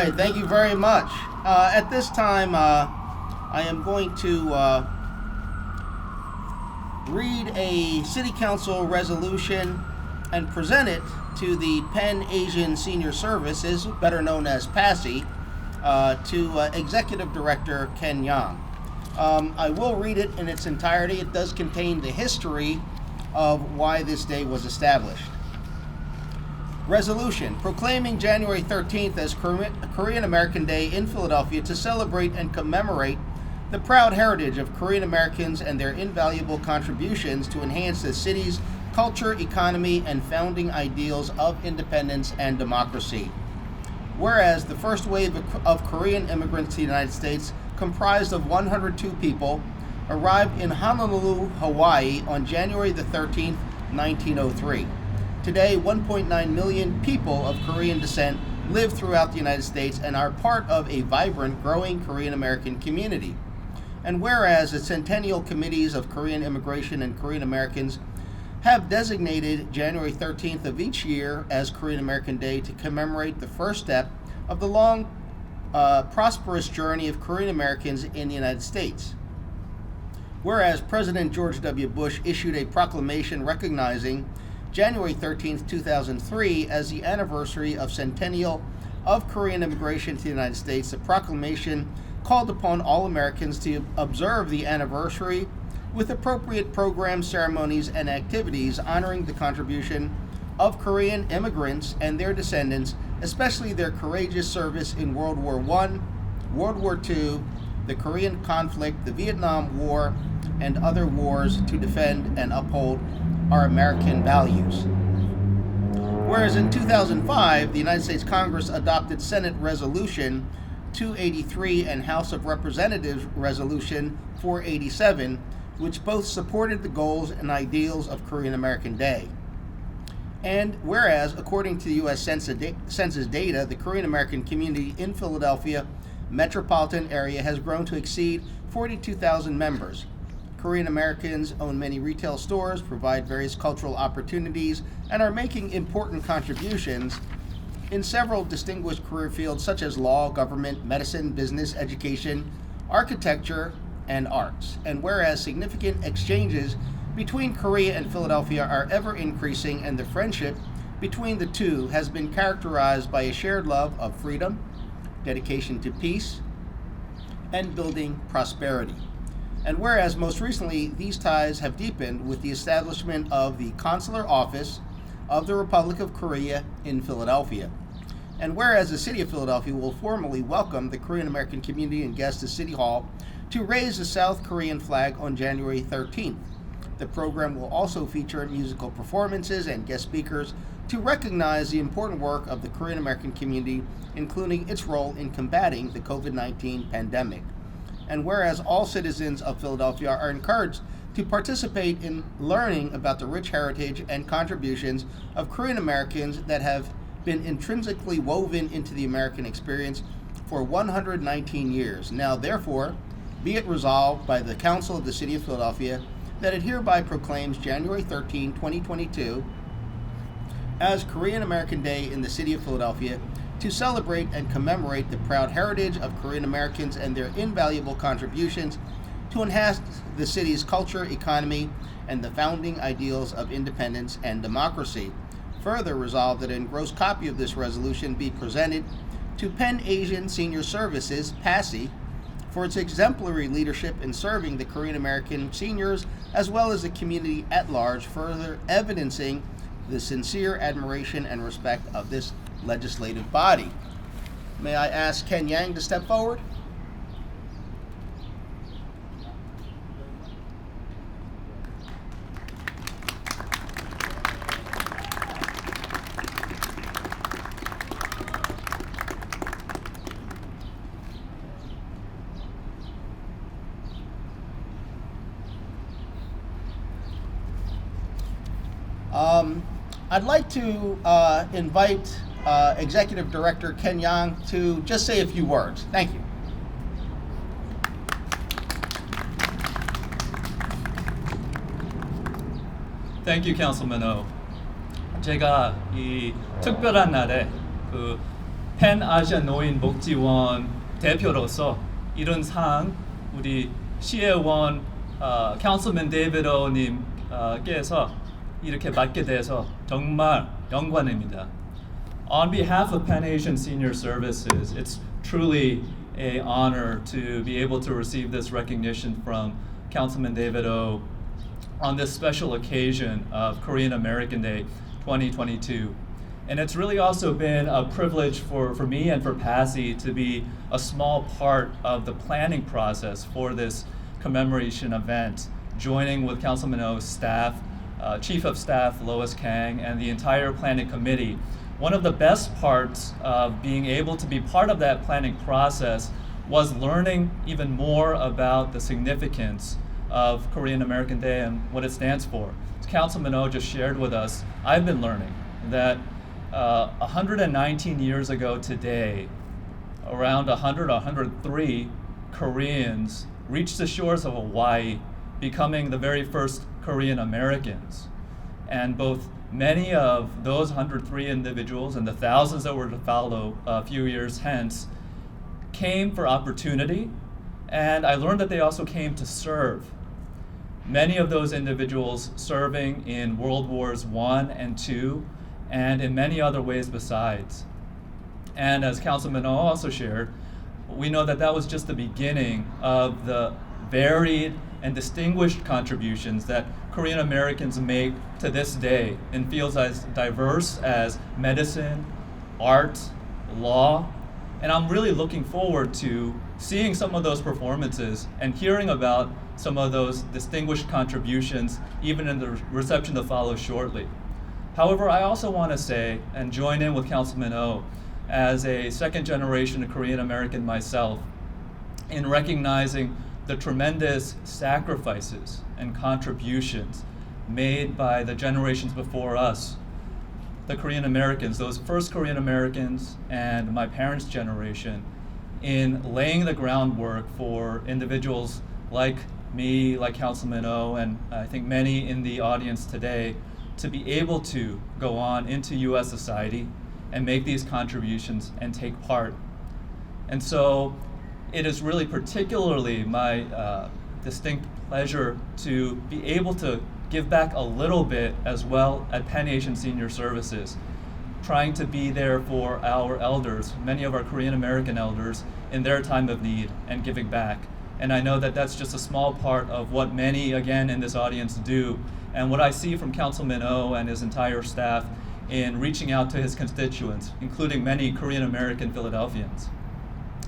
right, thank you very much. At this time, I am going to read a City Council resolution and present it to the Pan Asian Senior Services, better known as PASI, to Executive Director Ken Yang. I will read it in its entirety. It does contain the history of why this day was established. Resolution proclaiming January 13th as Korean American Day in Philadelphia to celebrate and commemorate the proud heritage of Korean Americans and their invaluable contributions to enhance the city's culture, economy, and founding ideals of independence and democracy. Whereas the first wave of Korean immigrants to the United States, comprised of 102 people, arrived in Honolulu, Hawaii on January the 13th, 1903. Today, 1.9 million people of Korean descent live throughout the United States and are part of a vibrant, growing Korean American community. And whereas the Centennial Committees of Korean Immigration and Korean Americans have designated January 13th of each year as Korean American Day to commemorate the first step of the long, prosperous journey of Korean Americans in the United States. Whereas President George W. Bush issued a proclamation recognizing January 13th, 2003 as the anniversary of centennial of Korean immigration to the United States, the proclamation called upon all Americans to observe the anniversary with appropriate programs, ceremonies, and activities honoring the contribution of Korean immigrants and their descendants, especially their courageous service in World War I, World War II, the Korean conflict, the Vietnam War, and other wars to defend and uphold our American values. Whereas in 2005, the United States Congress adopted Senate Resolution 283 and House of Representatives Resolution 487, which both supported the goals and ideals of Korean American Day. And whereas, according to the U.S. Census data, the Korean American community in Philadelphia metropolitan area has grown to exceed 42,000 members. Korean Americans own many retail stores, provide various cultural opportunities, and are making important contributions in several distinguished career fields such as law, government, medicine, business, education, architecture, and arts. And whereas significant exchanges between Korea and Philadelphia are ever increasing, and the friendship between the two has been characterized by a shared love of freedom, dedication to peace, and building prosperity. And whereas most recently these ties have deepened with the establishment of the Consular Office of the Republic of Korea in Philadelphia. And whereas the City of Philadelphia will formally welcome the Korean American community and guests to City Hall to raise the South Korean flag on January 13th. The program will also feature musical performances and guest speakers to recognize the important work of the Korean American community, including its role in combating the COVID-19 pandemic. And whereas all citizens of Philadelphia are encouraged to participate in learning about the rich heritage and contributions of Korean Americans that have been intrinsically woven into the American experience for 119 years. Now, therefore, be it resolved by the Council of the City of Philadelphia that it hereby proclaims January 13, 2022 as Korean American Day in the City of Philadelphia to celebrate and commemorate the proud heritage of Korean Americans and their invaluable contributions to enhance the city's culture, economy, and the founding ideals of independence and democracy. Further resolved that an engrossed copy of this resolution be presented to Pan Asian Senior Services, PASI, for its exemplary leadership in serving the Korean American seniors as well as the community at large, further evidencing the sincere admiration and respect of this legislative body. May I ask Ken Yang to step forward? I'd like to invite Executive Director Ken Yang to just say a few words. Thank you. Thank you, Councilman O. 제가 이 특별한 날에 팬아시아 노인 복지원 대표로서 이런 상 우리 시의원 카운슬맨 데이비드님께서 이렇게 맡게 돼서 정말 영광입니다. On behalf of Pan Asian Senior Services, it's truly an honor to be able to receive this recognition from Councilman David O on this special occasion of Korean American Day 2022. And it's really also been a privilege for me and for Passy to be a small part of the planning process for this commemoration event, joining with Councilman O's staff, Chief of Staff Lois Kang, and the entire planning committee. One of the best parts of being able to be part of that planning process was learning even more about the significance of Korean American Day and what it stands for. As Councilman O just shared with us, I've been learning that 119 years ago today, around 103 Koreans reached the shores of Hawaii, becoming the very first Korean Americans. And both many of those 103 individuals and the thousands that were to follow a few years hence came for opportunity, and I learned that they also came to serve. Many of those individuals serving in World Wars I and II, and in many other ways besides. And as Councilman O also shared, we know that that was just the beginning of the varied and distinguished contributions that Korean Americans make to this day in fields as diverse as medicine, art, law, and I'm really looking forward to seeing some of those performances and hearing about some of those distinguished contributions even in the reception to follow shortly. However, I also want to say and join in with Councilman O as a second generation Korean American myself in recognizing the tremendous sacrifices and contributions made by the generations before us, the Korean Americans, those first Korean Americans and my parents' generation, in laying the groundwork for individuals like me, like Councilman O, and I think many in the audience today, to be able to go on into U.S. society and make these contributions and take part. And so it is really particularly my distinct pleasure to be able to give back a little bit as well at Pan Asian Senior Services, trying to be there for our elders, many of our Korean American elders, in their time of need and giving back. And I know that that's just a small part of what many, again, in this audience do, and what I see from Councilman O and his entire staff in reaching out to his constituents, including many Korean American Philadelphians.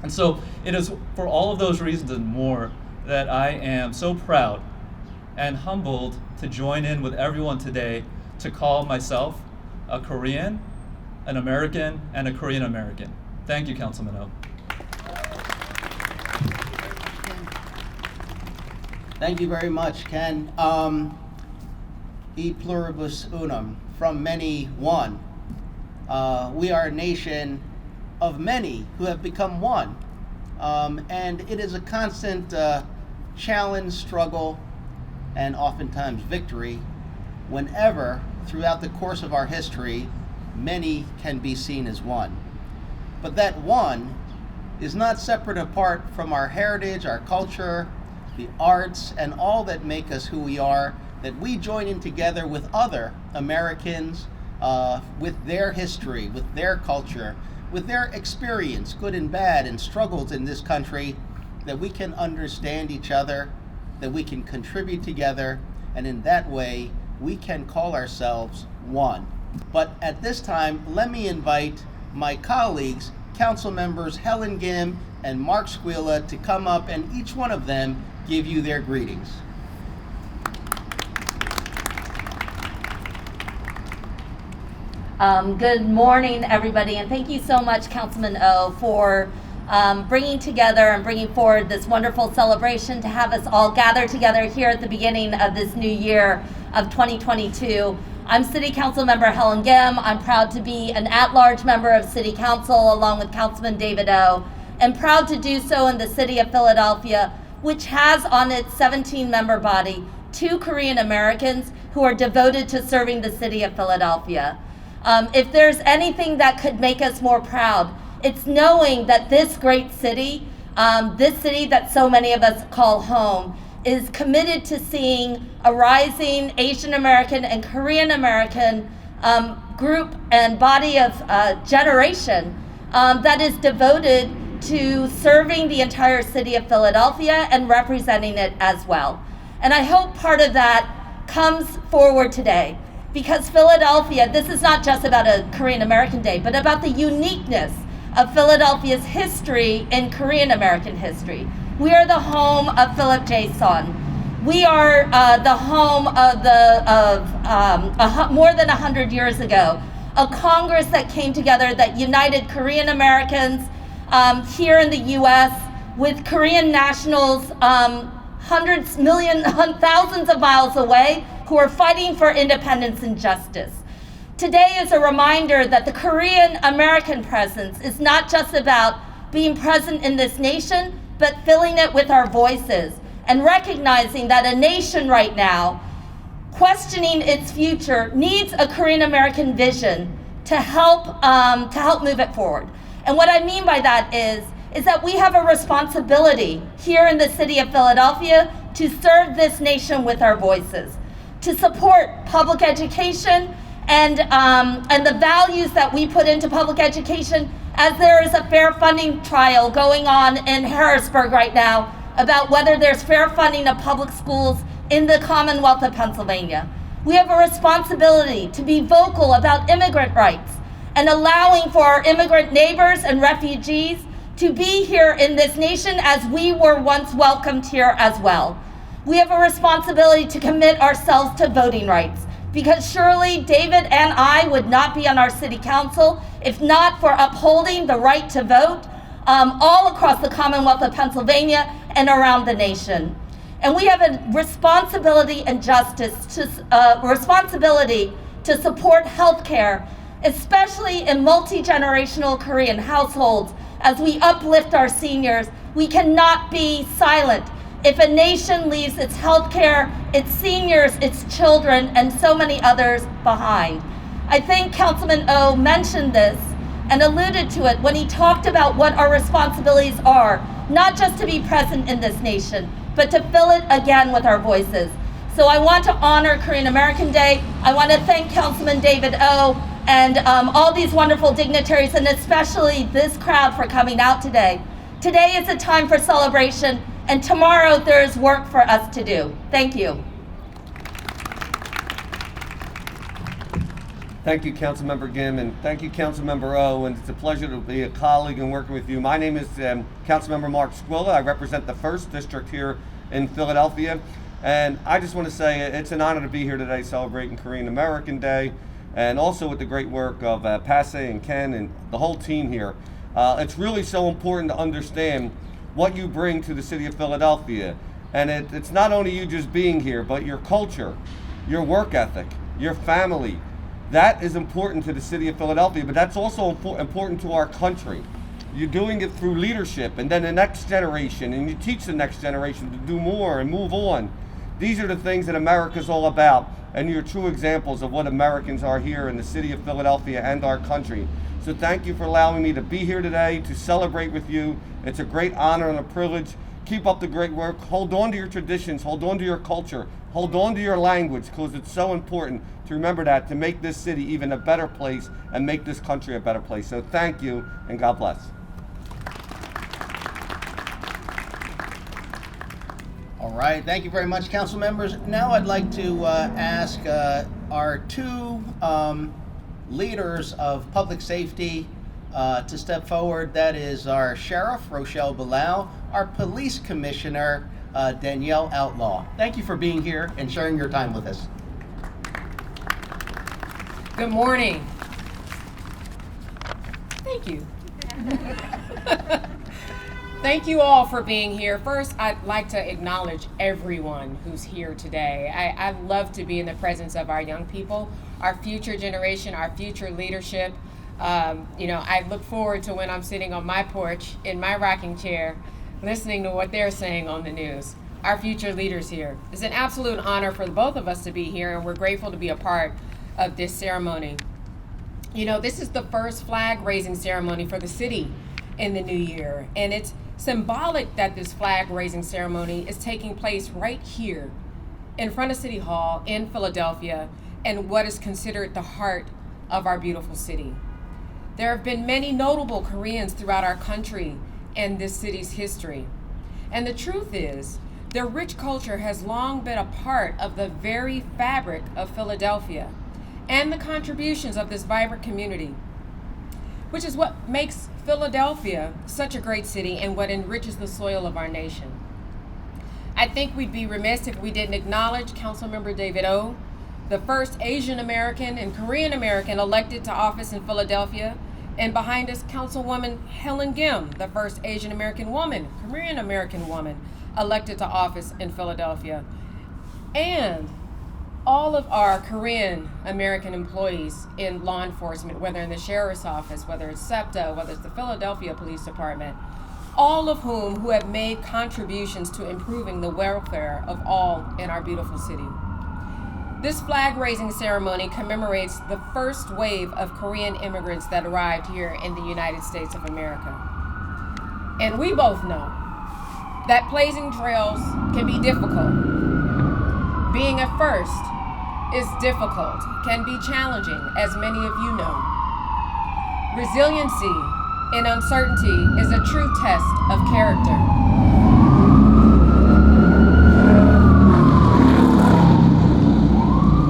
And so it is for all of those reasons and more that I am so proud and humbled to join in with everyone today to call myself a Korean, an American, and a Korean American. Thank you, Councilman O. Thank you very much, Ken. E pluribus unum, from many one. We are a nation of many who have become one. And it is a constant challenge, struggle, and oftentimes victory whenever, throughout the course of our history, many can be seen as one. But that one is not separate apart from our heritage, our culture, the arts, and all that make us who we are, that we join in together with other Americans, with their history, with their culture, with their experience, good and bad, and struggles in this country, that we can understand each other, that we can contribute together, and in that way, we can call ourselves one. But at this time, let me invite my colleagues, Council Members Helen Gim and Mark Squila, to come up and each one of them give you their greetings. Good morning, everybody, and thank you so much, Councilman O, for bringing together and bringing forward this wonderful celebration to have us all gather together here at the beginning of this new year of 2022. I'm City Council Member Helen Gim. I'm proud to be an at-large member of City Council along with Councilman David O, and proud to do so in the City of Philadelphia, which has on its 17-member body 2 Korean Americans who are devoted to serving the City of Philadelphia. If there's anything that could make us more proud, It's knowing that this great city, this city that so many of us call home, is committed to seeing a rising Asian American and Korean American group and body of generation that is devoted to serving the entire city of Philadelphia and representing it as well. And I hope part of that comes forward today, because Philadelphia, this is not just about a Korean American Day, but about the uniqueness of Philadelphia's history in Korean American history. We are the home of Philip J. Son. We are the home of more than 100 years ago, a Congress that came together that united Korean Americans here in the US with Korean nationals thousands of miles away who are fighting for independence and justice. Today is a reminder that the Korean American presence is not just about being present in this nation, but filling it with our voices and recognizing that a nation right now questioning its future needs a Korean American vision to help move it forward. And what I mean by that is that we have a responsibility here in the city of Philadelphia to serve this nation with our voices, to support public education and the values that we put into public education, as there is a fair funding trial going on in Harrisburg right now about whether there's fair funding of public schools in the Commonwealth of Pennsylvania. We have a responsibility to be vocal about immigrant rights and allowing for our immigrant neighbors and refugees to be here in this nation as we were once welcomed here as well. We have a responsibility to commit ourselves to voting rights, because surely David and I would not be on our city council if not for upholding the right to vote all across the Commonwealth of Pennsylvania and around the nation. And we have a responsibility and responsibility to support healthcare, especially in multi-generational Korean households. As we uplift our seniors, we cannot be silent if a nation leaves its healthcare, its seniors, its children, and so many others behind. I think Councilman O mentioned this and alluded to it when he talked about what our responsibilities are, not just to be present in this nation, but to fill it again with our voices. So I want to honor Korean American Day. I want to thank Councilman David O and all these wonderful dignitaries, and especially this crowd for coming out today. Today is a time for celebration, and tomorrow there is work for us to do. Thank you. Thank you, Councilmember Gim, and thank you, Councilmember O, and it's a pleasure to be a colleague and working with you. My name is Councilmember Mark Squilla. I represent the 1st District here in Philadelphia, and I just want to say it's an honor to be here today celebrating Korean American Day, and also with the great work of Passe and Ken and the whole team here. It's really so important to understand what you bring to the city of Philadelphia, and it's not only you just being here, but your culture, your work ethic, your family. That is important to the city of Philadelphia, but that's also important to our country. You're doing it through leadership, and then the next generation, and you teach the next generation to do more and move on. These are the things that America's all about, and you're true examples of what Americans are here in the city of Philadelphia and our country. So thank you for allowing me to be here today to celebrate with you. It's a great honor and a privilege. Keep up the great work. Hold on to your traditions. Hold on to your culture. Hold on to your language, because it's so important to remember that, to make this city even a better place and make this country a better place. So thank you, and God bless. All right, thank you very much, council members. Now I'd like to ask our two leaders of public safety to step forward. That is our Sheriff, Rochelle Bilal, our Police Commissioner, Danielle Outlaw. Thank you for being here and sharing your time with us. Good morning. Thank you. Thank you all for being here. First, I'd like to acknowledge everyone who's here today. I love to be in the presence of our young people, our future generation, our future leadership. I look forward to when I'm sitting on my porch in my rocking chair, listening to what they're saying on the news. Our future leaders here. It's an absolute honor for both of us to be here, and we're grateful to be a part of this ceremony. You know, this is the first flag raising ceremony for the city in the new year, and it's symbolic that this flag raising ceremony is taking place right here in front of City Hall in Philadelphia, and what is considered the heart of our beautiful city. There have been many notable Koreans throughout our country and this city's history. And the truth is, their rich culture has long been a part of the very fabric of Philadelphia and the contributions of this vibrant community, which is what makes Philadelphia such a great city and what enriches the soil of our nation. I think we'd be remiss if we didn't acknowledge Councilmember David O., the first Asian American and Korean American elected to office in Philadelphia, and behind us, Councilwoman Helen Kim, the first Asian American woman, Korean American woman elected to office in Philadelphia, and all of our Korean American employees in law enforcement, whether in the sheriff's office, whether it's SEPTA, whether it's the Philadelphia Police Department, all of whom have made contributions to improving the welfare of all in our beautiful city. This flag-raising ceremony commemorates the first wave of Korean immigrants that arrived here in the United States of America. And we both know that blazing trails can be difficult. Being a first is difficult, can be challenging, as many of you know. Resiliency in uncertainty is a true test of character.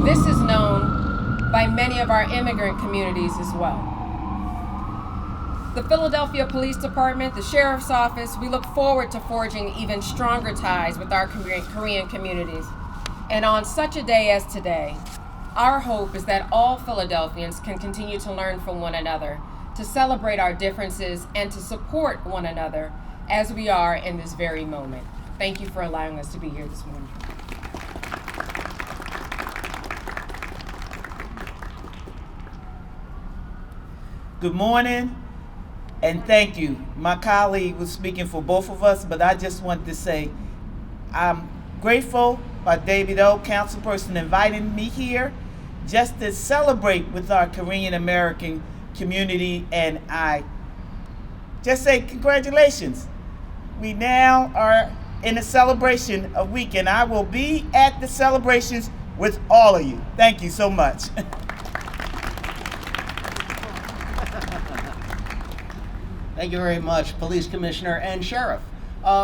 This is known by many of our immigrant communities as well. The Philadelphia Police Department, the Sheriff's Office, we look forward to forging even stronger ties with our Korean communities. And on such a day as today, our hope is that all Philadelphians can continue to learn from one another, to celebrate our differences, and to support one another as we are in this very moment. Thank you for allowing us to be here this morning. Good morning, and thank you. My colleague was speaking for both of us, but I just wanted to say I'm grateful by David O., councilperson, inviting me here just to celebrate with our Korean American community, and I just say congratulations. We now are in a celebration of week, and I will be at the celebrations with all of you. Thank you so much. Thank you very much, Police Commissioner and Sheriff.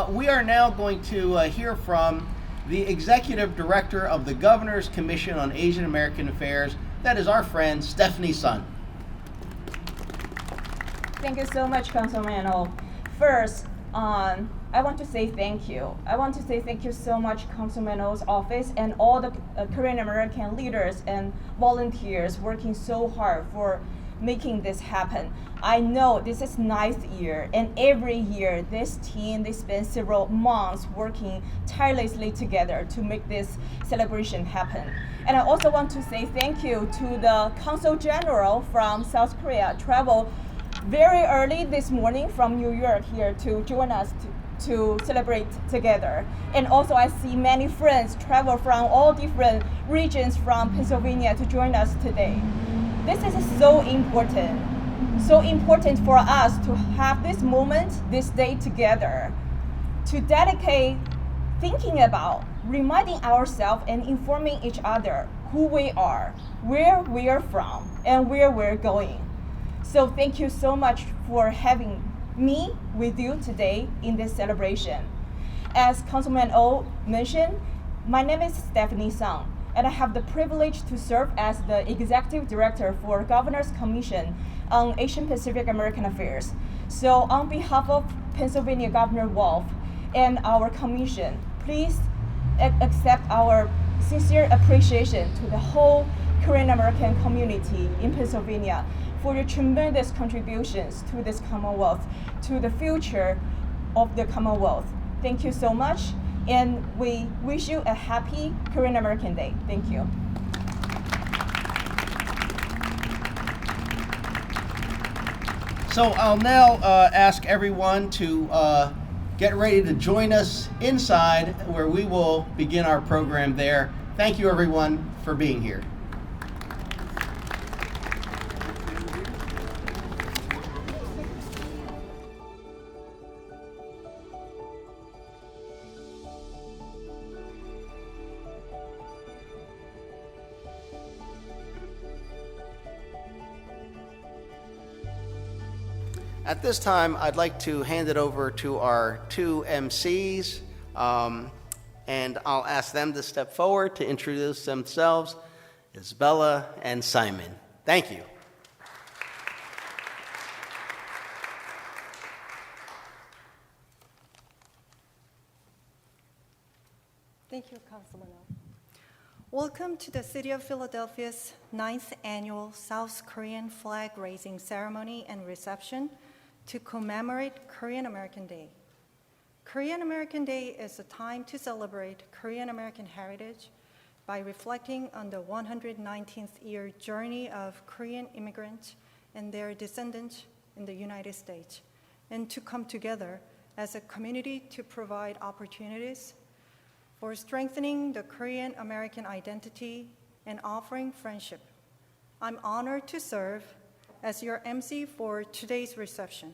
We are now going to hear from the Executive Director of the Governor's Commission on Asian American Affairs. That is our friend, Stephanie Sun. Thank you so much, Councilman O. First, I want to say thank you. I want to say thank you so much, Councilman O's office and all the Korean American leaders and volunteers working so hard for making this happen. I know this is 9th year, and every year this team, they spend several months working tirelessly together to make this celebration happen. And I also want to say thank you to the Consul General from South Korea, traveled very early this morning from New York here to join us to celebrate together. And also I see many friends travel from all different regions from Pennsylvania to join us today. This is so important for us to have this moment, this day together, to dedicate thinking about, reminding ourselves and informing each other who we are, where we are from, and where we're going. So thank you so much for having me with you today in this celebration. As Councilman O mentioned, my name is Stephanie Sun, and I have the privilege to serve as the Executive Director for Governor's Commission on Asian Pacific American Affairs. So on behalf of Pennsylvania Governor Wolf and our commission, please accept our sincere appreciation to the whole Korean American community in Pennsylvania for your tremendous contributions to this Commonwealth, to the future of the Commonwealth. Thank you so much, and we wish you a happy Korean American Day. Thank you. So I'll now ask everyone to get ready to join us inside, where we will begin our program there. Thank you everyone for being here. At this time, I'd like to hand it over to our two MCs, and I'll ask them to step forward to introduce themselves, Isabella and Simon. Thank you. Thank you, Councilman O. Welcome to the City of Philadelphia's 9th Annual South Korean Flag Raising Ceremony and Reception to commemorate Korean American Day. Korean American Day is a time to celebrate Korean American heritage by reflecting on the 119th year journey of Korean immigrants and their descendants in the United States, and to come together as a community to provide opportunities for strengthening the Korean American identity and offering friendship. I'm honored to serve as your MC for today's reception.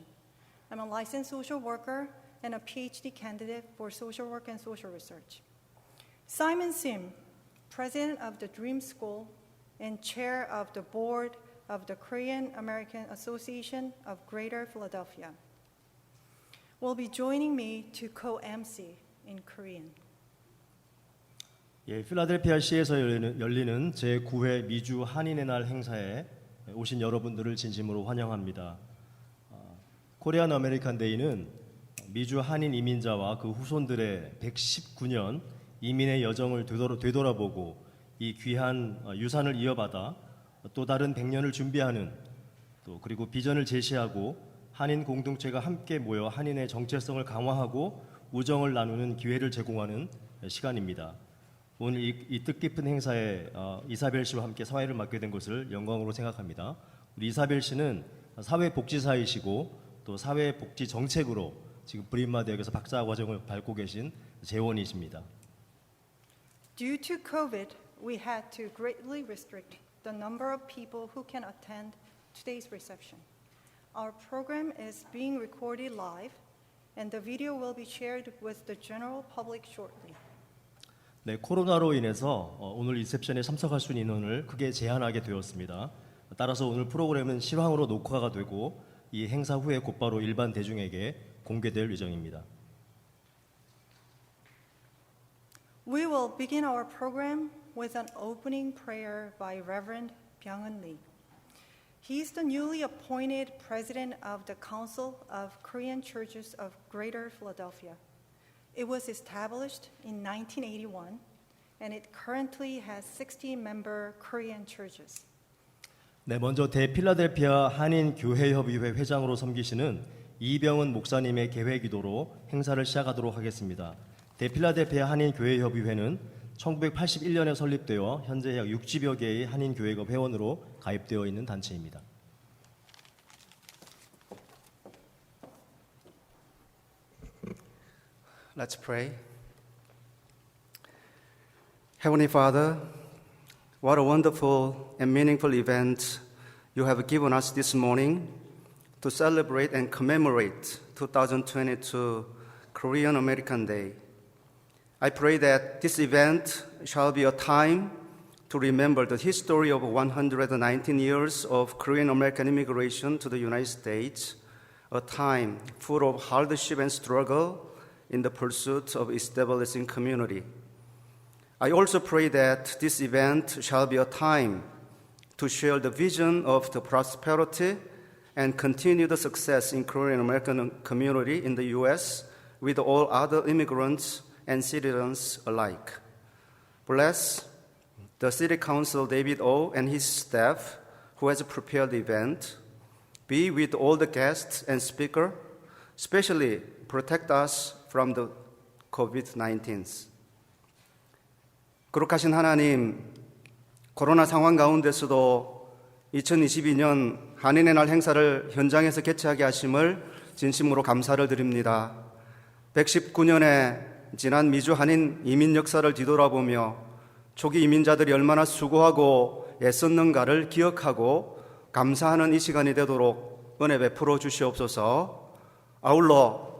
I'm a licensed social worker and a PhD candidate for social work and social research. Simon Sim, president of the Dream School and chair of the board of the Korean American Association of Greater Philadelphia, will be joining me to co-MC in Korean. 예, 필라델피아시에서 열리는 제9회 미주 한인의 날 행사에 오신 여러분들을 진심으로 환영합니다. 코리안 아메리칸 데이는 미주 한인 이민자와 그 후손들의 119년 이민의 여정을 되돌아보고 이 귀한 유산을 이어받아 또 다른 100년을 준비하는 또 그리고 비전을 제시하고 한인 공동체가 함께 모여 한인의 정체성을 강화하고 우정을 나누는 기회를 제공하는 시간입니다. 오늘 이 뜻깊은 행사에 이사벨 씨와 함께 사회를 맡게 된 것을 영광으로 생각합니다. 우리 이사벨 씨는 사회복지사이시고 또 사회복지 정책으로 지금 브린마 대학에서 박사 과정을 밟고 계신 재원이십니다. Due to COVID, we had to greatly restrict the number of people who can attend today's reception. Our program is being recorded live, and the video will be shared with the general public shortly. 네, 코로나로 인해서 오늘 리셉션에 참석할 수 있는 인원을 크게 제한하게 되었습니다. 따라서 오늘 프로그램은 실황으로 녹화가 되고 이 행사 후에 곧바로 일반 대중에게 공개될 예정입니다. We will begin our program with an opening prayer by Reverend Byung-eun Lee. He is the newly appointed president of the Council of Korean Churches of Greater Philadelphia. It was established in 1981, and it currently has 60-member Korean churches. 네, 먼저 대필라델피아 한인교회협의회 회장으로 섬기시는 이병은 목사님의 개회기도로 행사를 시작하도록 하겠습니다. 대필라델피아 한인교회협의회는 1981년에 설립되어 현재 약 60여 개의 한인교회가 회원으로 가입되어 있는 단체입니다. Let's pray. Heavenly Father, what a wonderful and meaningful event you have given us this morning to celebrate and commemorate 2022 Korean American Day. I pray that this event shall be a time to remember the history of 119 years of Korean American immigration to the United States, a time full of hardship and struggle in the pursuit of establishing community. I also pray that this event shall be a time to share the vision of the prosperity and continued success in Korean American community in the U.S. with all other immigrants and citizens alike. Bless the City Council David O. and his staff who has prepared the event. Be with all the guests and speakers, especially protect us from the COVID-19. 거룩하신 하나님, 코로나 상황 가운데서도 2022년 한인의 날 행사를 현장에서 개최하게 하심을 진심으로 감사를 드립니다. 119년의 지난 미주 한인 이민 역사를 뒤돌아보며 초기 이민자들이 얼마나 수고하고 애썼는가를 기억하고 감사하는 이 시간이 되도록 은혜 베풀어 주시옵소서. 아울러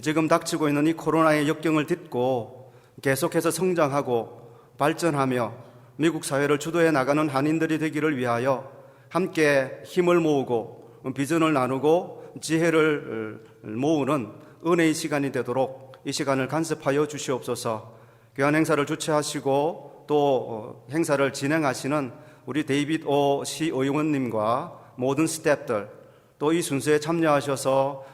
지금 닥치고 있는 이 코로나의 역경을 딛고 계속해서 성장하고 발전하며 미국 사회를 주도해 나가는 한인들이 되기를 위하여 함께 힘을 모으고 비전을 나누고 지혜를 모으는 은혜의 시간이 되도록 이 시간을 간섭하여 주시옵소서. 귀한 행사를 주최하시고 또 행사를 진행하시는 우리 데이빗 오 시의원님과 모든 스태프들, 또 이 순서에 참여하셔서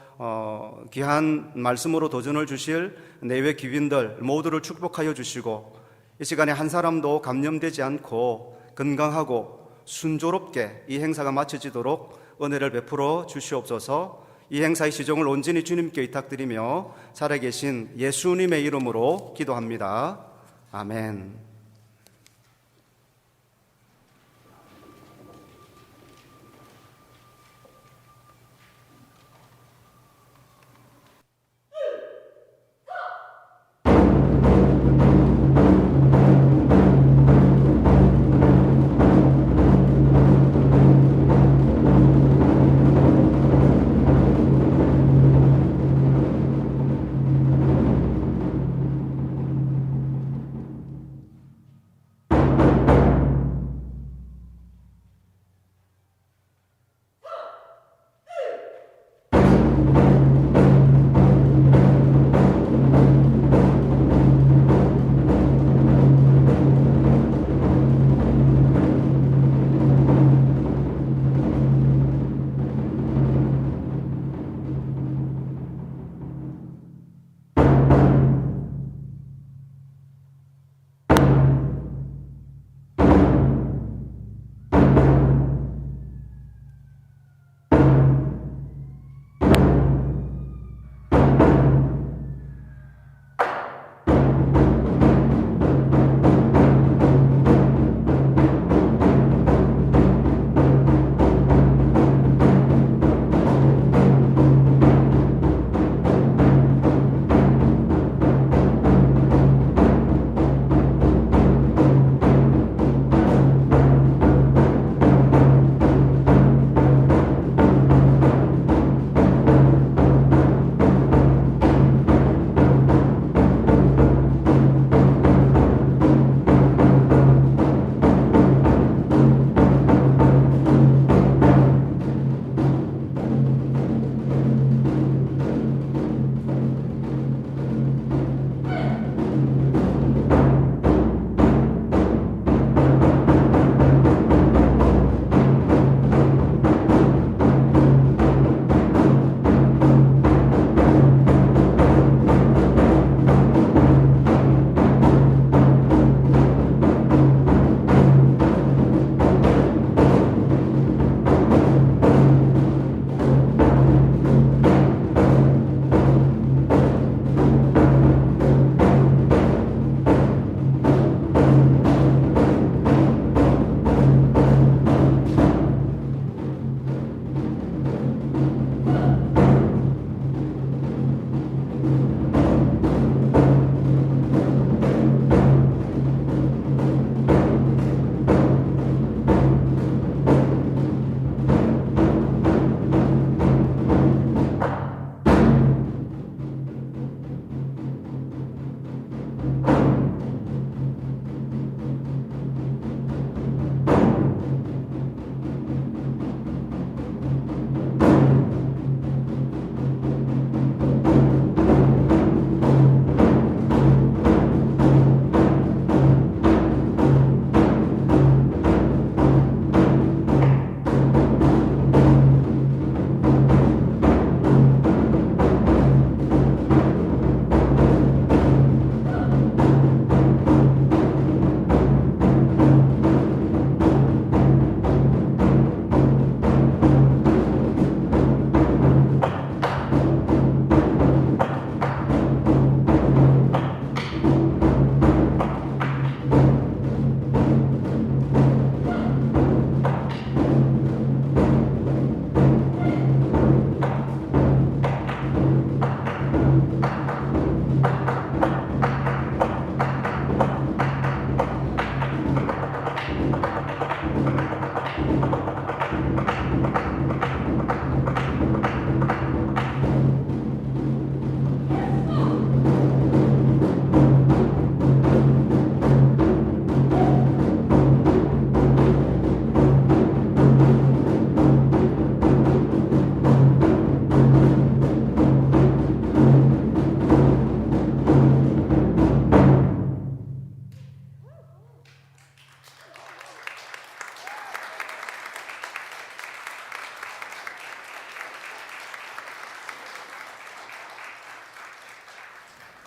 귀한 말씀으로 도전을 주실 내외 귀빈들 모두를 축복하여 주시고, 이 시간에 한 사람도 감염되지 않고 건강하고 순조롭게 이 행사가 마쳐지도록 은혜를 베풀어 주시옵소서. 이 행사의 시종을 온전히 주님께 의탁드리며 살아계신 예수님의 이름으로 기도합니다. 아멘.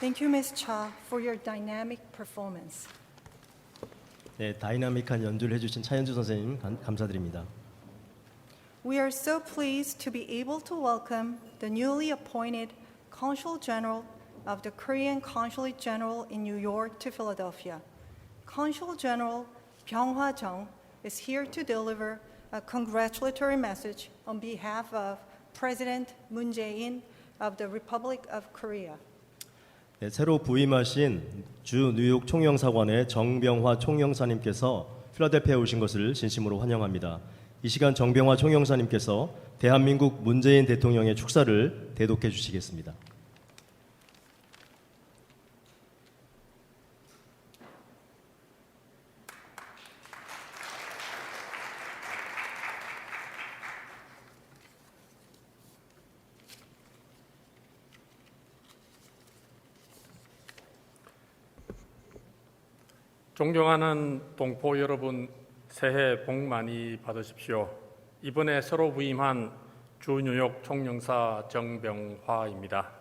Thank you, Ms. Cha, for your dynamic performance. 네, 다이나믹한 연주를 해주신 차현주 선생님 감사드립니다. We are so pleased to be able to welcome the newly appointed Consul General of the Korean Consulate General in New York to Philadelphia. Consul General Byung-hwa Chung is here to deliver a congratulatory message on behalf of President Moon Jae-in of the Republic of Korea. 네, 새로 부임하신 주 뉴욕 총영사관의 정병화 총영사님께서 필라델피아에 오신 것을 진심으로 환영합니다. 이 시간 정병화 총영사님께서 대한민국 문재인 대통령의 축사를 대독해 주시겠습니다. 존경하는 동포 여러분, 새해 복 많이 받으십시오. 이번에 새로 부임한 주 뉴욕 총영사 정병화입니다.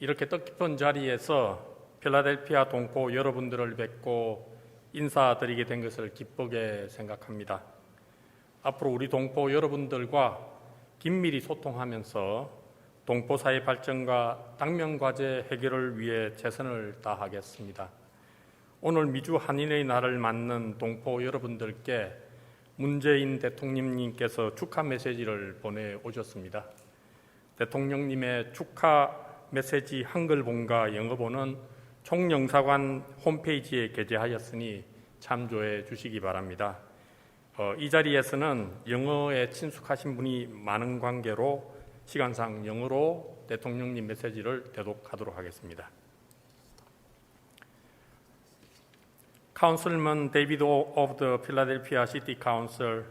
이렇게 뜻깊은 자리에서 필라델피아 동포 여러분들을 뵙고 인사드리게 된 것을 기쁘게 생각합니다. 앞으로 우리 동포 여러분들과 긴밀히 소통하면서 동포 사회 발전과 당면 과제 해결을 위해 최선을 다하겠습니다. 오늘 미주 한인의 날을 맞는 동포 여러분들께 문재인 대통령님께서 축하 메시지를 보내오셨습니다. 대통령님의 축하 메시지 한글본과 영어본은 총영사관 홈페이지에 게재하였으니 참조해 주시기 바랍니다. 이 자리에서는 영어에 친숙하신 분이 많은 관계로 시간상 영어로 대통령님 메시지를 대독하도록 하겠습니다. Councilman David O. of the Philadelphia City Council,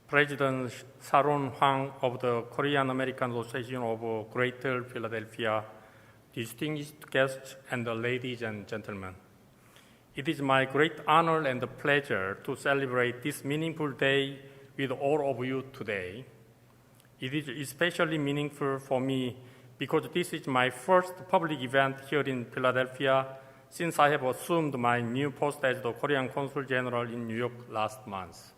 President Saron Hwang of the Korean American Association of Greater Philadelphia, distinguished guests, and ladies and gentlemen. It is my great honor and pleasure to celebrate this meaningful day with all of you today. It is especially meaningful for me because this is my first public event here in Philadelphia since I have assumed my new post as the Korean Consul General in New York last month.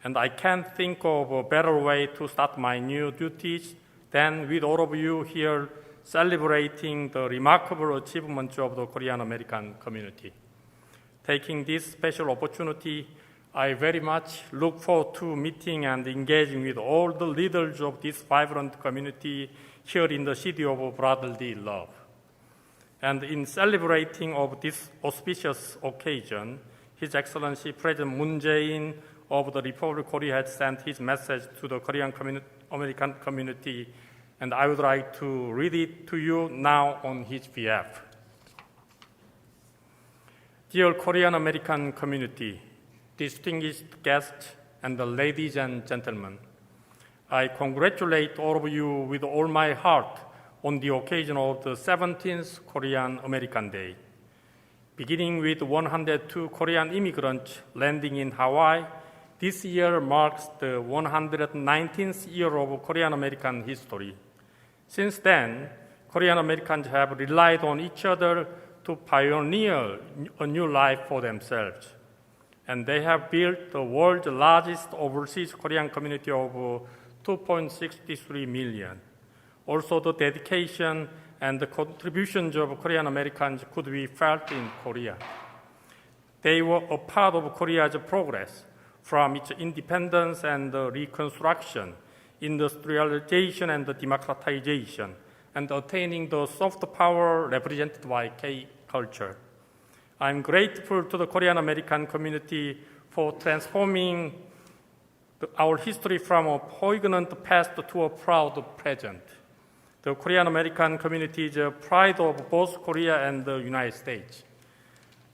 And I can't think of a better way to start my new duties than with all of you here celebrating the remarkable achievements of the Korean American community. Taking this special opportunity, I very much look forward to meeting and engaging with all the leaders of this vibrant community here in the city of brotherly love. And in celebrating of this auspicious occasion, His Excellency President Moon Jae-in of the Republic of Korea has sent his message to the Korean American community, and I would like to read it to you now on his behalf. Dear Korean American community, distinguished guests, and ladies and gentlemen, I congratulate all of you with all my heart on the occasion of the 17th Korean American Day. Beginning with 102 Korean immigrants landing in Hawaii, this year marks the 119th year of Korean American history. Since then, Korean Americans have relied on each other to pioneer a new life for themselves. And they have built the world's largest overseas Korean community of 2.63 million. Also, the dedication and the contributions of Korean Americans could be felt in Korea. They were a part of Korea's progress from its independence and reconstruction, industrialization and democratization, and attaining the soft power represented by K-culture. I'm grateful to the Korean American community for transforming our history from a poignant past to a proud present. The Korean American community is a pride of both Korea and the United States.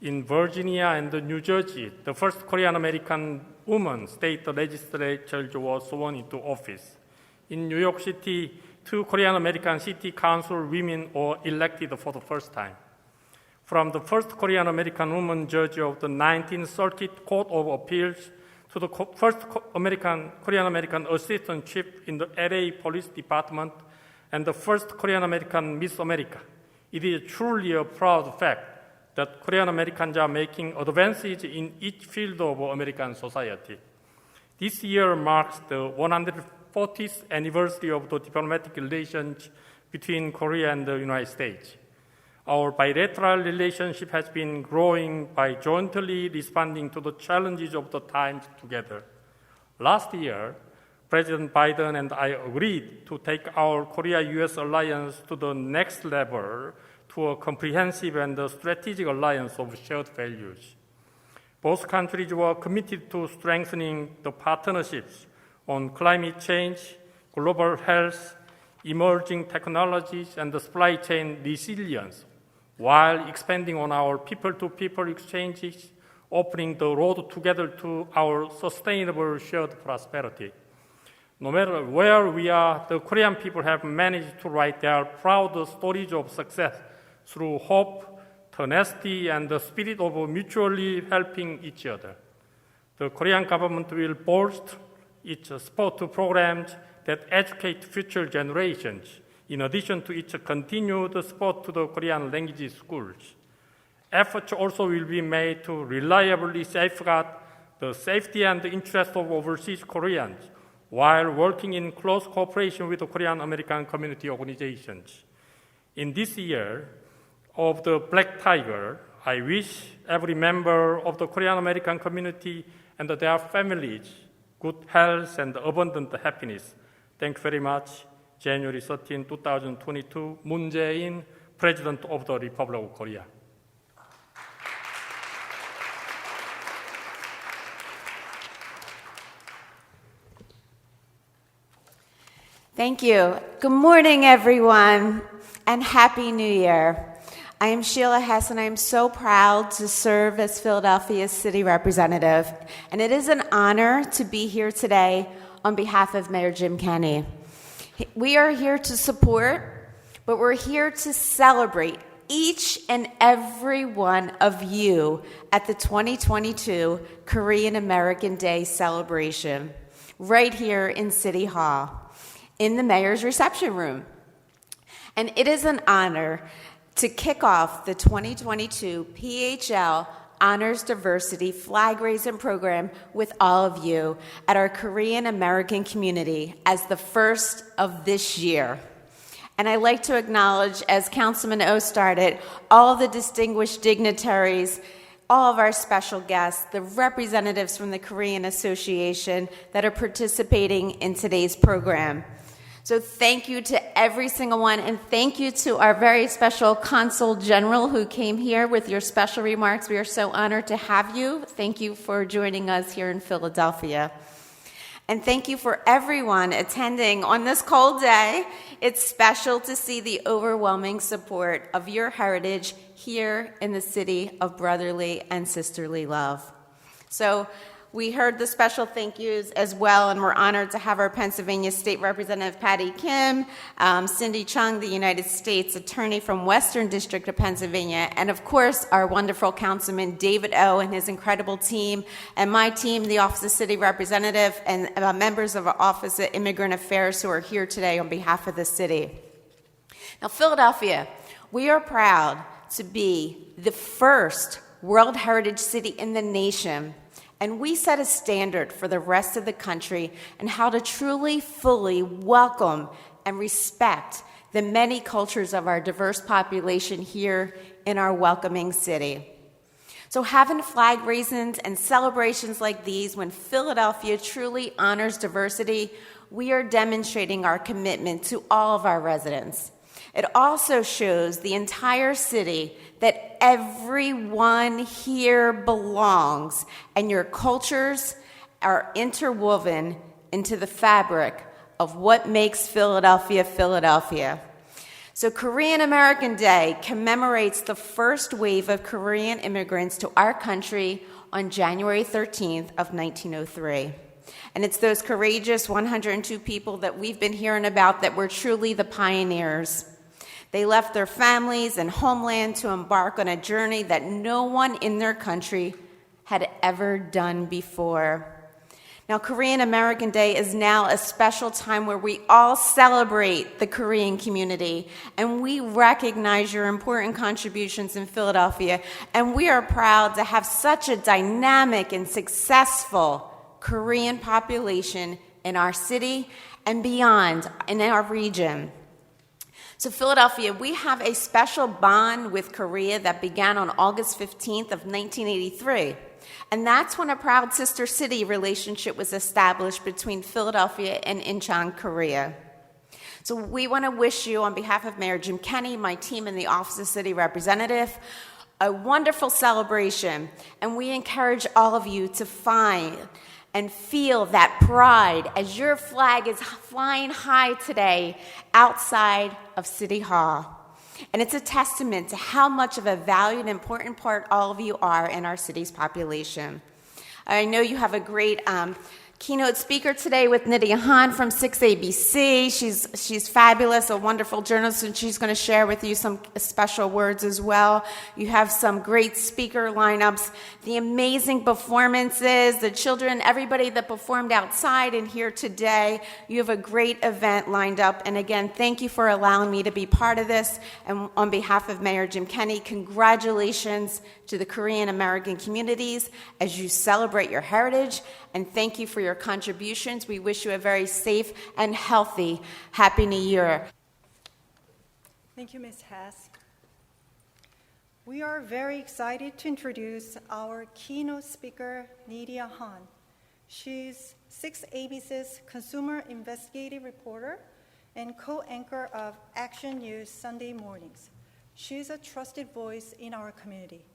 In Virginia and New Jersey, the first Korean American woman state legislatures were sworn into office. In New York City, 2 Korean American city council women were elected for the first time. From the first Korean American woman judge of the 19th Circuit Court of Appeals to the first Korean American assistant chief in the LA Police Department and the first Korean American Miss America, it is truly a proud fact that Korean Americans are making advances in each field of American society. This year marks the 140th anniversary of the diplomatic relations between Korea and the United States. Our bilateral relationship has been growing by jointly responding to the challenges of the times together. Last year, President Biden and I agreed to take our Korea-US alliance to the next level, to a comprehensive and strategic alliance of shared values. Both countries were committed to strengthening the partnerships on climate change, global health, emerging technologies, and the supply chain resilience, while expanding on our people-to-people exchanges, opening the road together to our sustainable shared prosperity. No matter where we are, the Korean people have managed to write their proud stories of success through hope, tenacity, and the spirit of mutually helping each other. The Korean government will bolster its support programs that educate future generations, in addition to its continued support to the Korean language schools. Efforts also will be made to reliably safeguard the safety and the interest of overseas Koreans while working in close cooperation with the Korean American community organizations. In this year of the Black Tiger, I wish every member of the Korean American community and their families good health and abundant happiness. Thank you very much. January 13, 2022, Moon Jae-in, President of the Republic of Korea. Thank you. Good morning, everyone, and Happy New Year. I am Sheila Hess, and I am so proud to serve as Philadelphia's city representative. And it is an honor to be here today on behalf of Mayor Jim Kenney. We are here to support, but we're here to celebrate each and every one of you at the 2022 Korean American Day celebration right here in City Hall, in the mayor's reception room. And it is an honor to kick off the 2022 PHL Honors Diversity Flag Raising Program with all of you at our Korean American community as the first of this year. And I'd like to acknowledge, as Councilman O started, all the distinguished dignitaries, all of our special guests, the representatives from the Korean Association that are participating in today's program. So thank you to every single one, and thank you to our very special Consul General who came here with your special remarks. We are so honored to have you. Thank you for joining us here in Philadelphia. And thank you for everyone attending on this cold day. It's special to see the overwhelming support of your heritage here in the city of brotherly and sisterly love. So we heard the special thank yous as well, and we're honored to have our Pennsylvania State Representative Patty Kim, Cindy Chung, the United States Attorney from Western District of Pennsylvania, and of course our wonderful Councilman David O. and his incredible team, and my team, the Office of City Representative, and members of our Office of Immigrant Affairs who are here today on behalf of the city. Now, Philadelphia, we are proud to be the first World Heritage City in the nation. And we set a standard for the rest of the country and how to truly, fully welcome and respect the many cultures of our diverse population here in our welcoming city. So having flag raisins and celebrations like these, when Philadelphia truly honors diversity, we are demonstrating our commitment to all of our residents. It also shows the entire city that everyone here belongs, and your cultures are interwoven into the fabric of what makes Philadelphia, Philadelphia. So Korean American Day commemorates the first wave of Korean immigrants to our country on January 13th of 1903. And it's those courageous 102 people that we've been hearing about that were truly the pioneers. They left their families and homeland to embark on a journey that no one in their country had ever done before. Now, Korean American Day is now a special time where we all celebrate the Korean community, and we recognize your important contributions in Philadelphia, and we are proud to have such a dynamic and successful Korean population in our city and beyond in our region. So Philadelphia, we have a special bond with Korea that began on August 15th of 1983. And that's when a proud sister city relationship was established between Philadelphia and Incheon, Korea. So we want to wish you, on behalf of Mayor Jim Kenney, my team, and the Office of City Representative, a wonderful celebration. And we encourage all of you to find and feel that pride as your flag is flying high today outside of City Hall. And it's a testament to how much of a valued and important part all of you are in our city's population. I know you have a great keynote speaker today with Nydia Han from 6ABC. She's fabulous, a wonderful journalist, and she's going to share with you some special words as well. You have some great speaker lineups, the amazing performances, the children, everybody that performed outside and here today. You have a great event lined up. And again, thank you for allowing me to be part of this. And on behalf of Mayor Jim Kenney, congratulations to the Korean American communities as you celebrate your heritage, and thank you for your contributions. We wish you a very safe and healthy Happy New Year. Thank you, Ms. Hess. We are very excited to introduce our keynote speaker, Nydia Han. She's 6ABC's consumer investigative reporter and co-anchor of Action News Sunday mornings. She's a trusted voice in our community.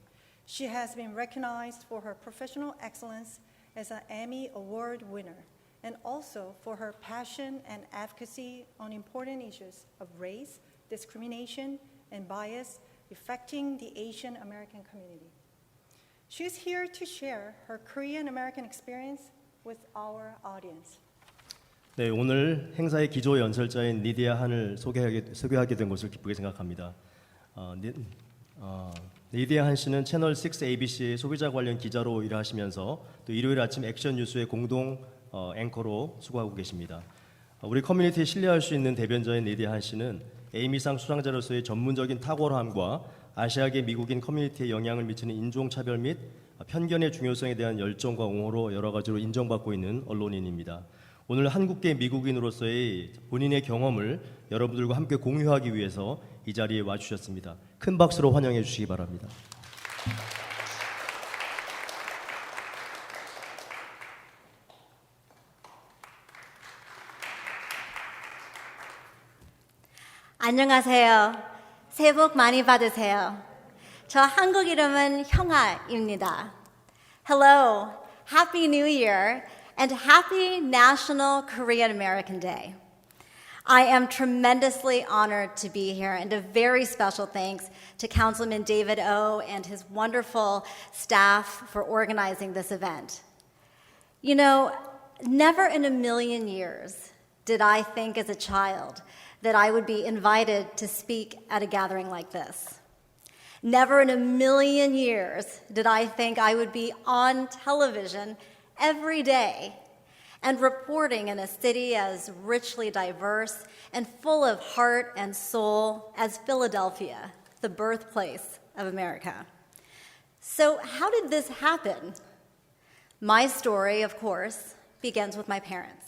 She has been recognized for her professional excellence as an Emmy Award winner, and also for her passion and advocacy on important issues of race, discrimination, and bias affecting the Asian American community. She's here to share her Korean American experience with our audience. 네, 오늘 행사의 기조 연설자인 니디아 한을 소개하게 된 것을 기쁘게 생각합니다. 니디아 한 씨는 채널 6ABC 소비자 관련 기자로 일하시면서 또 일요일 아침 액션 뉴스의 공동 앵커로 수고하고 계십니다. 우리 커뮤니티에 신뢰할 수 있는 대변자인 니디아 한 씨는 에이미상 수상자로서의 전문적인 탁월함과 아시아계 미국인 커뮤니티에 영향을 미치는 인종차별 및 편견의 중요성에 대한 열정과 옹호로 여러 가지로 인정받고 있는 언론인입니다. 오늘 한국계 미국인으로서의 본인의 경험을 여러분들과 함께 공유하기 위해서 이 자리에 와주셨습니다. 큰 박수로 환영해 주시기 바랍니다. 안녕하세요. 새해 복 많이 받으세요. 저 한국 이름은 형아입니다. Hello, Happy New Year, and Happy National Korean American Day. I am tremendously honored to be here, and a very special thanks to Councilman David O. and his wonderful staff for organizing this event. You know, never in a million years did I think as a child that I would be invited to speak at a gathering like this. Never in a million years did I think I would be on television every day and reporting in a city as richly diverse and full of heart and soul as Philadelphia, the birthplace of America. So how did this happen? My story, of course, begins with my parents.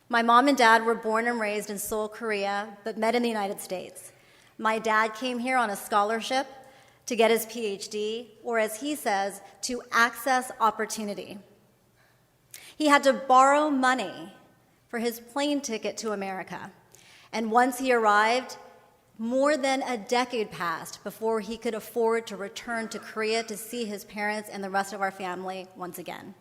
My mom and dad were born and raised in Seoul, Korea, but met in the United States. My dad came here on a scholarship to get his PhD, or as he says, to access opportunity. He had to borrow money for his plane ticket to America. And once he arrived, more than a decade passed before he could afford to return to Korea to see his parents and the rest of our family once again.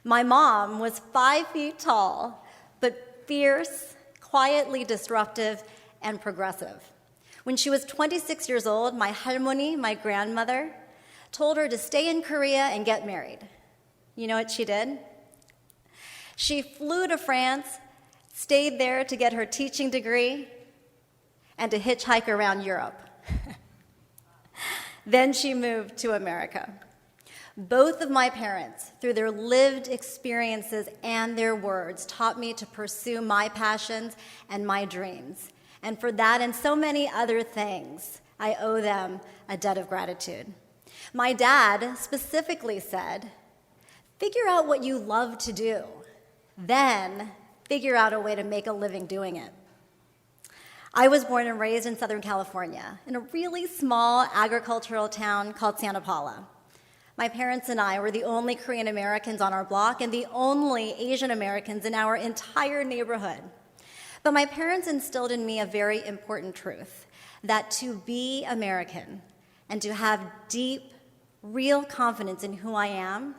My mom was 5 feet tall, but fierce, quietly disruptive, and progressive. When she was 26 years old, my 할머니, my grandmother, told her to stay in Korea and get married. You know what she did? She flew to France, stayed there to get her teaching degree, and to hitchhike around Europe. Then she moved to America. Both of my parents, through their lived experiences and their words, taught me to pursue my passions and my dreams. And for that and so many other things, I owe them a debt of gratitude. My dad specifically said, figure out what you love to do, then figure out a way to make a living doing it. I was born and raised in Southern California, in a really small agricultural town called Santa Paula. My parents and I were the only Korean Americans on our block and the only Asian Americans in our entire neighborhood. But my parents instilled in me a very important truth, that to be American and to have deep, real confidence in who I am,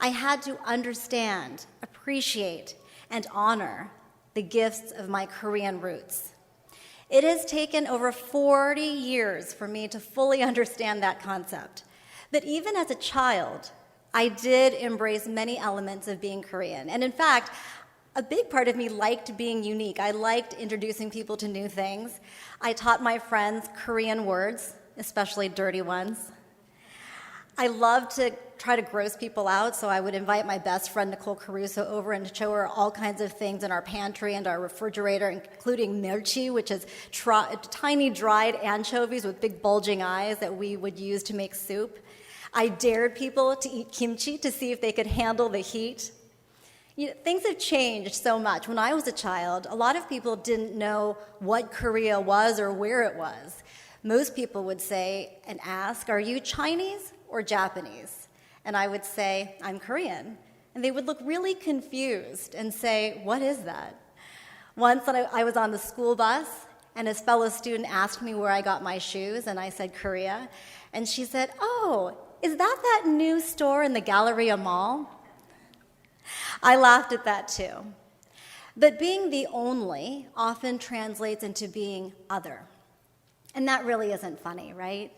I had to understand, appreciate, and honor the gifts of my Korean roots. It has taken over 40 years for me to fully understand that concept. But even as a child, I did embrace many elements of being Korean. And in fact, a big part of me liked being unique. I liked introducing people to new things. I taught my friends Korean words, especially dirty ones. I loved to try to gross people out, so I would invite my best friend, Nicole Caruso, over and show her all kinds of things in our pantry and our refrigerator, including melchi, which is tiny dried anchovies with big bulging eyes that we would use to make soup. I dared people to eat kimchi to see if they could handle the heat. Things have changed so much. When I was a child, a lot of people didn't know what Korea was or where it was. Most people would say and ask, are you Chinese or Japanese? And I would say, I'm Korean. And they would look really confused and say, what is that? Once I was on the school bus, and a fellow student asked me where I got my shoes, and I said, Korea. And she said, oh, is that new store in the Galleria Mall? I laughed at that too. But being the only often translates into being other. And that really isn't funny, right?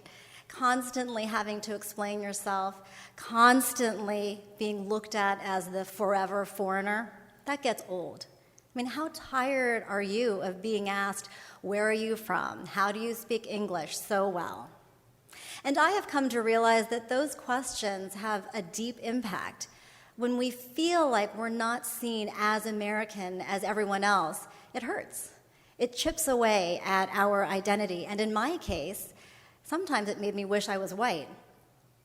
Constantly having to explain yourself, constantly being looked at as the forever foreigner, that gets old. I mean, how tired are you of being asked, where are you from? How do you speak English so well? And I have come to realize that those questions have a deep impact. When we feel like we're not seen as American as everyone else, it hurts. It chips away at our identity. And in my case, sometimes it made me wish I was white.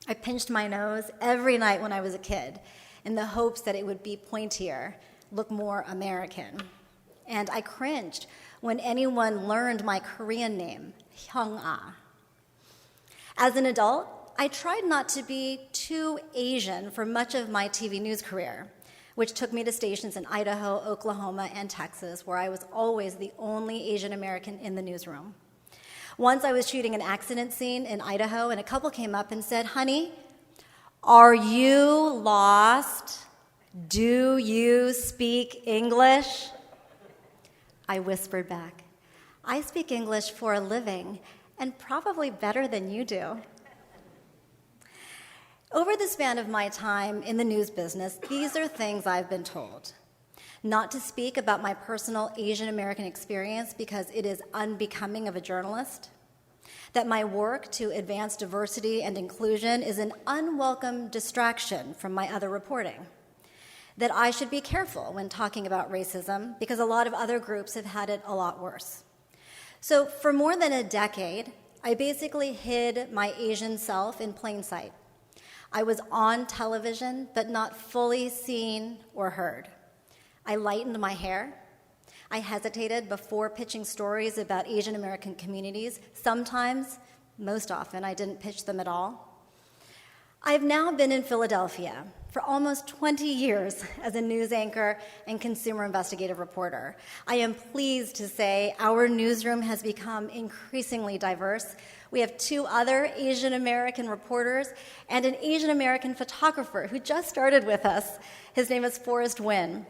I pinched my nose every night when I was a kid in the hopes that it would be pointier, look more American. And I cringed when anyone learned my Korean name, Hyung-ah. As an adult, I tried not to be too Asian for much of my TV news career, which took me to stations in Idaho, Oklahoma, and Texas, where I was always the only Asian American in the newsroom. Once I was shooting an accident scene in Idaho, and a couple came up and said, honey, are you lost? Do you speak English? I whispered back, I speak English for a living, and probably better than you do. Over the span of my time in the news business, these are things I've been told. Not to speak about my personal Asian American experience because it is unbecoming of a journalist. That my work to advance diversity and inclusion is an unwelcome distraction from my other reporting. That I should be careful when talking about racism because a lot of other groups have had it a lot worse. So for more than a decade, I basically hid my Asian self in plain sight. I was on television, but not fully seen or heard. I lightened my hair. I hesitated before pitching stories about Asian American communities. Sometimes, most often, I didn't pitch them at all. I've now been in Philadelphia for almost 20 years as a news anchor and consumer investigative reporter. I am pleased to say our newsroom has become increasingly diverse. We have 2 other Asian American reporters and an Asian American photographer who just started with us. His name is Forrest Wynn.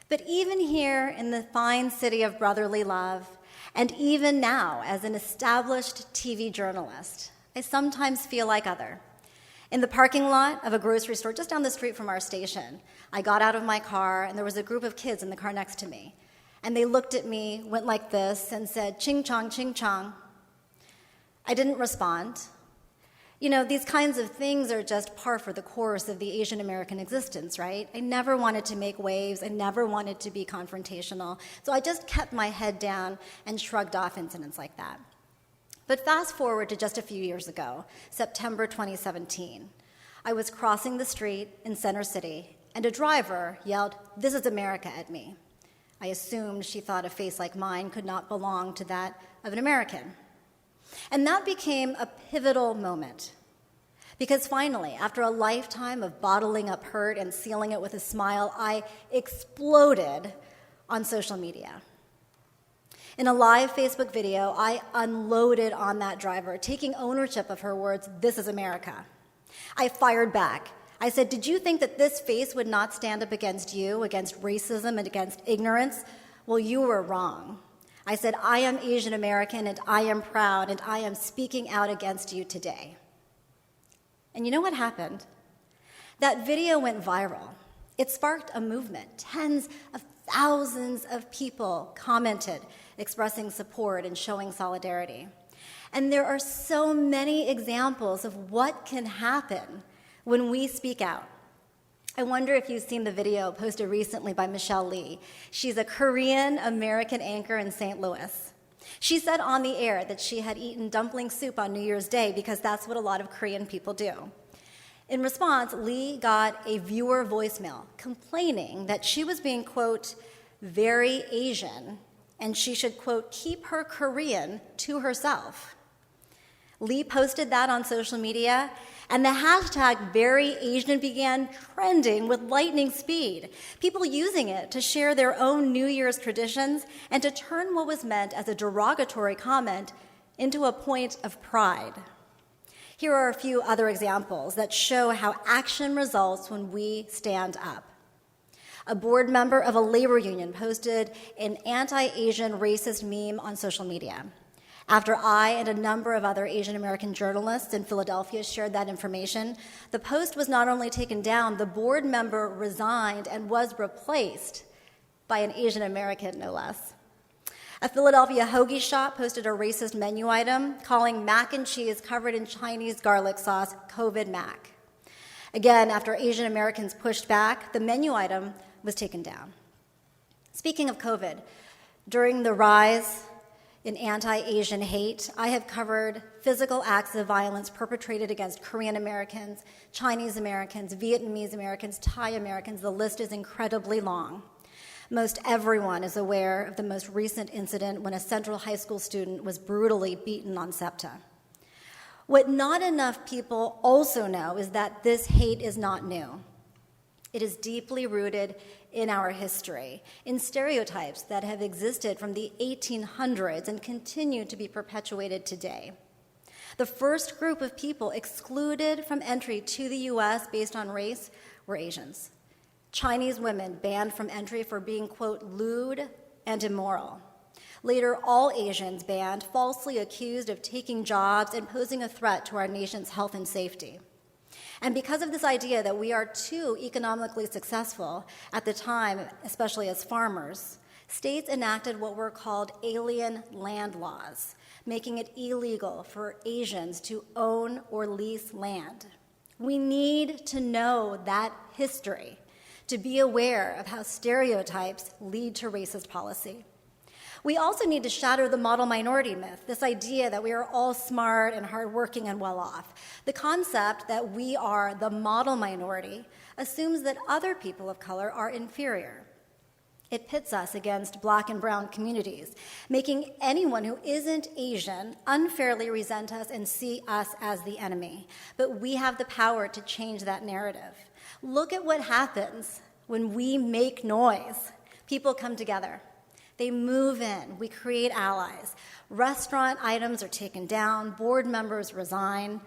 But even here in the fine city of brotherly love, and even now as an established TV journalist, I sometimes feel like other. In the parking lot of a grocery store just down the street from our station, I got out of my car and there was a group of kids in the car next to me. And they looked at me, went like this, and said, ching chong, ching chong. I didn't respond. You know, these kinds of things are just par for the course of the Asian American existence, right? I never wanted to make waves. I never wanted to be confrontational. So I just kept my head down and shrugged off incidents like that. But fast forward to just a few years ago, September 2017. I was crossing the street in Center City, and a driver yelled, "This is America," at me. I assumed she thought a face like mine could not belong to that of an American. And that became a pivotal moment. Because finally, after a lifetime of bottling up hurt and sealing it with a smile, I exploded on social media. In a live Facebook video, I unloaded on that driver, taking ownership of her words, "This is America." I fired back. I said, "Did you think that this face would not stand up against you, against racism and against ignorance? Well, you were wrong." I said, "I am Asian American and I am proud and I am speaking out against you today." And you know what happened? That video went viral. It sparked a movement. Tens of thousands of people commented, expressing support and showing solidarity. And there are so many examples of what can happen when we speak out. I wonder if you've seen the video posted recently by Michelle Lee. She's a Korean-American anchor in St. Louis. She said on the air that she had eaten dumpling soup on New Year's Day because that's what a lot of Korean people do. In response, Lee got a viewer voicemail complaining that she was being, quote, very Asian, and she should, quote, keep her Korean to herself. Lee posted that on social media, and the hashtag #VeryAsian began trending with lightning speed, people using it to share their own New Year's traditions and to turn what was meant as a derogatory comment into a point of pride. Here are a few other examples that show how action results when we stand up. A board member of a labor union posted an anti-Asian racist meme on social media. After I and a number of other Asian American journalists in Philadelphia shared that information, the post was not only taken down, the board member resigned and was replaced by an Asian American, no less. A Philadelphia hoagie shop posted a racist menu item calling mac and cheese covered in Chinese garlic sauce COVID Mac. Again, after Asian Americans pushed back, the menu item was taken down. Speaking of COVID, during the rise in anti-Asian hate, I have covered physical acts of violence perpetrated against Korean Americans, Chinese Americans, Vietnamese Americans, Thai Americans. The list is incredibly long. Most everyone is aware of the most recent incident when a Central High School student was brutally beaten on SEPTA. What not enough people also know is that this hate is not new. It is deeply rooted in our history, in stereotypes that have existed from the 1800s and continue to be perpetuated today. The first group of people excluded from entry to the U.S. based on race were Asians. Chinese women banned from entry for being, quote, lewd and immoral. Later, all Asians banned, falsely accused of taking jobs and posing a threat to our nation's health and safety. And because of this idea that we are too economically successful at the time, especially as farmers, states enacted what were called alien land laws, making it illegal for Asians to own or lease land. We need to know that history to be aware of how stereotypes lead to racist policy. We also need to shatter the model minority myth, this idea that we are all smart and hardworking and well off. The concept that we are the model minority assumes that other people of color are inferior. It pits us against Black and brown communities, making anyone who isn't Asian unfairly resent us and see us as the enemy. But we have the power to change that narrative. Look at what happens when we make noise. People come together. They move in, we create allies. Restaurant items are taken down, board members resign.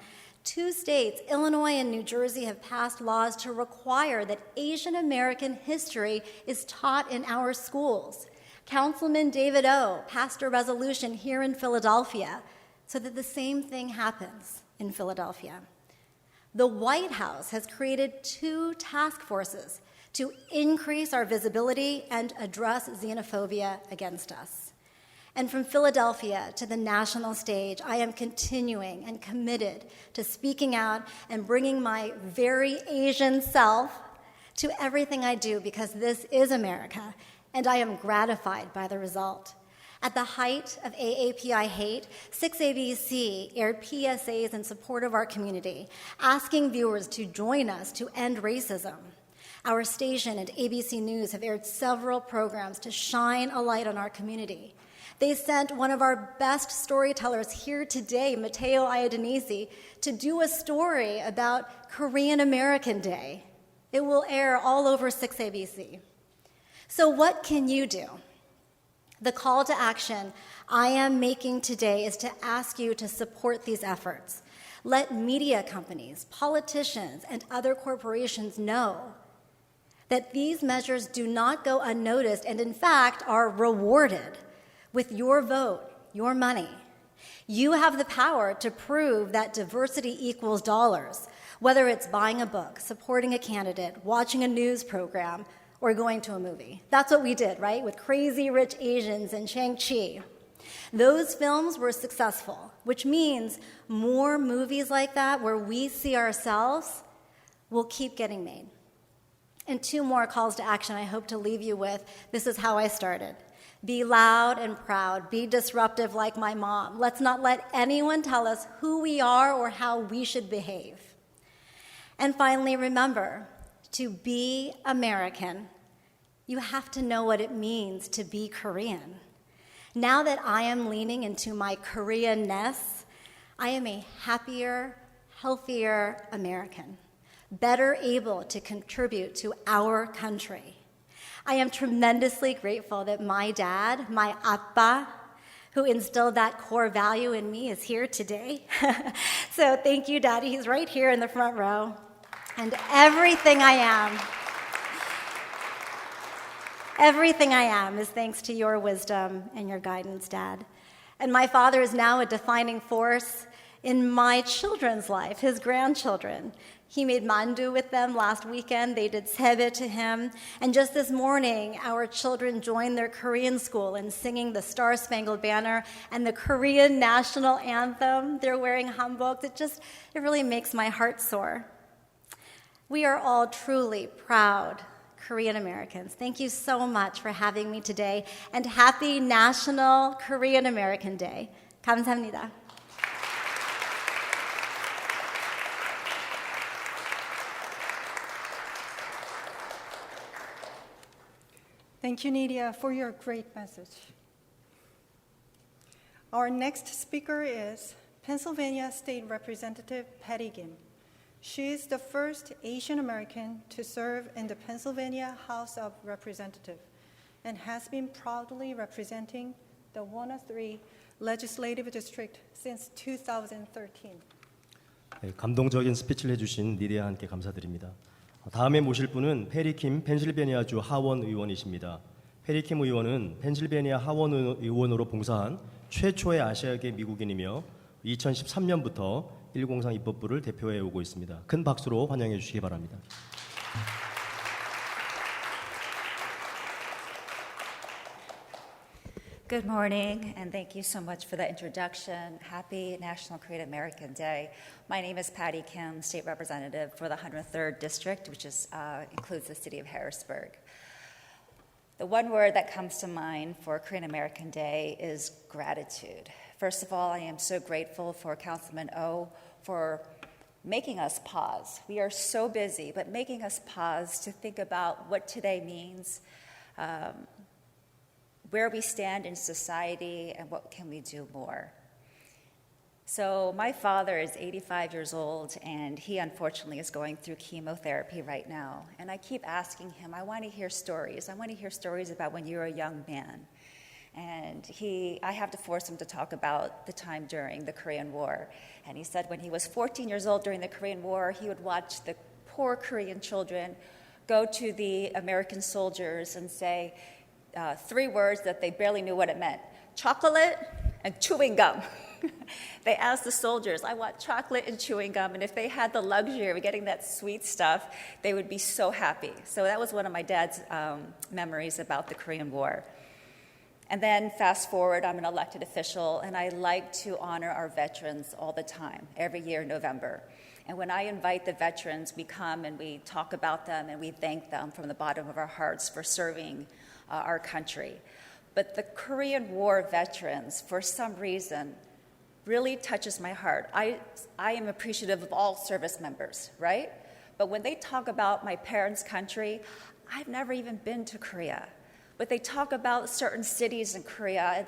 2 states, Illinois and New Jersey, have passed laws to require that Asian American history is taught in our schools. Councilman David O. passed a resolution here in Philadelphia so that the same thing happens in Philadelphia. The White House has created 2 task forces to increase our visibility and address xenophobia against us. And from Philadelphia to the national stage, I am continuing and committed to speaking out and bringing my very Asian self to everything I do, because this is America, and I am gratified by the result. At the height of AAPI hate, 6ABC aired PSAs in support of our community, asking viewers to join us to end racism. Our station and ABC News have aired several programs to shine a light on our community. They sent one of our best storytellers here today, Mateo Iadanese, to do a story about Korean American Day. It will air all over 6ABC. So what can you do? The call to action I am making today is to ask you to support these efforts. Let media companies, politicians, and other corporations know that these measures do not go unnoticed and, in fact, are rewarded with your vote, your money. You have the power to prove that diversity equals dollars, whether it's buying a book, supporting a candidate, watching a news program, or going to a movie. That's what we did, right? With Crazy Rich Asians and Shang-Chi. Those films were successful, which means more movies like that where we see ourselves will keep getting made. And 2 more calls to action I hope to leave you with. This is how I started. Be loud and proud. Be disruptive like my mom. Let's not let anyone tell us who we are or how we should behave. And finally, remember, to be American, you have to know what it means to be Korean. Now that I am leaning into my Koreanness, I am a happier, healthier American, better able to contribute to our country. I am tremendously grateful that my dad, my appa, who instilled that core value in me, is here today. So thank you, Daddy. He's right here in the front row. And everything I am is thanks to your wisdom and your guidance, Dad. And my father is now a defining force in my children's life, his grandchildren. He made mandu with them last weekend. They did sebe to him. And just this morning, our children joined their Korean school in singing the Star-Spangled Banner and the Korean national anthem. They're wearing hanboks. It really makes my heart soar. We are all truly proud Korean Americans. Thank you so much for having me today, and happy National Korean American Day. 감사합니다. Thank you, Nydia, for your great message. Our next speaker is Pennsylvania State Representative Patty Kim. She is the first Asian American to serve in the Pennsylvania House of Representatives and has been proudly representing the 103 Legislative District since 2013. 네, 감동적인 스피치를 해주신 니디아 한께 감사드립니다. 다음에 모실 분은 페리 킴 펜실베니아주 하원 의원이십니다. 페리 킴 의원은 펜실베니아 하원 의원으로 봉사한 최초의 아시아계 미국인이며 2013년부터 103 입법부를 대표해 오고 있습니다. 큰 박수로 환영해 주시기 바랍니다. Good morning, and thank you so much for that introduction. Happy National Korean American Day. My name is Patty Kim, State Representative for the 103rd District, which includes the city of Harrisburg. The one word that comes to mind for Korean American Day is gratitude. First of all, I am so grateful for Councilman Oh for making us pause. We are so busy, but making us pause to think about what today means, where we stand in society, and what can we do more. So my father is 85 years old, and he unfortunately is going through chemotherapy right now. And I keep asking him, I want to hear stories. I want to hear stories about when you were a young man. And I have to force him to talk about the time during the Korean War. And he said when he was 14 years old during the Korean War, he would watch the poor Korean children go to the American soldiers and say 3 words that they barely knew what it meant: chocolate and chewing gum. They asked the soldiers, I want chocolate and chewing gum, and if they had the luxury of getting that sweet stuff, they would be so happy. So that was one of my dad's memories about the Korean War. And then fast forward, I'm an elected official, and I like to honor our veterans all the time, every year in November. And when I invite the veterans, we come and we talk about them and we thank them from the bottom of our hearts for serving our country. But the Korean War veterans, for some reason, really touches my heart. I am appreciative of all service members, right? But when they talk about my parents' country, I've never even been to Korea. But they talk about certain cities in Korea, and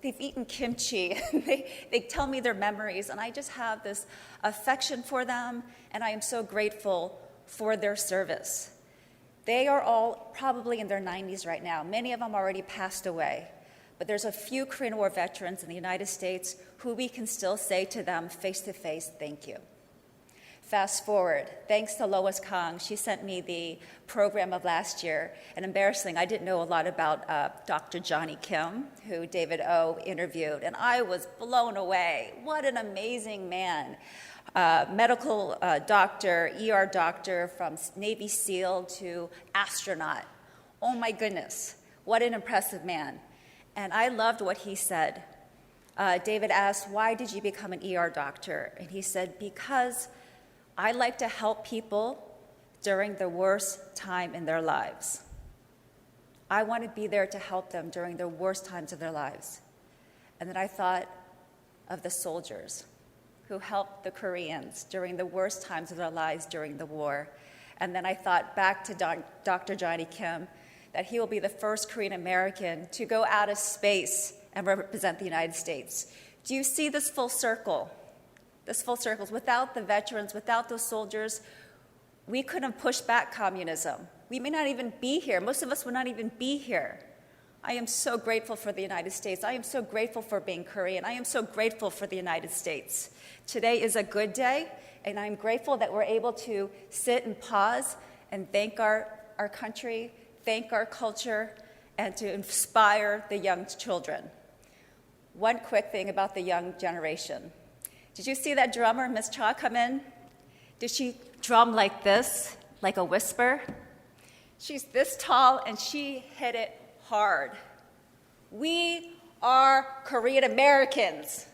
they've eaten kimchi, and they tell me their memories, and I just have this affection for them, and I am so grateful for their service. They are all probably in their 90s right now. Many of them already passed away. But there's a few Korean War veterans in the United States who we can still say to them face-to-face, thank you. Fast forward, thanks to Lois Kang, she sent me the program of last year. And embarrassing, I didn't know a lot about Dr. Johnny Kim, who David O interviewed, and I was blown away. What an amazing man. Medical doctor, ER doctor, from Navy SEAL to astronaut. Oh my goodness, what an impressive man. And I loved what he said. David asked, why did you become an ER doctor? And he said, because I like to help people during the worst time in their lives. I want to be there to help them during the worst times of their lives. And then I thought of the soldiers who helped the Koreans during the worst times of their lives during the war. And then I thought back to Dr. Johnny Kim, that he will be the first Korean American to go out of space and represent the United States. Do you see this full circle? This full circle. Without the veterans, without those soldiers, we couldn't push back communism. We may not even be here. Most of us would not even be here. I am so grateful for the United States. I am so grateful for being Korean. I am so grateful for the United States. Today is a good day, and I'm grateful that we're able to sit and pause and thank our country, thank our culture, and to inspire the young children. One quick thing about the young generation. Did you see that drummer, Miss Cha, come in? Did she drum like this, like a whisper? She's this tall, and she hit it hard. We are Korean Americans.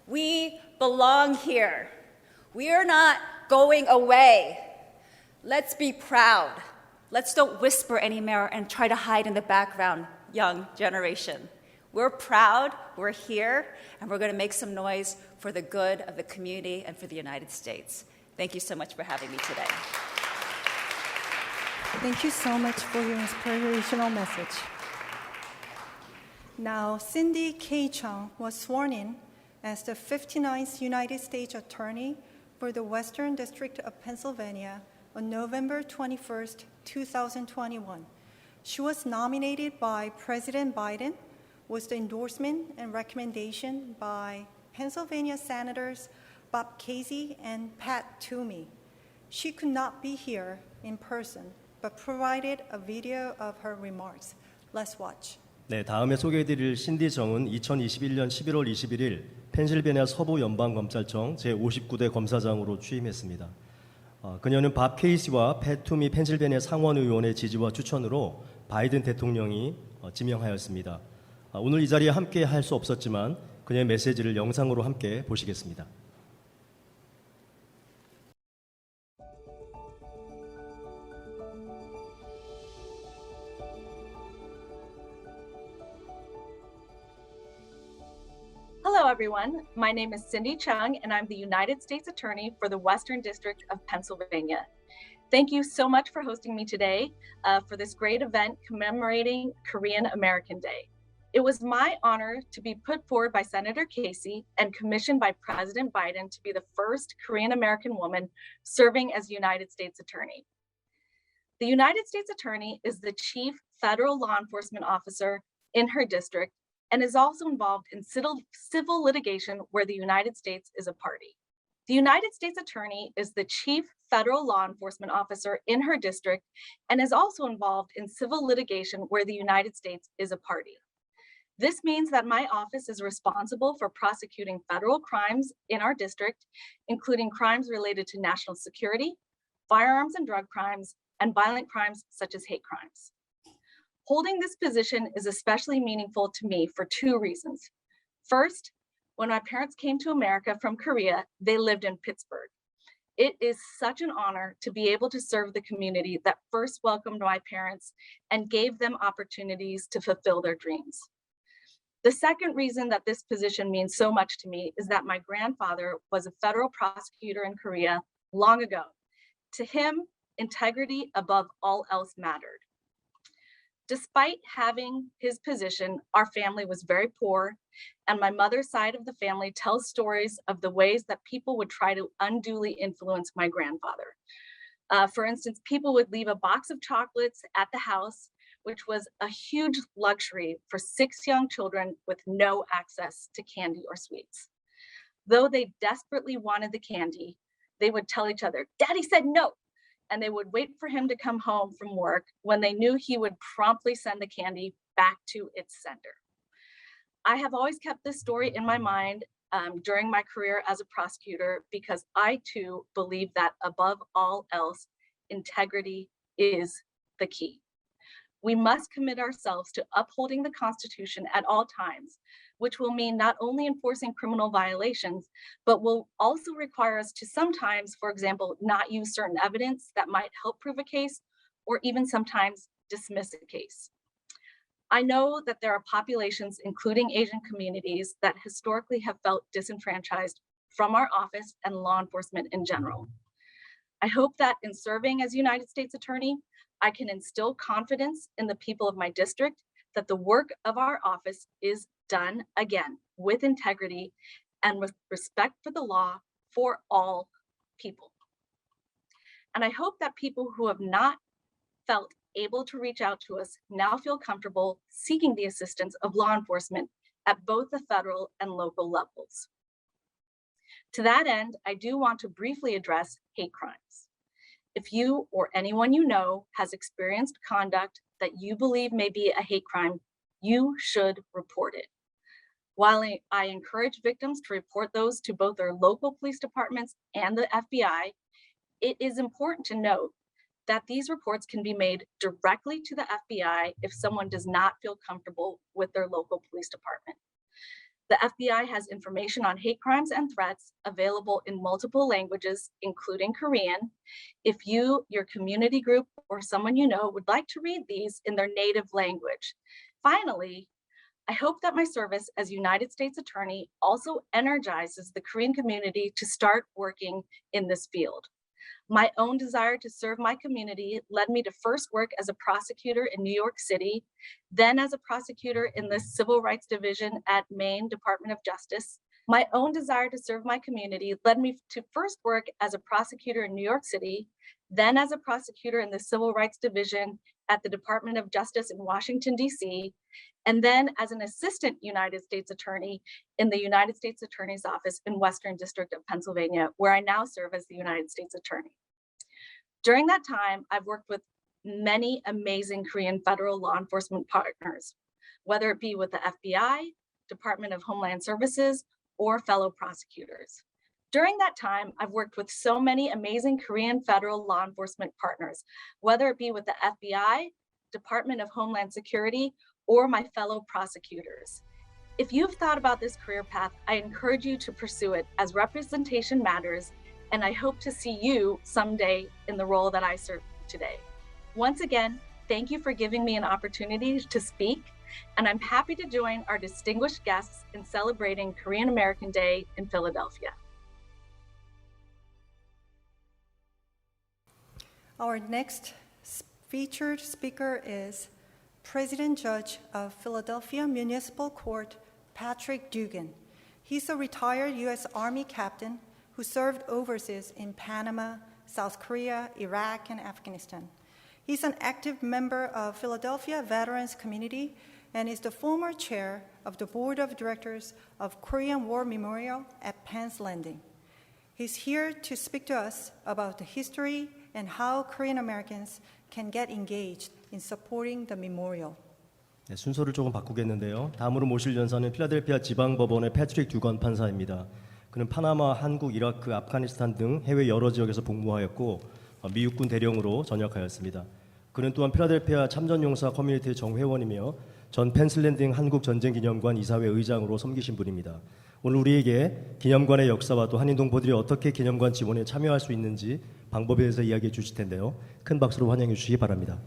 We belong here. We are not going away. Let's be proud. Let's don't whisper anymore and try to hide in the background, young generation. We're proud, we're here, and we're going to make some noise for the good of the community and for the United States. Thank you so much for having me today. Thank you so much for your inspirational message. Now, Cindy K. Chung was sworn in as the 59th United States Attorney for the Western District of Pennsylvania on November 21st, 2021. She was nominated by President Biden with the endorsement and recommendation by Pennsylvania Senators Bob Casey and Pat Toomey. She could not be here in person, but provided a video of her remarks. Let's watch. 네, 다음에 소개해드릴 신디 정은 2021년 11월 21일 펜실베니아 서부 연방검찰청 제59대 검사장으로 취임했습니다. 그녀는 밥 케이시와 팻 투미 펜실베니아 상원의원의 지지와 추천으로 바이든 대통령이 지명하였습니다. 오늘 이 자리에 함께 할 수 없었지만 그녀의 메시지를 영상으로 함께 보시겠습니다. Hello, everyone. My name is Cindy Chung, and I'm the United States Attorney for the Western District of Pennsylvania. Thank you so much for hosting me today for this great event commemorating Korean American Day. It was my honor to be put forward by Senator Casey and commissioned by President Biden to be the first Korean American woman serving as United States Attorney. The United States Attorney is the chief federal law enforcement officer in her district and is also involved in civil litigation where the United States is a party. The United States Attorney is the chief federal law enforcement officer in her district and is also involved in civil litigation where the United States is a party. This means that my office is responsible for prosecuting federal crimes in our district, including crimes related to national security, firearms and drug crimes, and violent crimes such as hate crimes. Holding this position is especially meaningful to me for two reasons. First, when my parents came to America from Korea, they lived in Pittsburgh. It is such an honor to be able to serve the community that first welcomed my parents and gave them opportunities to fulfill their dreams. The second reason that this position means so much to me is that my grandfather was a federal prosecutor in Korea long ago. To him, integrity above all else mattered. Despite having his position, our family was very poor, and my mother's side of the family tells stories of the ways that people would try to unduly influence my grandfather. For instance, people would leave a box of chocolates at the house, which was a huge luxury for 6 young children with no access to candy or sweets. Though they desperately wanted the candy, they would tell each other, "Daddy said no," and they would wait for him to come home from work when they knew he would promptly send the candy back to its sender. I have always kept this story in my mind during my career as a prosecutor because I too believe that above all else, integrity is the key. We must commit ourselves to upholding the Constitution at all times, which will mean not only enforcing criminal violations, but will also require us to sometimes, for example, not use certain evidence that might help prove a case, or even sometimes dismiss a case. I know that there are populations, including Asian communities, that historically have felt disenfranchised from our office and law enforcement in general. I hope that in serving as United States Attorney, I can instill confidence in the people of my district that the work of our office is done again with integrity and with respect for the law for all people. And I hope that people who have not felt able to reach out to us now feel comfortable seeking the assistance of law enforcement at both the federal and local levels. To that end, I do want to briefly address hate crimes. If you or anyone you know has experienced conduct that you believe may be a hate crime, you should report it. While I encourage victims to report those to both their local police departments and the FBI, it is important to note that these reports can be made directly to the FBI if someone does not feel comfortable with their local police department. The FBI has information on hate crimes and threats available in multiple languages, including Korean. If you, your community group, or someone you know would like to read these in their native language. Finally, I hope that my service as United States Attorney also energizes the Korean community to start working in this field. My own desire to serve my community led me to first work as a prosecutor in New York City, then as a prosecutor in the Civil Rights Division at Maine Department of Justice. My own desire to serve my community led me to first work as a prosecutor in New York City, then as a prosecutor in the Civil Rights Division at the Department of Justice in Washington, D.C., and then as an assistant United States Attorney in the United States Attorney's Office in Western District of Pennsylvania, where I now serve as the United States Attorney. During that time, I've worked with many amazing Korean federal law enforcement partners, whether it be with the FBI, Department of Homeland Services, or fellow prosecutors. During that time, I've worked with so many amazing Korean federal law enforcement partners, whether it be with the FBI, Department of Homeland Security, or my fellow prosecutors. If you've thought about this career path, I encourage you to pursue it as representation matters, and I hope to see you someday in the role that I serve today. Once again, thank you for giving me an opportunity to speak, and I'm happy to join our distinguished guests in celebrating Korean American Day in Philadelphia. Our next featured speaker is President Judge of Philadelphia Municipal Court, Patrick Dugan. He's a retired U.S. Army captain who served overseas in Panama, South Korea, Iraq, and Afghanistan. He's an active member of Philadelphia Veterans Community and is the former chair of the Board of Directors of Korean War Memorial at Penn's Landing. He's here to speak to us about the history and how Korean Americans can get engaged in supporting the memorial. 네, 순서를 조금 바꾸겠는데요. 다음으로 모실 연사는 필라델피아 지방법원의 패트릭 듀건 판사입니다. 그는 파나마, 한국, 이라크, 아프가니스탄 등 해외 여러 지역에서 복무하였고 미육군 대령으로 전역하였습니다. 그는 또한 필라델피아 참전용사 커뮤니티의 정회원이며 전 펜실랜딩 한국전쟁기념관 이사회 의장으로 섬기신 분입니다. 오늘 우리에게 기념관의 역사와 또 한인 동포들이 어떻게 기념관 지원에 참여할 수 있는지 방법에 대해서 이야기해 주실 텐데요. 큰 박수로 환영해 주시기 바랍니다.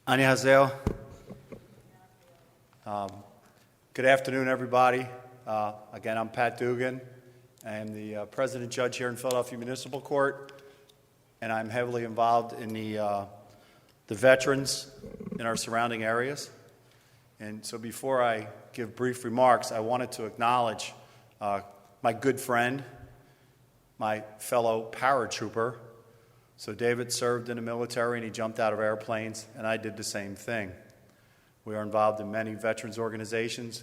안녕하세요. Good afternoon, everybody. Again, I'm Pat Dugan. I am the president judge here in Philadelphia Municipal Court, and I'm heavily involved in the veterans in our surrounding areas. And so before I give brief remarks, I wanted to acknowledge my good friend, my fellow paratrooper. So David served in the military and he jumped out of airplanes, and I did the same thing. We are involved in many veterans organizations,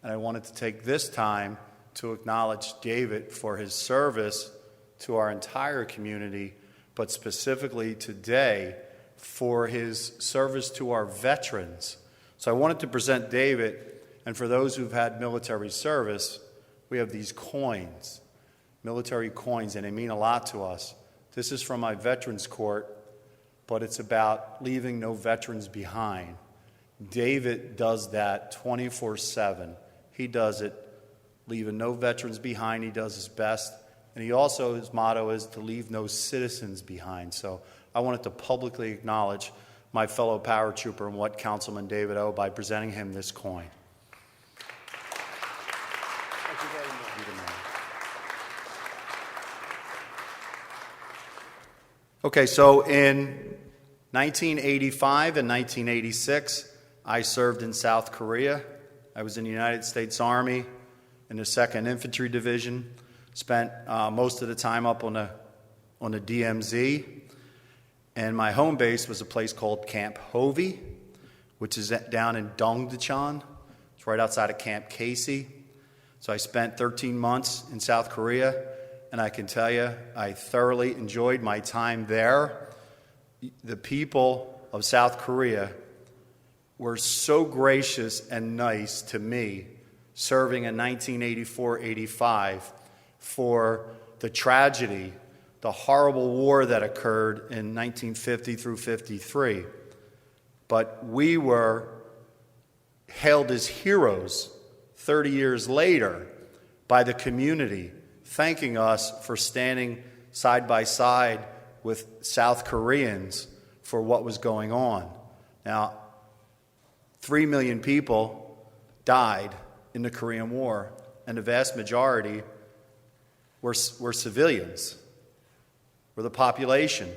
and I wanted to take this time to acknowledge David for his service to our entire community, but specifically today for his service to our veterans. So I wanted to present David, and for those who've had military service, we have these coins, military coins, and they mean a lot to us. This is from my Veterans Court, but it's about leaving no veterans behind. David does that 24/7. He does it, leaving no veterans behind. He does his best. And he also, his motto is to leave no citizens behind. So I wanted to publicly acknowledge my fellow paratrooper and what Councilman David O by presenting him this coin. Thank you very much. Okay, so in 1985 and 1986, I served in South Korea. I was in the United States Army in the 2nd Infantry Division. Spent most of the time up on the DMZ. And my home base was a place called Camp Hovey, which is down in Dongdaecheon. It's right outside of Camp Casey. So I spent 13 months in South Korea. And I can tell you, I thoroughly enjoyed my time there. The people of South Korea were so gracious and nice to me serving in 1984-85 for the tragedy, the horrible war that occurred in 1950 through 53. But we were hailed as heroes 30 years later by the community, thanking us for standing side by side with South Koreans for what was going on. Now, 3 million people died in the Korean War, and the vast majority were civilians, were the population.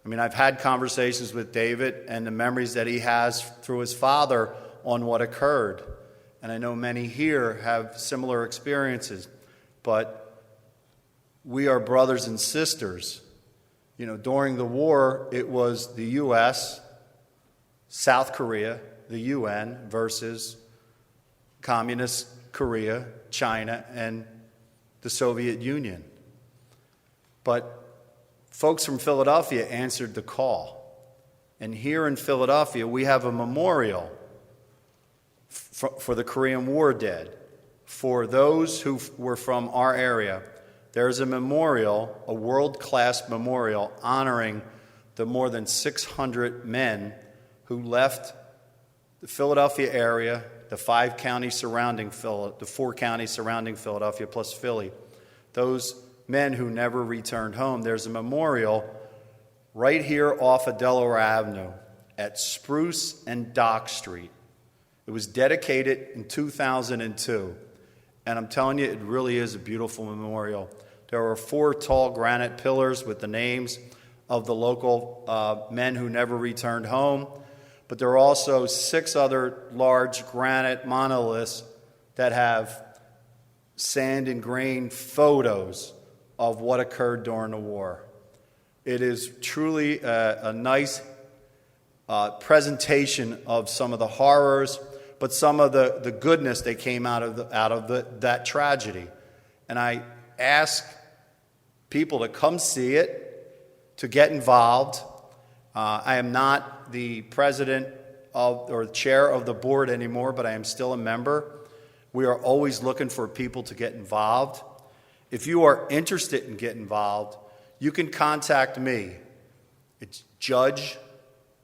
I mean, I've had conversations with David and the memories that he has through his father on what occurred. And I know many here have similar experiences, but we are brothers and sisters. You know, during the war, it was the U.S., South Korea, the UN versus Communist Korea, China, and the Soviet Union. But folks from Philadelphia answered the call. And here in Philadelphia, we have a memorial for the Korean War dead. For those who were from our area, there's a memorial, a world-class memorial, honoring the more than 600 men who left the Philadelphia area, the 4 counties surrounding Philadelphia plus Philly. Those men who never returned home. There's a memorial right here off of Delaware Avenue at Spruce and Dock Street. It was dedicated in 2002. And I'm telling you, it really is a beautiful memorial. There are 4 tall granite pillars with the names of the local men who never returned home. But there are also 6 other large granite monoliths that have sand ingrained photos of what occurred during the war. It is truly a nice presentation of some of the horrors, but some of the goodness that came out of that tragedy. And I ask people to come see it, to get involved. I am not the president or chair of the board anymore, but I am still a member. We are always looking for people to get involved. If you are interested in getting involved, you can contact me. It's Judge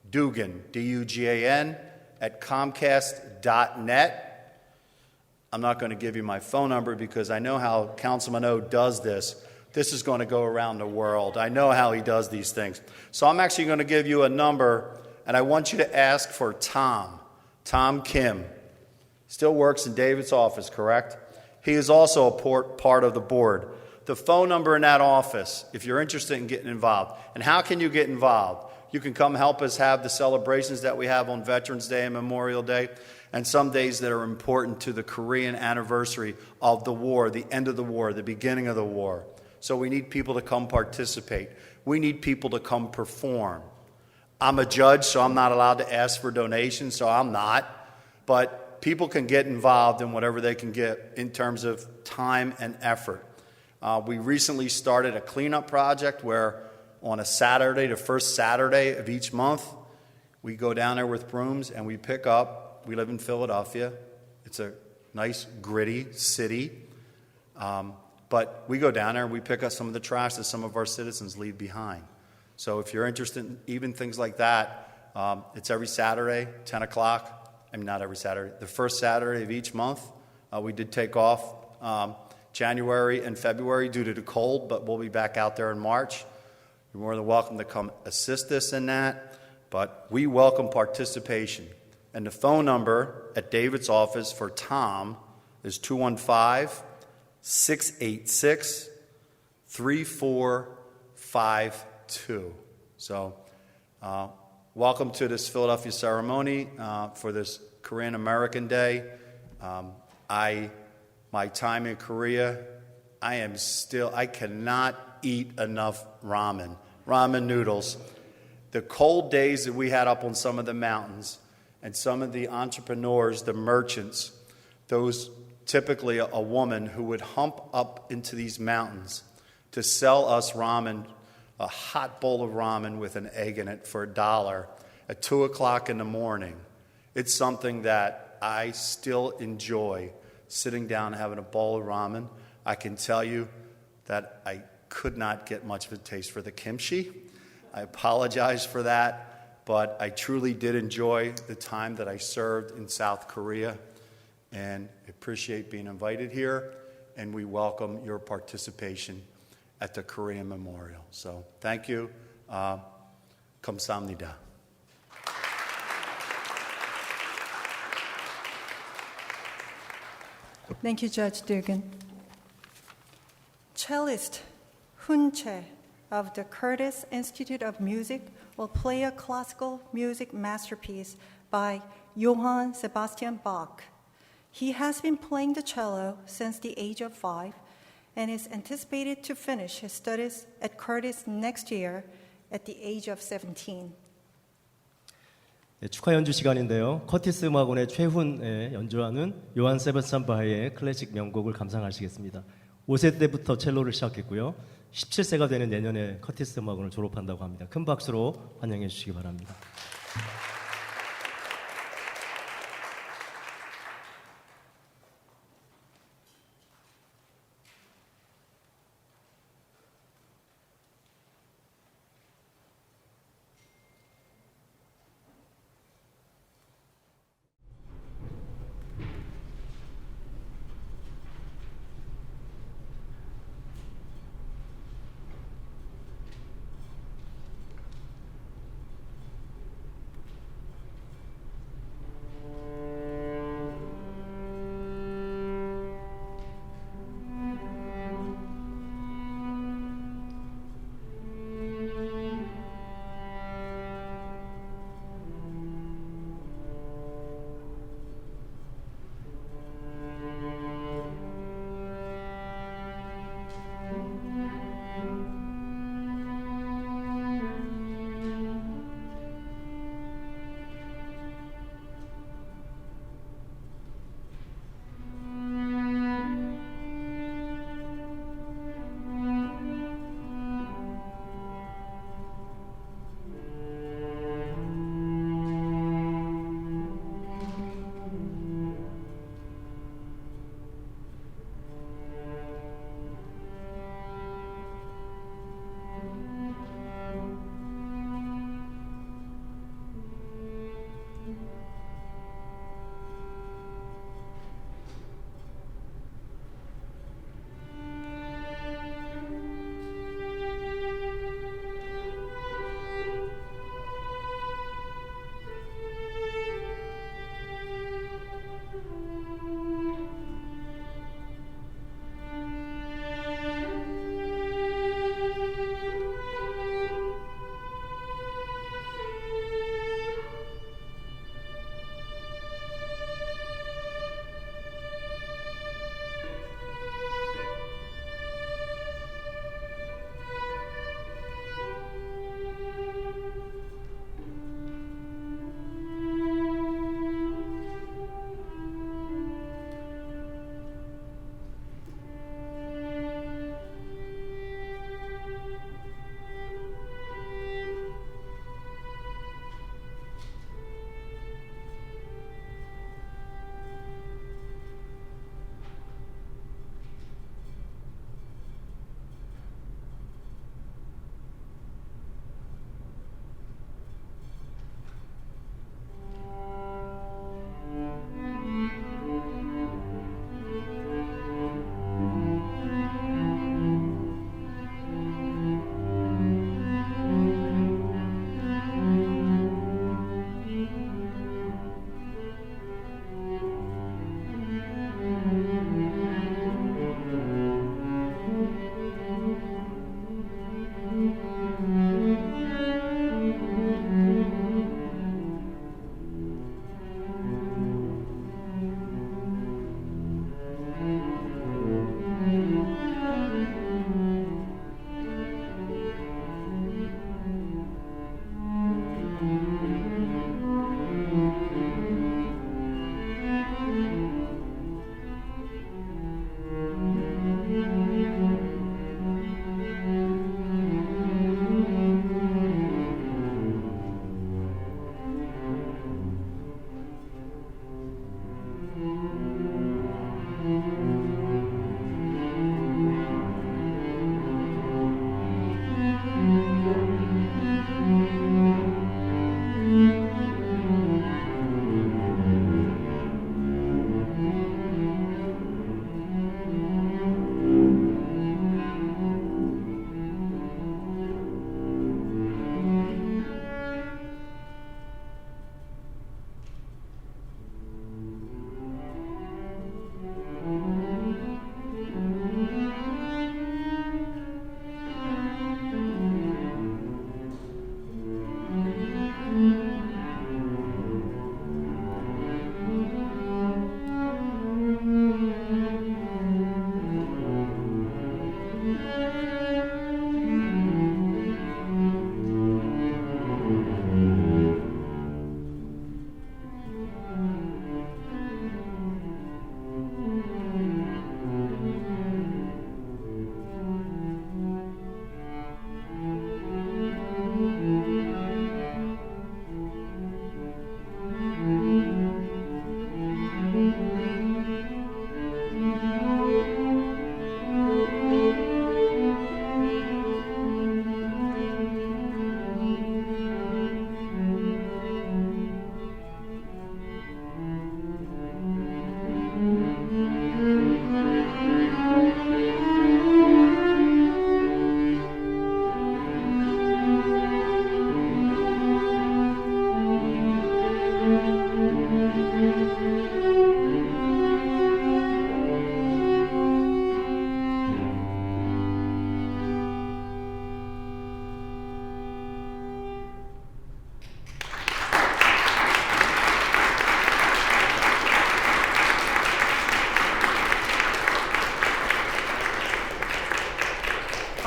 Dugan, D-U-G-A-N, at Comcast.net. I'm not going to give you my phone number because I know how Councilman O does this. This is going to go around the world. I know how he does these things. So I'm actually going to give you a number, and I want you to ask for Tom Kim. Still works in David's office, correct? He is also a part of the board. The phone number in that office, if you're interested in getting involved. And how can you get involved? You can come help us have the celebrations that we have on Veterans Day and Memorial Day, and some days that are important to the Korean anniversary of the war, the end of the war, the beginning of the war. So we need people to come participate. We need people to come perform. I'm a judge, so I'm not allowed to ask for donations, so I'm not. But people can get involved in whatever they can get in terms of time and effort. We recently started a cleanup project where on a Saturday, the first Saturday of each month, we go down there with brooms and we pick up. We live in Philadelphia. It's a nice, gritty city. But we go down there and we pick up some of the trash that some of our citizens leave behind. So if you're interested in even things like that, it's every Saturday, 10 o'clock. I mean, not every Saturday. The first Saturday of each month. We did take off January and February due to the cold, but we'll be back out there in March. You're more than welcome to come assist us in that, but we welcome participation. And the phone number at David's office for Tom is 215-686-3452. So welcome to this Philadelphia ceremony for this Korean American Day. My time in Korea, I cannot eat enough ramen noodles. The cold days that we had up on some of the mountains, and some of the entrepreneurs, the merchants, those typically a woman who would hump up into these mountains to sell us ramen, a hot bowl of ramen with an egg in it for $1 at 2 o'clock in the morning. It's something that I still enjoy, sitting down and having a bowl of ramen. I can tell you that I could not get much of a taste for the kimchi. I apologize for that, but I truly did enjoy the time that I served in South Korea, and appreciate being invited here, and we welcome your participation at the Korean Memorial. So thank you. 감사합니다. Thank you, Judge Dugan. Cellist Hun Che of the Curtis Institute of Music will play a classical music masterpiece by Johann Sebastian Bach. He has been playing the cello since the age of 5 and is anticipated to finish his studies at Curtis next year at the age of 17. 네, 축하 연주 시간인데요. 커티스 음악원의 최훈에 연주하는 요한 세바스찬 바흐의 클래식 명곡을 감상하시겠습니다. 5세 때부터 첼로를 시작했고요. 17세가 되는 내년에 커티스 음악원을 졸업한다고 합니다. 큰 박수로 환영해 주시기 바랍니다.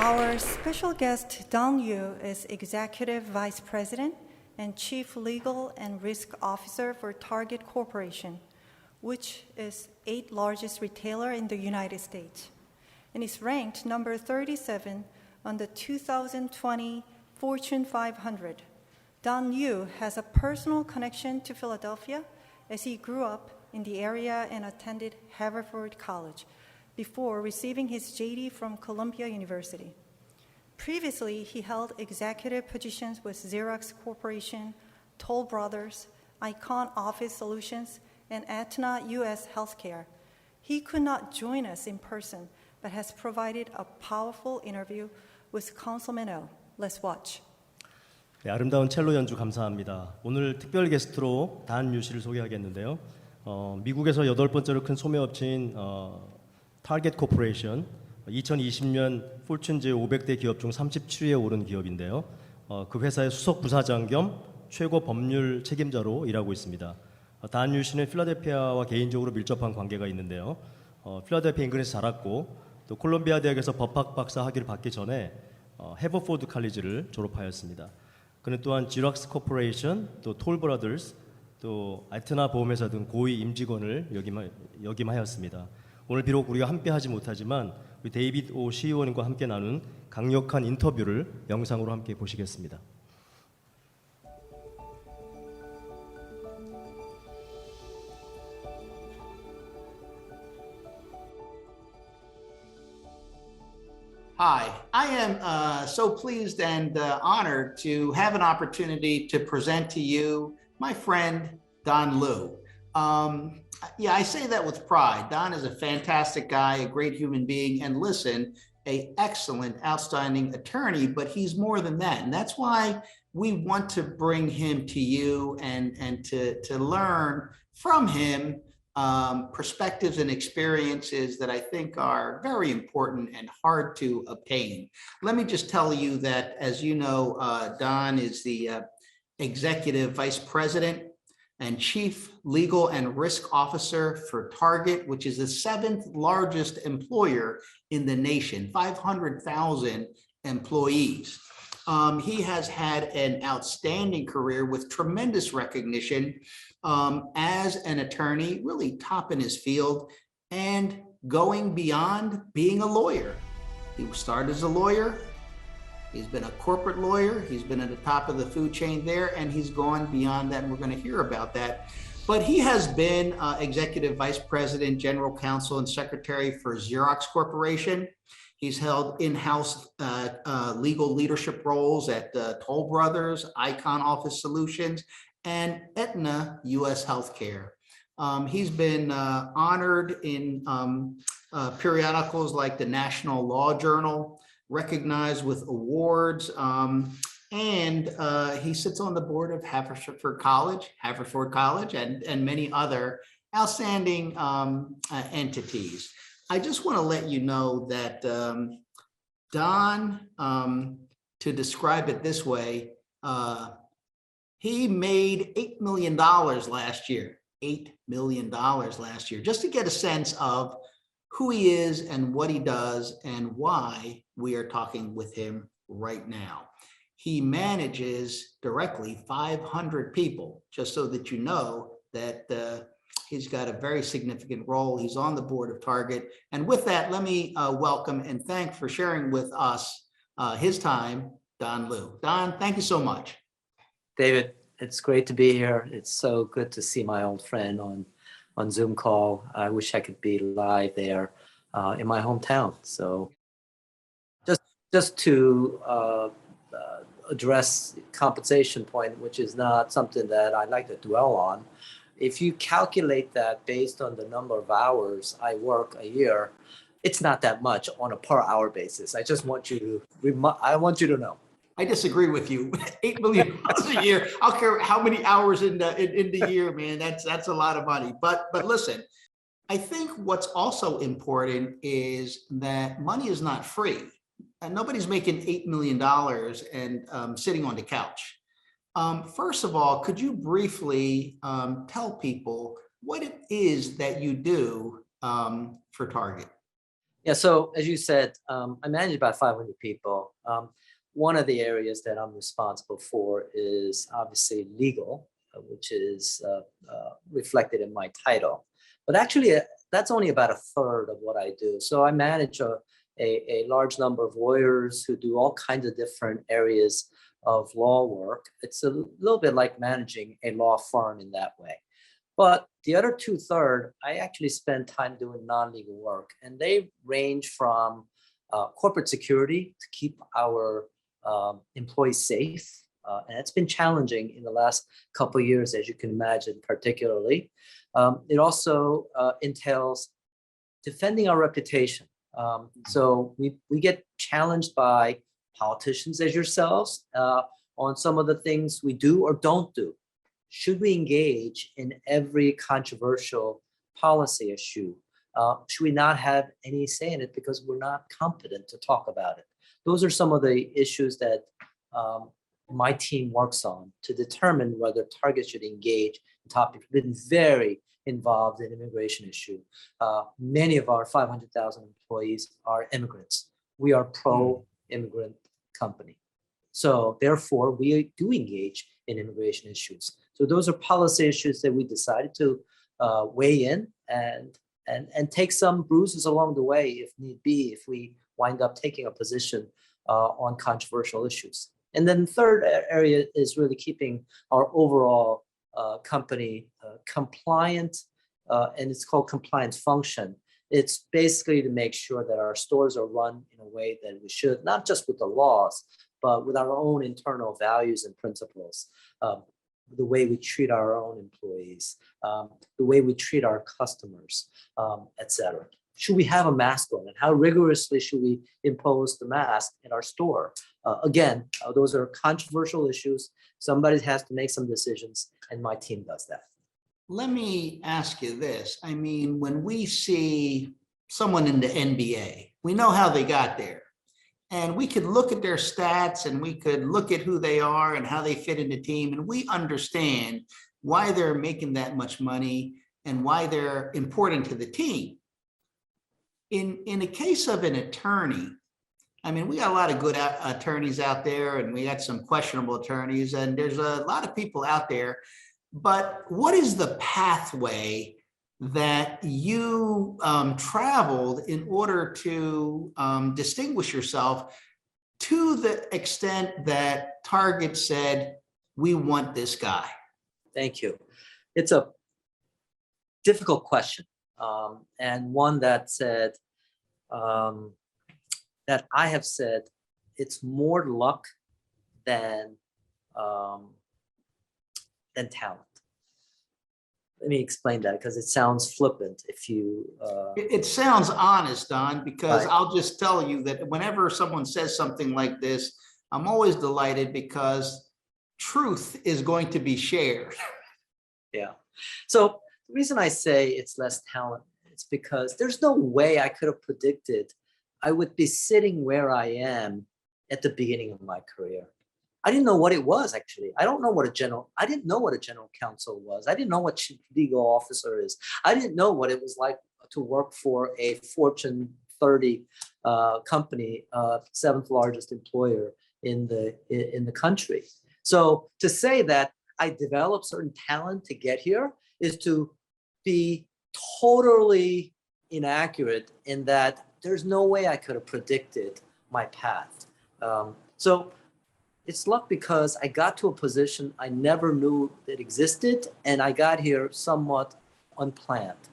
Our special guest, Don Liu, is Executive Vice President and Chief Legal and Risk Officer for Target Corporation, which is 8th largest retailer in the United States, and is ranked number 37 on the 2020 Fortune 500. Don Liu has a personal connection to Philadelphia as he grew up in the area and attended Haverford College before receiving his JD from Columbia University. Previously, he held executive positions with Xerox Corporation, Toll Brothers, Icon Office Solutions, and Aetna US Healthcare. He could not join us in person, but has provided a powerful interview with Councilman O. Let's watch. 네, 아름다운 첼로 연주 감사합니다. 오늘 특별 게스트로 단 류 씨를 소개하겠는데요. 미국에서 8번째로 큰 소매업체인 타겟 코퍼레이션, 2020년 포춘 제500대 기업 중 37위에 오른 기업인데요. 그 회사의 수석 부사장 겸 최고 법률 책임자로 일하고 있습니다. 단 류 씨는 필라델피아와 개인적으로 밀접한 관계가 있는데요. 필라델피아 인근에서 자랐고 또 콜롬비아 대학에서 법학 박사 학위를 받기 전에 해버포드 칼리지를 졸업하였습니다. 그는 또한 지락스 코퍼레이션, 또 톨 브라더스, 또 아테나 보험회사 등 고위 임직원을 역임하였습니다. 오늘 비록 우리가 함께 하지 못하지만 우리 데이빗 오 CEO님과 함께 나눈 강력한 인터뷰를 영상으로 함께 보시겠습니다. Hi, I am so pleased and honored to have an opportunity to present to you my friend, Don Liu. Yeah, I say that with pride. Don is a fantastic guy, a great human being, and listen, an excellent, outstanding attorney, but he's more than that. And that's why we want to bring him to you and to learn from him perspectives and experiences that I think are very important and hard to obtain. Let me just tell you that, as you know, Don is the Executive Vice President and Chief Legal and Risk Officer for Target, which is the 7th largest employer in the nation, 500,000 employees. He has had an outstanding career with tremendous recognition as an attorney, really top in his field and going beyond being a lawyer. He started as a lawyer. He's been a corporate lawyer. He's been at the top of the food chain there, and he's gone beyond that, and we're going to hear about that. But he has been Executive Vice President, General Counsel, and Secretary for Xerox Corporation. He's held in-house legal leadership roles at Toll Brothers, Icon Office Solutions, and Aetna US Healthcare. He's been honored in periodicals like the National Law Journal, recognized with awards, and he sits on the board of Haverford College, and many other outstanding entities. I just want to let you know that Don, to describe it this way, he made $8 million last year, $8 million last year, just to get a sense of who he is and what he does and why we are talking with him right now. He manages directly 500 people, just so that you know that he's got a very significant role. He's on the board of Target. And with that, let me welcome and thank for sharing with us his time, Don Liu. Don, thank you so much. David, it's great to be here. It's so good to see my old friend on Zoom call. I wish I could be live there in my hometown. So just to address compensation point, which is not something that I like to dwell on. If you calculate that based on the number of hours I work a year, it's not that much on a per hour basis. I just want you to know. I disagree with you. $8 million a year. I don't care how many hours in the year, man. That's a lot of money. But listen, I think what's also important is that money is not free. And nobody's making $8 million and sitting on the couch. First of all, could you briefly tell people what it is that you do for Target? Yeah, so as you said, I manage about 500 people. One of the areas that I'm responsible for is obviously legal, which is reflected in my title. But actually, that's only about a third of what I do. So I manage a large number of lawyers who do all kinds of different areas of law work. It's a little bit like managing a law firm in that way. But the other 2/3, I actually spend time doing non-legal work, and they range from corporate security to keep our employees safe. And it's been challenging in the last couple of years, as you can imagine, particularly. It also entails defending our reputation. So we get challenged by politicians as yourselves on some of the things we do or don't do. Should we engage in every controversial policy issue? Should we not have any say in it because we're not competent to talk about it? Those are some of the issues that my team works on to determine whether targets should engage in topics. We've been very involved in immigration issue. Many of our 500,000 employees are immigrants. We are pro-immigrant company. So therefore, we do engage in immigration issues. So those are policy issues that we decided to weigh in and take some bruises along the way if need be, if we wind up taking a position on controversial issues. And then the third area is really keeping our overall company compliant, and it's called compliance function. It's basically to make sure that our stores are run in a way that we should, not just with the laws, but with our own internal values and principles. The way we treat our own employees, the way we treat our customers, et cetera. Should we have a mask on, and how rigorously should we impose the mask in our store? Again, those are controversial issues. Somebody has to make some decisions, and my team does that. Let me ask you this. I mean, when we see someone in the NBA, we know how they got there. And we could look at their stats and we could look at who they are and how they fit in the team. And we understand why they're making that much money and why they're important to the team. In the case of an attorney, I mean, we got a lot of good attorneys out there and we got some questionable attorneys, and there's a lot of people out there. But what is the pathway that you traveled in order to distinguish yourself to the extent that Target said, we want this guy? Thank you. It's a difficult question, and one that said, that I have said, it's more luck than talent. Let me explain that because it sounds flippant if you... It sounds honest, Don, because Right. I'll just tell you that whenever someone says something like this, I'm always delighted because truth is going to be shared. Yeah. So the reason I say it's less talent, it's because there's no way I could have predicted I would be sitting where I am at the beginning of my career. I didn't know what it was, actually. I didn't know what a general counsel was. I didn't know what chief legal officer is. I didn't know what it was like to work for a Fortune 30 company, seventh largest employer in the country. So to say that I developed certain talent to get here is to be totally inaccurate in that there's no way I could have predicted my path. So it's luck because I got to a position I never knew that existed, and I got here somewhat unplanned.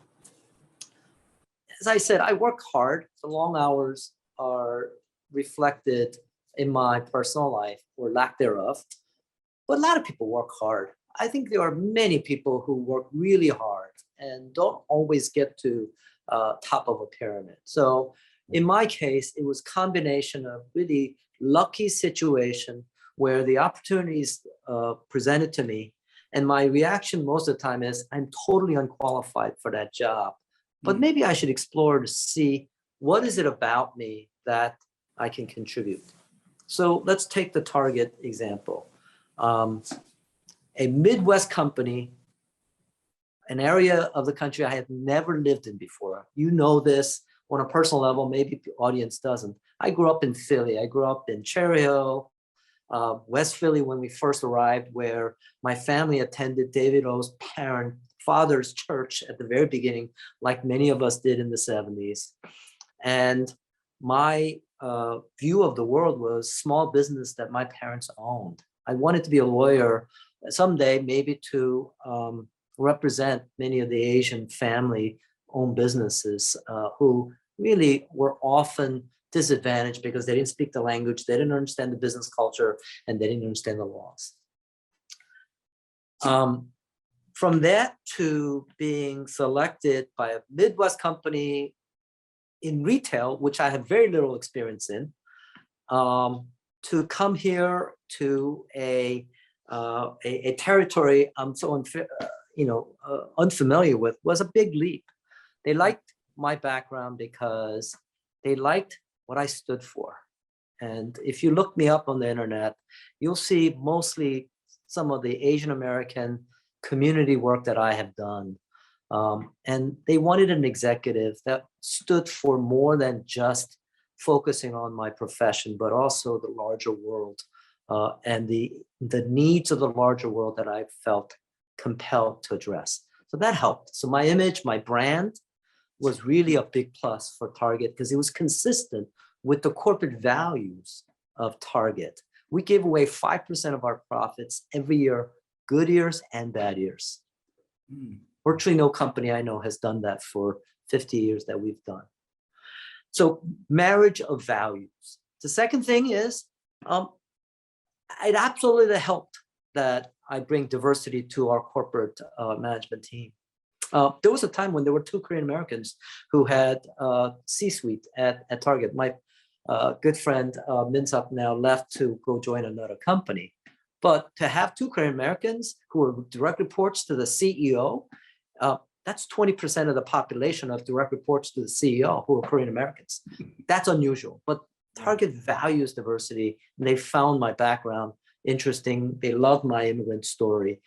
As I said, I work hard. The long hours are reflected in my personal life or lack thereof. But a lot of people work hard. I think there are many people who work really hard and don't always get to top of a pyramid. So in my case, it was a combination of really lucky situation where the opportunities presented to me, and my reaction most of the time is I'm totally unqualified for that job, but maybe I should explore to see what is it about me that I can contribute. So let's take the Target example. A Midwest company, an area of the country I had never lived in before. You know this. on a personal level, maybe the audience doesn't. I grew up in Philly. I grew up in Cherry Hill, West Philly when we first arrived, where my family attended David O's father's church at the very beginning, like many of us did in the 70s. And my view of the world was small business that my parents owned. I wanted to be a lawyer someday, maybe to represent many of the Asian family-owned businesses who really were often disadvantaged because they didn't speak the language, they didn't understand the business culture, and they didn't understand the laws. From that to being selected by a Midwest company in retail, which I have very little experience in, to come here to a territory I'm so unfamiliar with was a big leap. They liked my background because they liked what I stood for. And if you look me up on the internet, you'll see mostly some of the Asian American community work that I have done. And they wanted an executive that stood for more than just focusing on my profession, but also the larger world and the needs of the larger world that I felt compelled to address. So that helped. So my image, my brand was really a big plus for Target because it was consistent with the corporate values of Target. We gave away 5% of our profits every year, good years and bad years. Virtually no company I know has done that for 50 years that we've done. So marriage of values. The second thing is, it absolutely helped that I bring diversity to our corporate management team. There was a time when there were 2 Korean Americans who had C-suite at Target. My good friend Min Suk now left to go join another company. But to have 2 Korean Americans who were direct reports to the CEO, that's 20% of the population of direct reports to the CEO who are Korean Americans. That's unusual, but Target values diversity, and they found my background interesting. They loved my immigrant story.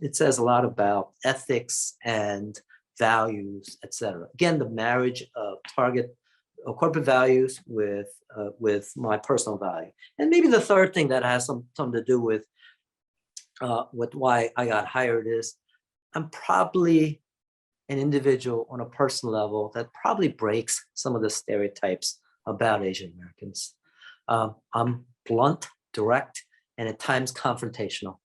It says a lot about ethics and values, etc. Again, the marriage of Target corporate values with my personal value. And maybe the third thing that has something to do with why I got hired is I'm probably an individual on a personal level that probably breaks some of the stereotypes about Asian Americans. I'm blunt, direct, and at times confrontational.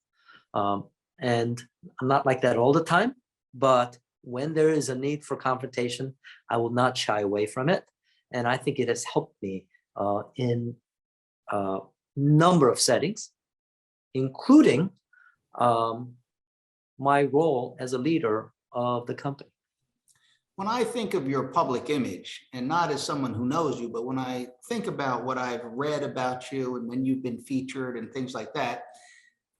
And I'm not like that all the time, but when there is a need for confrontation, I will not shy away from it. And I think it has helped me in a number of settings, including my role as a leader of the company. When I think of your public image, and not as someone who knows you, but when I think about what I've read about you and when you've been featured and things like that,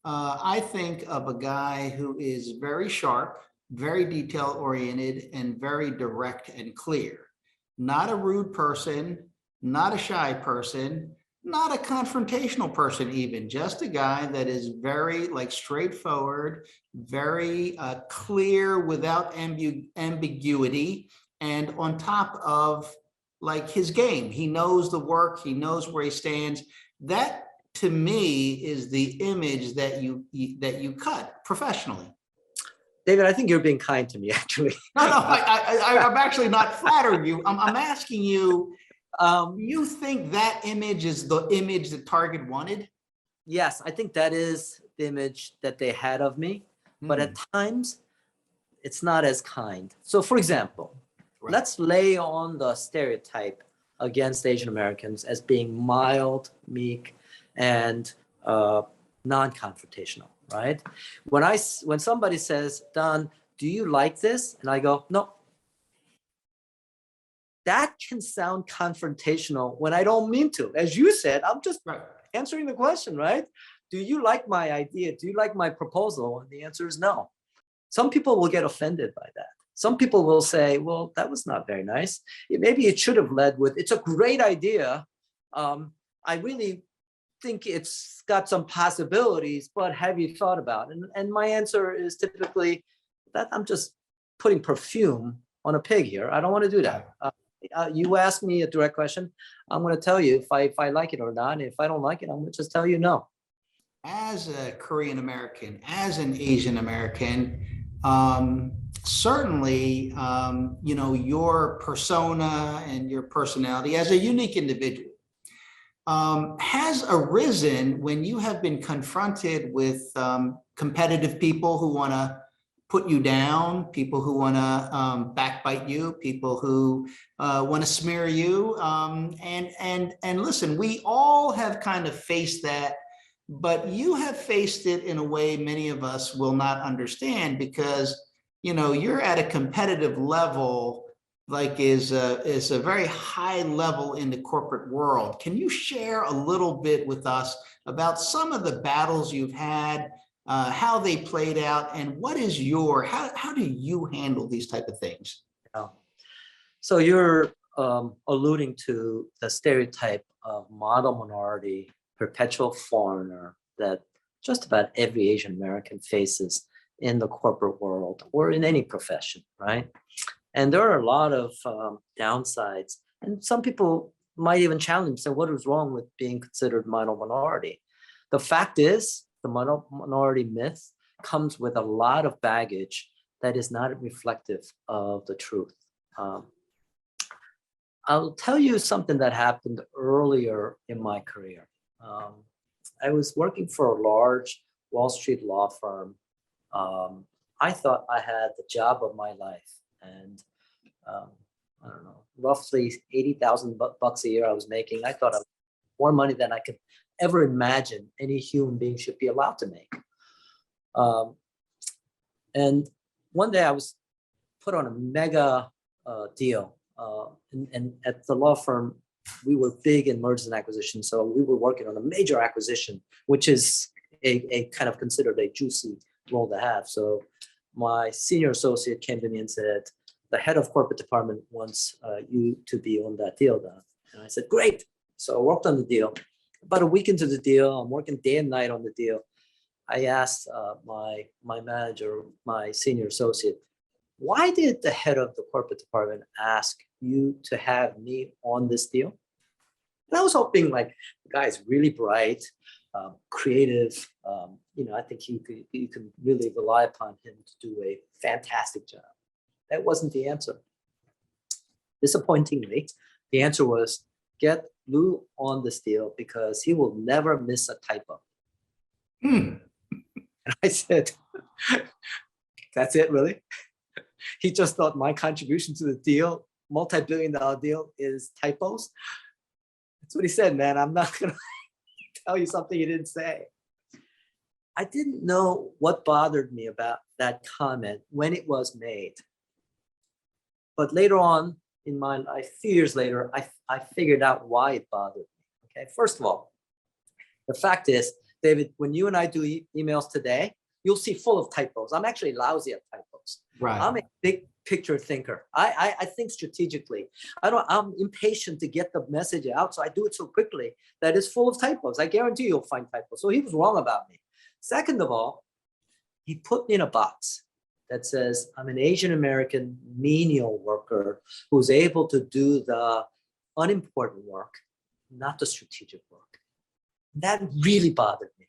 I think of a guy who is very sharp, very detail oriented, and very direct and clear. Not a rude person, not a shy person, not a confrontational person even, just a guy that is very straightforward, very clear without ambiguity, and on top of his game. He knows the work, he knows where he stands. That to me is the image that you cut professionally. David, I think you're being kind to me, actually. No, I'm actually not flattering you. I'm asking you, you think that image is the image that Target wanted? Yes, I think that is the image that they had of me, but at times it's not as kind. So for example, let's lay on the stereotype against Asian Americans as being mild, meek, and non-confrontational, right? When somebody says, Don, do you like this? And I go, no. That can sound confrontational when I don't mean to. As you said, I'm just answering the question, right? Do you like my idea? Do you like my proposal? And the answer is no. Some people will get offended by that. Some people will say, well, that was not very nice. Maybe it should have led with, it's a great idea. I really think it's got some possibilities, but have you thought about it? And my answer is typically that I'm just putting perfume on a pig here. I don't want to do that. You ask me a direct question, I'm going to tell you if I like it or not. And if I don't like it, I'm going to just tell you no. As a Korean American, as an Asian American, certainly, your persona and your personality as a unique individual has arisen when you have been confronted with competitive people who want to put you down, people who want to backbite you, people who want to smear you. And listen, we all have kind of faced that, but you have faced it in a way many of us will not understand because, you're at a competitive level, like is a very high level in the corporate world. Can you share a little bit with us about some of the battles you've had, how they played out, and what is how do you handle these type of things? So you're alluding to the stereotype of model minority, perpetual foreigner that just about every Asian American faces in the corporate world or in any profession, right? And there are a lot of downsides. And some people might even challenge, say, what is wrong with being considered model minority? The fact is, the minority myth comes with a lot of baggage that is not reflective of the truth. I'll tell you something that happened earlier in my career. I was working for a large Wall Street law firm. I thought I had the job of my life. And I don't know, roughly $80,000 a year I was making. I thought I was more money than I could ever imagine any human being should be allowed to make. And one day I was put on a mega deal. And at the law firm, we were big in mergers and acquisitions. So we were working on a major acquisition, which is a kind of considered a juicy role to have. So my senior associate came to me and said, the head of corporate department wants you to be on that deal now. And I said, great. So I worked on the deal. About a week into the deal, I'm working day and night on the deal. I asked my manager, my senior associate, why did the head of the corporate department ask you to have me on this deal? And I was hoping, like, the guy is really bright, creative. I think you can really rely upon him to do a fantastic job. That wasn't the answer. Disappointingly, the answer was, get Lou on this deal because he will never miss a typo. And I said, that's it, really? He just thought my contribution to the deal, multi-billion-dollar deal, is typos? That's what he said, man. I'm not going to tell you something he didn't say. I didn't know what bothered me about that comment when it was made. But later on in my life, a few years later, I figured out why it bothered me. Okay, first of all, the fact is, David, when you and I do emails today, you'll see full of typos. I'm actually lousy at typos. Right. I'm a big picture thinker. I think strategically. I'm impatient to get the message out, so I do it so quickly that it's full of typos. I guarantee you'll find typos. So he was wrong about me. Second of all, he put me in a box that says I'm an Asian American menial worker who's able to do the unimportant work, not the strategic work. That really bothered me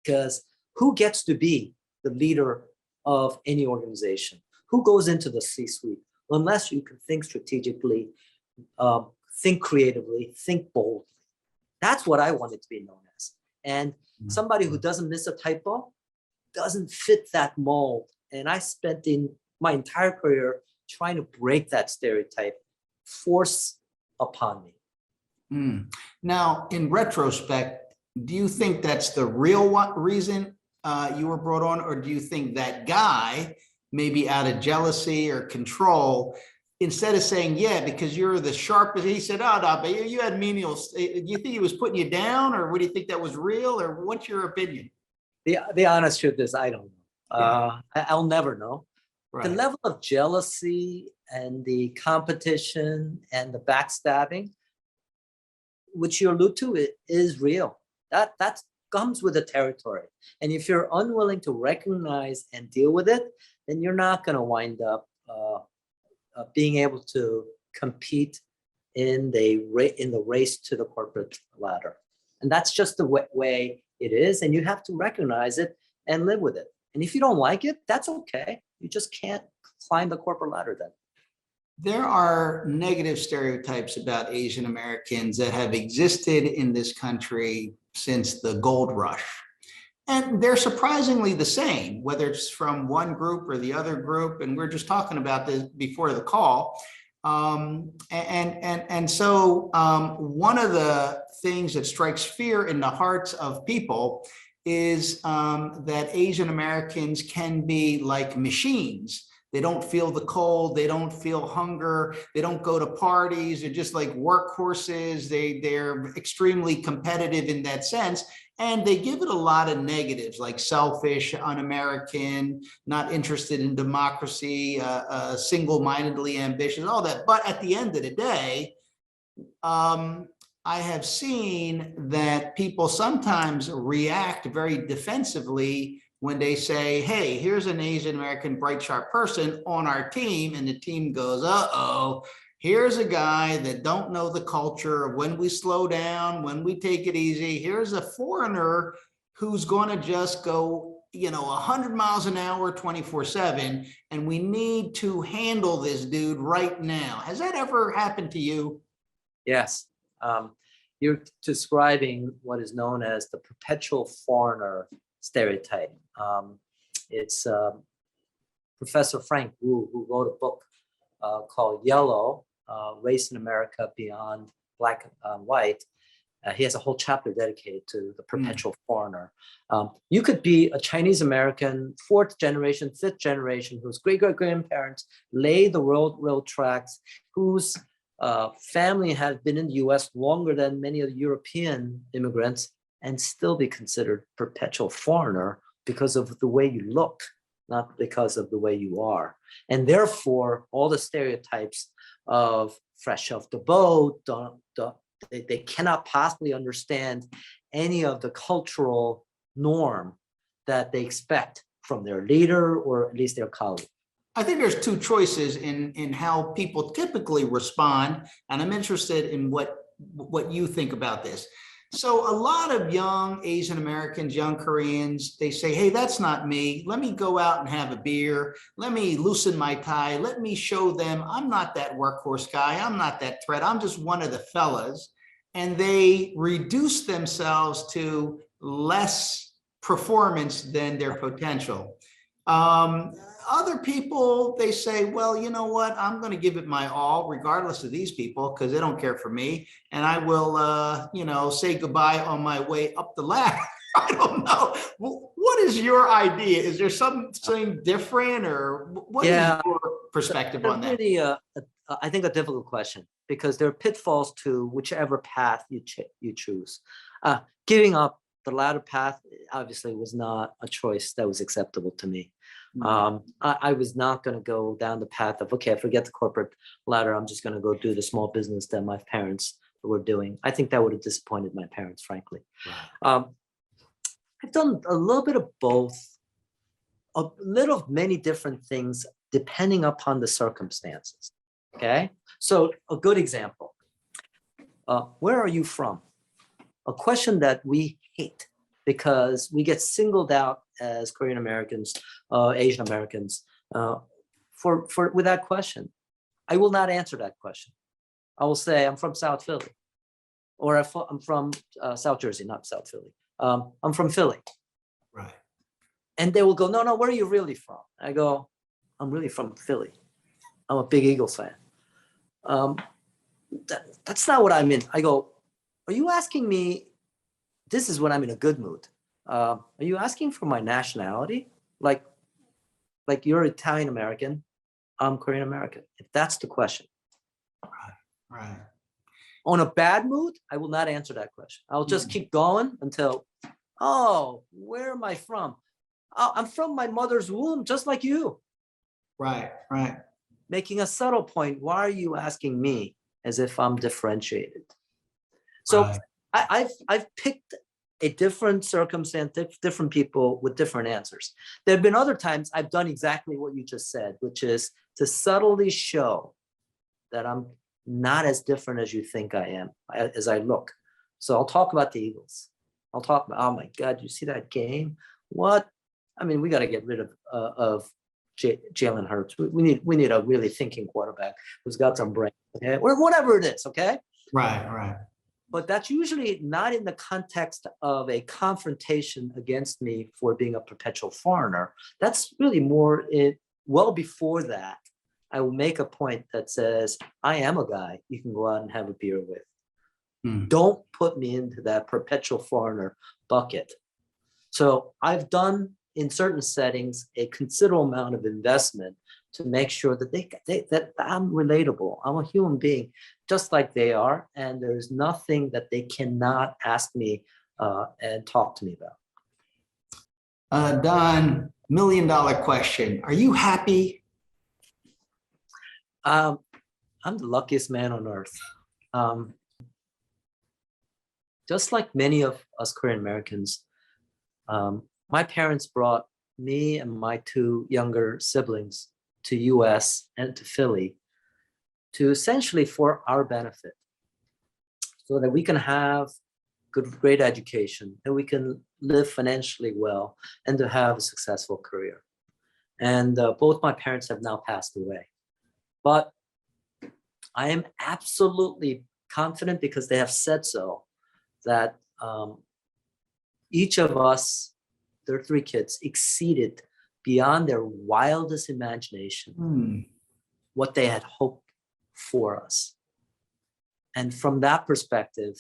because who gets to be the leader of any organization? Who goes into the C-suite unless you can think strategically, think creatively, think boldly? That's what I wanted to be known as. And somebody who doesn't miss a typo doesn't fit that mold. And I spent in my entire career trying to break that stereotype forced upon me. Now, in retrospect, do you think that's the real reason you were brought on, or do you think that guy, maybe out of jealousy or control, instead of saying, yeah, because you're the sharpest, he said, oh, no, but you had menial, do you think he was putting you down, or would you think that was real, or what's your opinion? The honest truth is, I don't know. I'll never know. Right. The level of jealousy and the competition and the backstabbing, which you allude to, it is real. That comes with the territory. And if you're unwilling to recognize and deal with it, then you're not going to wind up being able to compete in the race to the corporate ladder. And that's just the way it is. And you have to recognize it and live with it. And if you don't like it, that's okay. You just can't climb the corporate ladder then. There are negative stereotypes about Asian Americans that have existed in this country since the gold rush. And they're surprisingly the same, whether it's from one group or the other group. And we're just talking about this before the call. So one of the things that strikes fear in the hearts of people is that Asian Americans can be like machines. They don't feel the cold, they don't feel hunger, they don't go to parties, they're just like workhorses, they're extremely competitive in that sense. And they give it a lot of negatives like selfish, un-American, not interested in democracy, single-mindedly ambitious, all that. But at the end of the day, I have seen that people sometimes react very defensively when they say, hey, here's an Asian American bright, sharp person on our team, and the team goes, uh-oh, here's a guy that don't know the culture of when we slow down, when we take it easy. Here's a foreigner who's going to just go, 100 miles an hour, 24/7, and we need to handle this dude right now. Has that ever happened to you? Yes. You're describing what is known as the perpetual foreigner stereotype. It's Professor Frank Wu, who wrote a book called Yellow, Race in America Beyond Black and White. He has a whole chapter dedicated to the perpetual foreigner. You could be a Chinese American, 4th generation, 5th generation, whose great-great-grandparents laid the railroad tracks, whose family has been in the US longer than many of the European immigrants, and still be considered perpetual foreigner because of the way you look, not because of the way you are. And therefore, all the stereotypes of fresh off the boat, they cannot possibly understand any of the cultural norm that they expect from their leader or at least their colleague. I think there's two choices in how people typically respond, and I'm interested in what you think about this. So a lot of young Asian Americans, young Koreans, they say, hey, that's not me. Let me go out and have a beer. Let me loosen my tie. Let me show them I'm not that workhorse guy. I'm not that threat. I'm just one of the fellas. And they reduce themselves to less performance than their potential. Other people, they say, well, you know what? I'm going to give it my all, regardless of these people, because they don't care for me. And I will, say goodbye on my way up the ladder. I don't know. What is your idea? Is there something different, or what is your perspective on that? Really, I think a difficult question, because there are pitfalls to whichever path you choose. Giving up the latter path obviously was not a choice that was acceptable to me. I was not going to go down the path of, okay, forget the corporate ladder. I'm just going to go do the small business that my parents were doing. I think that would have disappointed my parents, frankly. I've done a little bit of both, a little of many different things, depending upon the circumstances. Okay. So a good example, where are you from? A question that we hate, because we get singled out as Korean Americans, Asian Americans, with that question. I will not answer that question. I will say I'm from South Philly, or I'm from South Jersey, not South Philly. I'm from Philly. Right. And they will go, no, where are you really from? I go, I'm really from Philly. I'm a big Eagles fan. That's not what I'm in. I go, are you asking me? This is when I'm in a good mood. Are you asking for my nationality? Like you're Italian American, I'm Korean American. If that's the question. Right. On a bad mood, I will not answer that question. I'll just keep going until, where am I from? Oh, I'm from my mother's womb, just like you. Right. Making a subtle point. Why are you asking me as if I'm differentiated? So I've picked a different circumstance, different people with different answers. There have been other times I've done exactly what you just said, which is to subtly show that I'm not as different as you think I am, as I look. So I'll talk about the Eagles. I'll talk about, oh my God, you see that game? What? I mean, we got to get rid of Jalen Hurts. We need a really thinking quarterback who's got some brain, okay? Or whatever it is, okay? Right. But that's usually not in the context of a confrontation against me for being a perpetual foreigner. That's really more well before that. I will make a point that says, I am a guy you can go out and have a beer with. Don't put me into that perpetual foreigner bucket. So I've done, in certain settings, a considerable amount of investment to make sure that that I'm relatable. I'm a human being just like they are, and there's nothing that they cannot ask me and talk to me about. Don, $1 million question. Are you happy? I'm the luckiest man on earth. Just like many of us Korean Americans, my parents brought me and my two younger siblings to US and to Philly to essentially for our benefit, so that we can have great education and we can live financially well and to have a successful career. And both my parents have now passed away. But I am absolutely confident, because they have said so, that each of us, their three kids, exceeded beyond their wildest imagination what they had hoped for us. And from that perspective,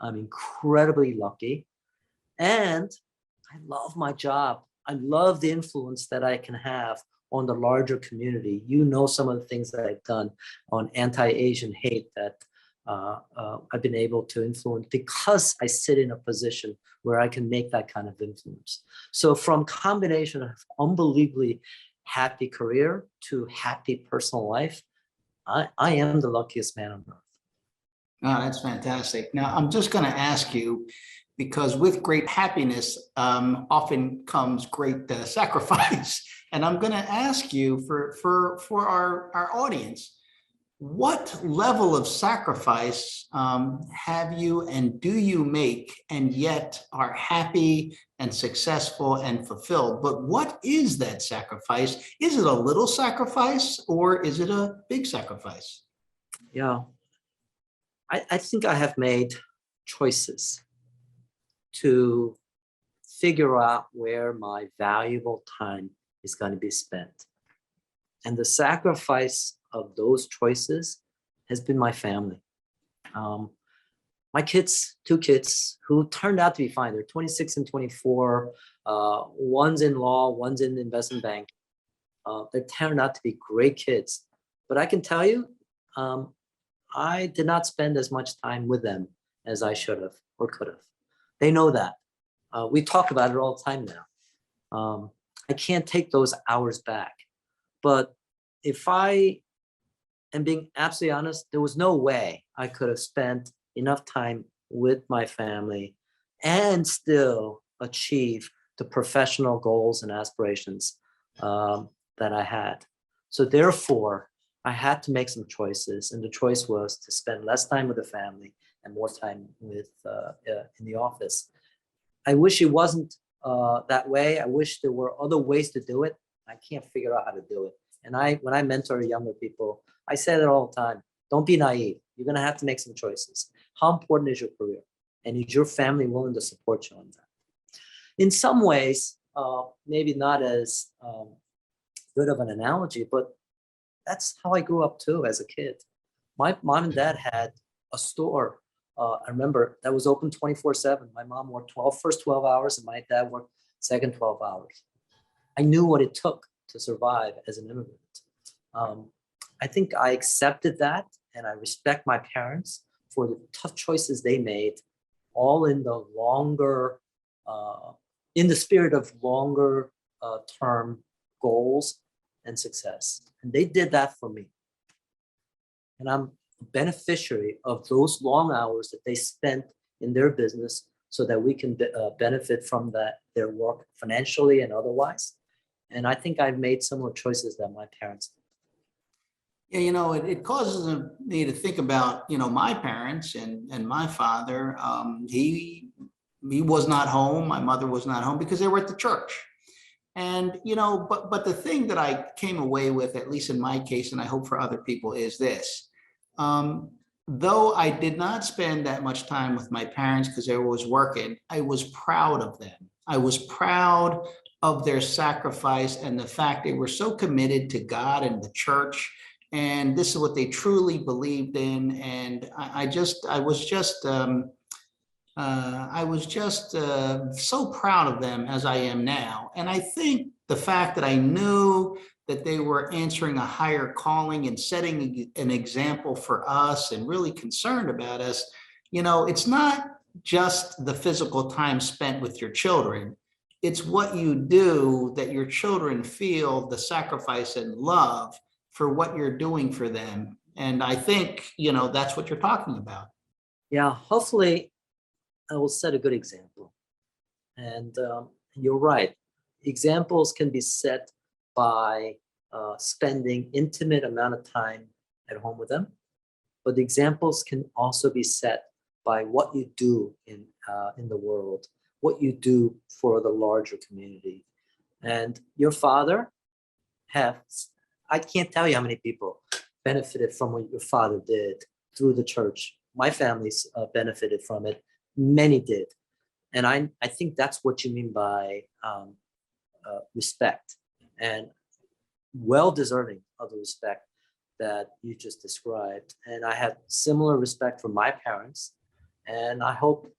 I'm incredibly lucky. And I love my job. I love the influence that I can have on the larger community. You know some of the things that I've done on anti-Asian hate that I've been able to influence because I sit in a position where I can make that kind of influence. So from combination of unbelievably happy career to happy personal life, I am the luckiest man on earth. Oh, that's fantastic. Now, I'm just going to ask you, because with great happiness often comes great sacrifice. And I'm going to ask you for our audience, what level of sacrifice have you and do you make and yet are happy and successful and fulfilled? But what is that sacrifice? Is it a little sacrifice or is it a big sacrifice? Yeah, I think I have made choices to figure out where my valuable time is going to be spent. And the sacrifice of those choices has been my family. My kids, two kids who turned out to be fine. They're 26 and 24. One's in law, one's in investment bank. They turned out to be great kids. But I can tell you, I did not spend as much time with them as I should have or could have. They know that. We talk about it all the time now. I can't take those hours back. But if I am being absolutely honest, there was no way I could have spent enough time with my family and still achieve the professional goals and aspirations that I had. So therefore, I had to make some choices, and the choice was to spend less time with the family and more time with in the office. I wish it wasn't that way. I wish there were other ways to do it. I can't figure out how to do it. And when I mentor younger people, I say that all the time. Don't be naive. You're going to have to make some choices. How important is your career? And is your family willing to support you on that? In some ways, maybe not as good of an analogy, but that's how I grew up too as a kid. My mom and dad had a store, I remember, that was open 24/7. My mom worked first 12 hours and my dad worked second 12 hours. I knew what it took to survive as an immigrant. I think I accepted that, and I respect my parents for the tough choices they made, all in the longer, in the spirit of longer term goals and success. And they did that for me. And I'm a beneficiary of those long hours that they spent in their business so that we can benefit from their work financially and otherwise. And I think I've made similar choices that my parents did. it causes me to think about, my parents and my father. He was not home. My mother was not home because they were at the church. And, but the thing that I came away with, at least in my case, and I hope for other people, is this. Though I did not spend that much time with my parents because they were always working, I was proud of them. I was proud of their sacrifice and the fact they were so committed to God and the church. And this is what they truly believed in. And I was just so proud of them, as I am now. And I think the fact that I knew that they were answering a higher calling and setting an example for us and really concerned about us, it's not just the physical time spent with your children. It's what you do that your children feel the sacrifice and love for what you're doing for them. And I think, that's what you're talking about. Yeah, hopefully I will set a good example. And you're right. Examples can be set by spending intimate amount of time at home with them. But the examples can also be set by what you do in the world, what you do for the larger community. And your father I can't tell you how many people benefited from what your father did through the church. My family's benefited from it. Many did. And I think that's what you mean by respect, and well-deserving of the respect that you just described. And I have similar respect for my parents. And I hope,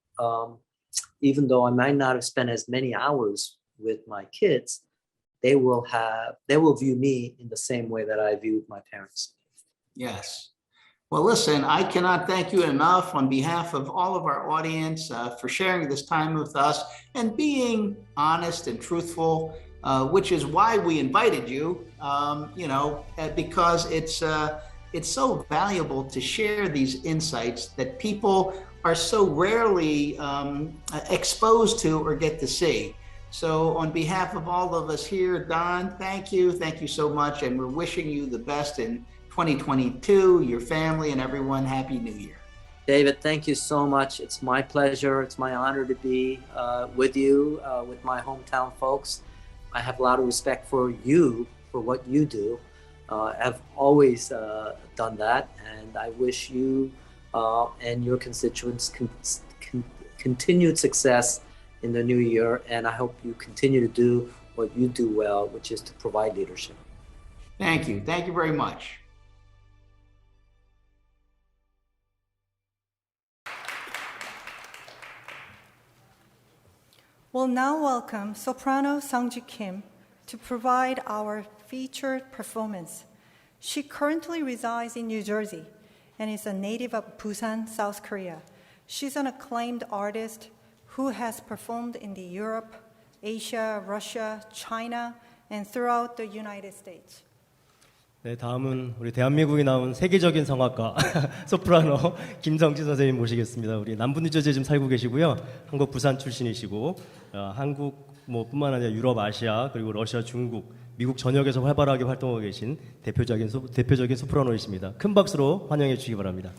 even though I might not have spent as many hours with my kids, they will view me in the same way that I viewed my parents. Yes. Well, listen, I cannot thank you enough on behalf of all of our audience for sharing this time with us and being honest and truthful, which is why we invited you, because it's so valuable to share these insights that people are so rarely exposed to or get to see. So on behalf of all of us here, Don, thank you so much. And we're wishing you the best in 2022, your family and everyone. Happy New Year. David, thank you so much. It's my pleasure. It's my honor to be with you, with my hometown folks. I have a lot of respect for you, for what you do. I've always done that. And I wish you and your constituents continued success in the new year. And I hope you continue to do what you do well, which is to provide leadership. Thank you. Thank you very much. We'll now welcome soprano Sang-ji Kim to provide our featured performance. She currently resides in New Jersey and is a native of Busan, South Korea. She's an acclaimed artist who has performed in Europe, Asia, Russia, China, and throughout the United States. 네, 다음은 우리 대한민국에 나온 세계적인 성악가 소프라노 김성진 선생님 모시겠습니다. 우리 남부뉴저지에 지금 살고 계시고요. 한국 부산 출신이시고 한국 뿐만 아니라 유럽, 아시아 그리고 러시아, 중국, 미국 전역에서 활발하게 활동하고 계신 대표적인 소프라노이십니다. 큰 박수로 환영해 주시기 바랍니다.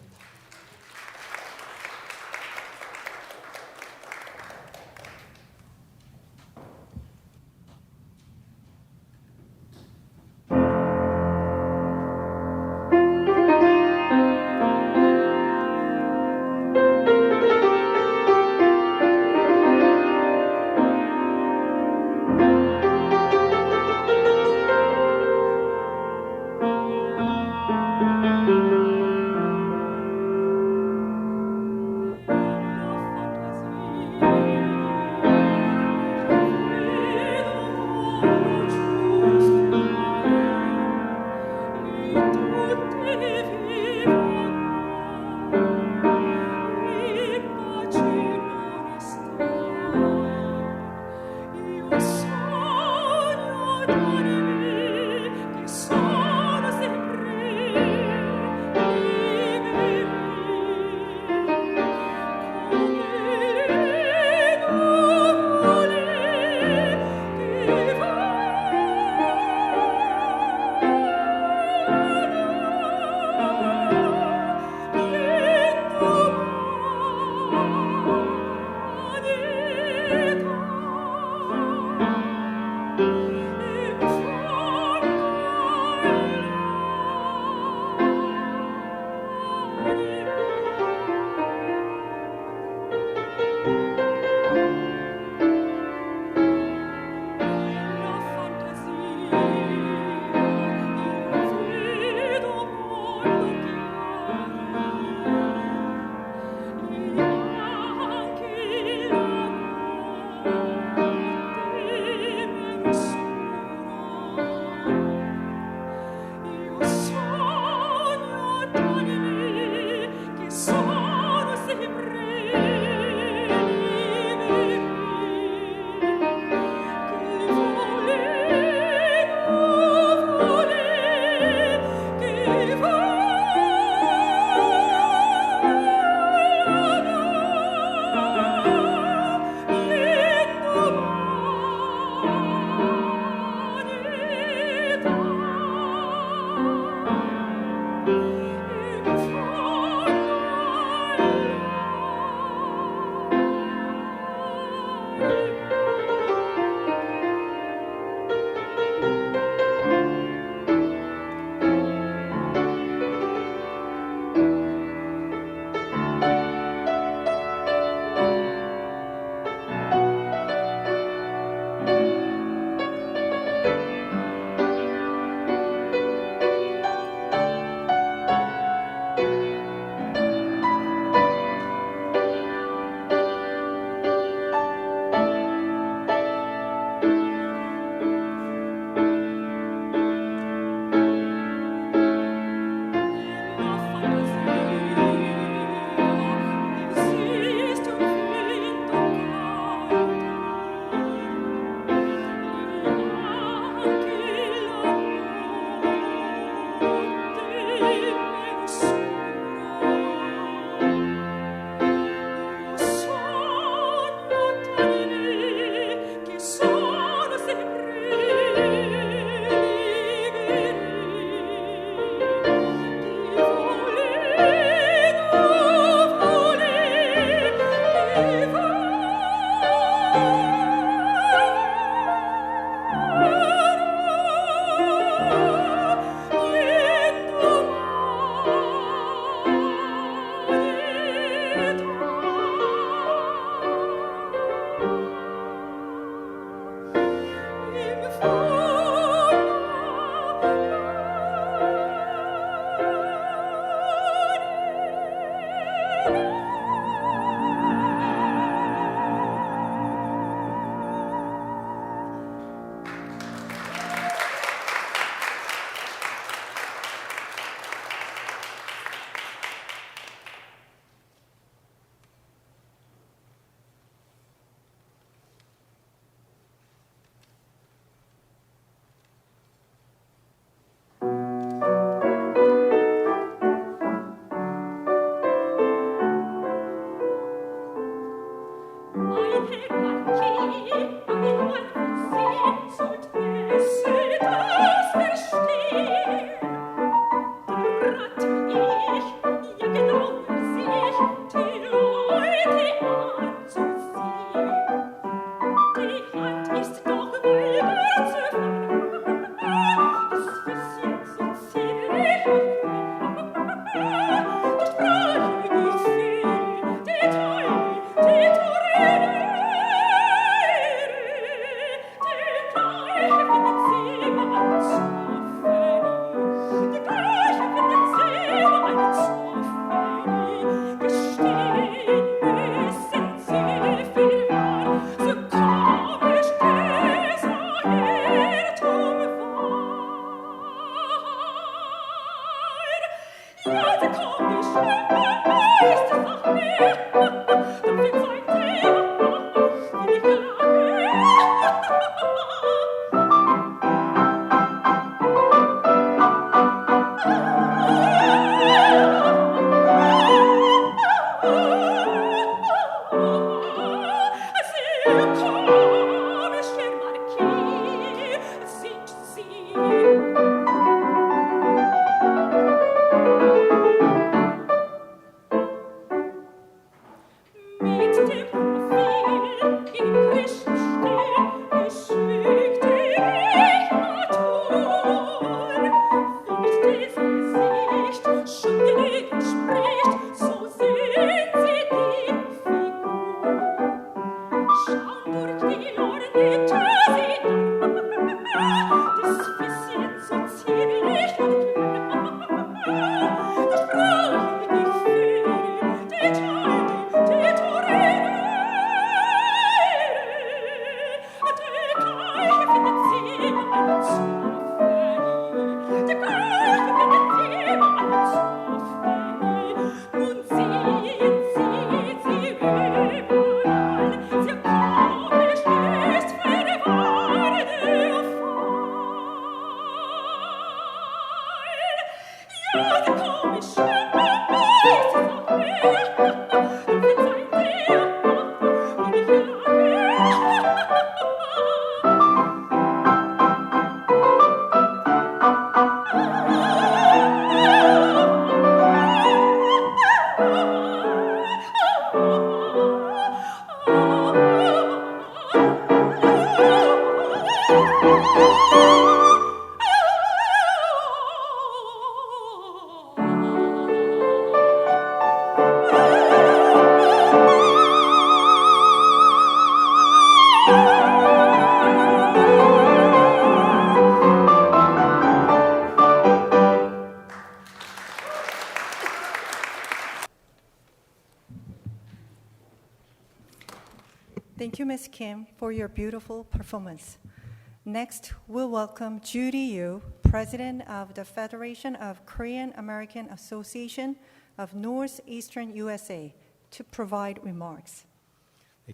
Thank you, Ms. Kim, for your beautiful performance. Next, we'll welcome Judy Yu, President of the Federation of Korean American Association of Northeastern USA, to provide remarks.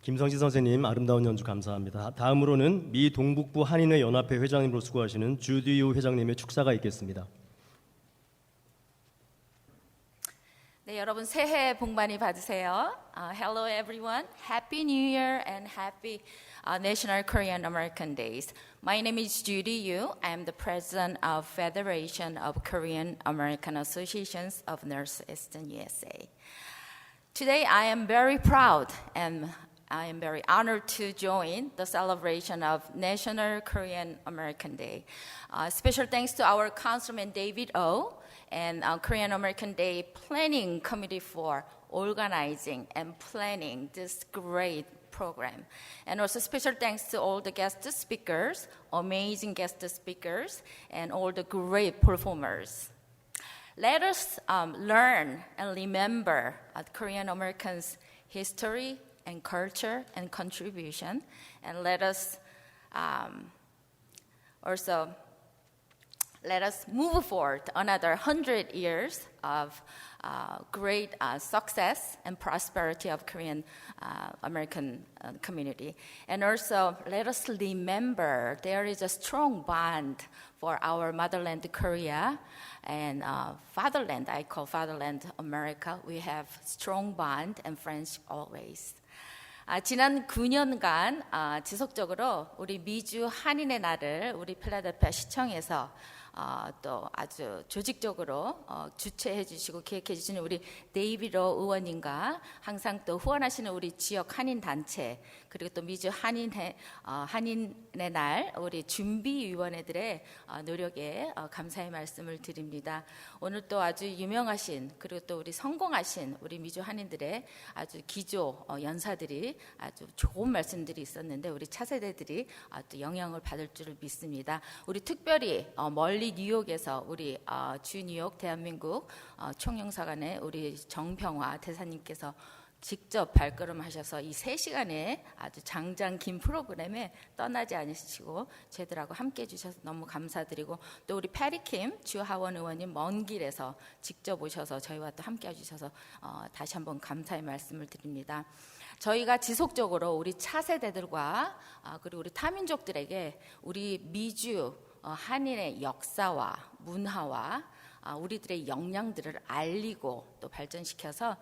김성지 선생님 아름다운 연주 감사합니다. 다음으로는 미 동북부 한인회 연합회 회장님으로 수고하시는 주디 유 회장님의 축사가 있겠습니다. 네, 여러분 새해 복 많이 받으세요. Hello everyone. Happy New Year and happy National Korean American Days. My name is Judy Yu. I am the president of Federation of Korean American Associations of Northeastern USA. Today I am very proud and I am very honored to join the celebration of National Korean American Day. Special thanks to our Councilman David O. and Korean American Day Planning Committee for organizing and planning this great program. And also special thanks to all the guest speakers, amazing guest speakers, and all the great performers. let us learn and remember Korean Americans' history and culture and contribution, and let us also let us move forward another 100 years of great success and prosperity of Korean American community. And also let us remember there is a strong bond for our motherland Korea and fatherland, I call fatherland America. We have strong bond and friends always. 지난 9년간 지속적으로 우리 미주 한인의 날을 우리 필라델피아 시청에서 또 아주 조직적으로 주최해 주시고 기획해 주시는 우리 데이비드 의원님과 항상 또 후원하시는 우리 지역 한인 단체 그리고 또 미주 한인의 날 우리 준비위원회들의 노력에 감사의 말씀을 드립니다. 오늘 또 아주 유명하신 그리고 또 우리 성공하신 우리 미주 한인들의 아주 기조 연사들이 아주 좋은 말씀들이 있었는데 우리 차세대들이 또 영향을 받을 줄을 믿습니다. 우리 특별히 멀리 뉴욕에서 우리 주 뉴욕 대한민국 총영사관의 우리 정평화 대사님께서 직접 발걸음하셔서 이 3시간의 아주 장장 긴 프로그램에 떠나지 않으시고 저희들하고 함께해 주셔서 너무 감사드리고 또 우리 패리킴 주하원 의원님 먼 길에서 직접 오셔서 저희와 또 함께해 주셔서 다시 한번 감사의 말씀을 드립니다. 저희가 지속적으로 우리 차세대들과 그리고 우리 타민족들에게 우리 미주 한인의 역사와 문화와 우리들의 역량들을 알리고 또 발전시켜서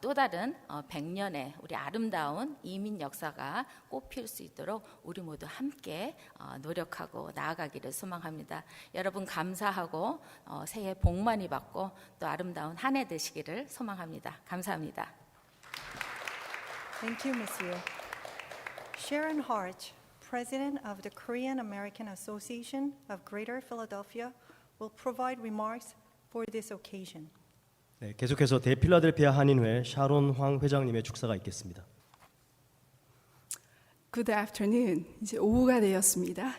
또 다른 100년의 우리 아름다운 이민 역사가 꽃필 수 있도록 우리 모두 함께 노력하고 나아가기를 소망합니다. 여러분 감사하고 새해 복 많이 받고 또 아름다운 한 해 되시기를 소망합니다. 감사합니다. Thank you, Ms. Liu. Sharon Hart, President of the Korean American Association of Greater Philadelphia, will provide remarks for this occasion. 네, 계속해서 대필라델피아 한인회 샤론 황 회장님의 축사가 있겠습니다. Good afternoon. 이제 오후가 되었습니다.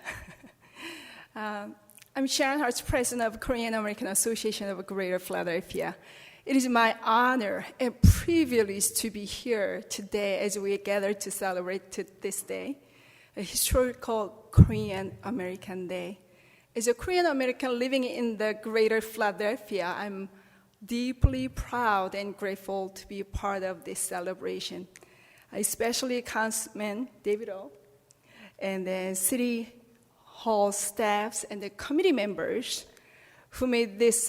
I'm Sharon Hart, President of Korean American Association of Greater Philadelphia. It is my honor and privilege to be here today as we gather to celebrate this day, a historical Korean American Day. As a Korean American living in the Greater Philadelphia, I'm deeply proud and grateful to be a part of this celebration, especially Councilman David O. and the City Hall staffs and the committee members who made this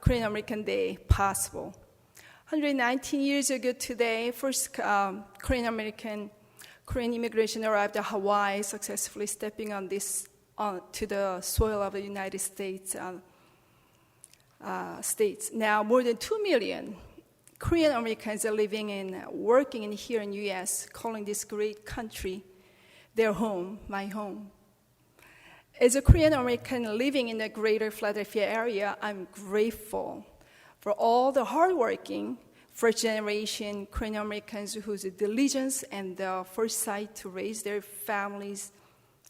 Korean American Day possible. 119 years ago today, first Korean immigration arrived at Hawaii, successfully stepping on to the soil of the United States. Now, more than 2 million Korean Americans are living and working here in the U.S., calling this great country their home, my home. As a Korean American living in the Greater Philadelphia area, I'm grateful for all the hardworking first-generation Korean Americans whose diligence and the foresight to raise their families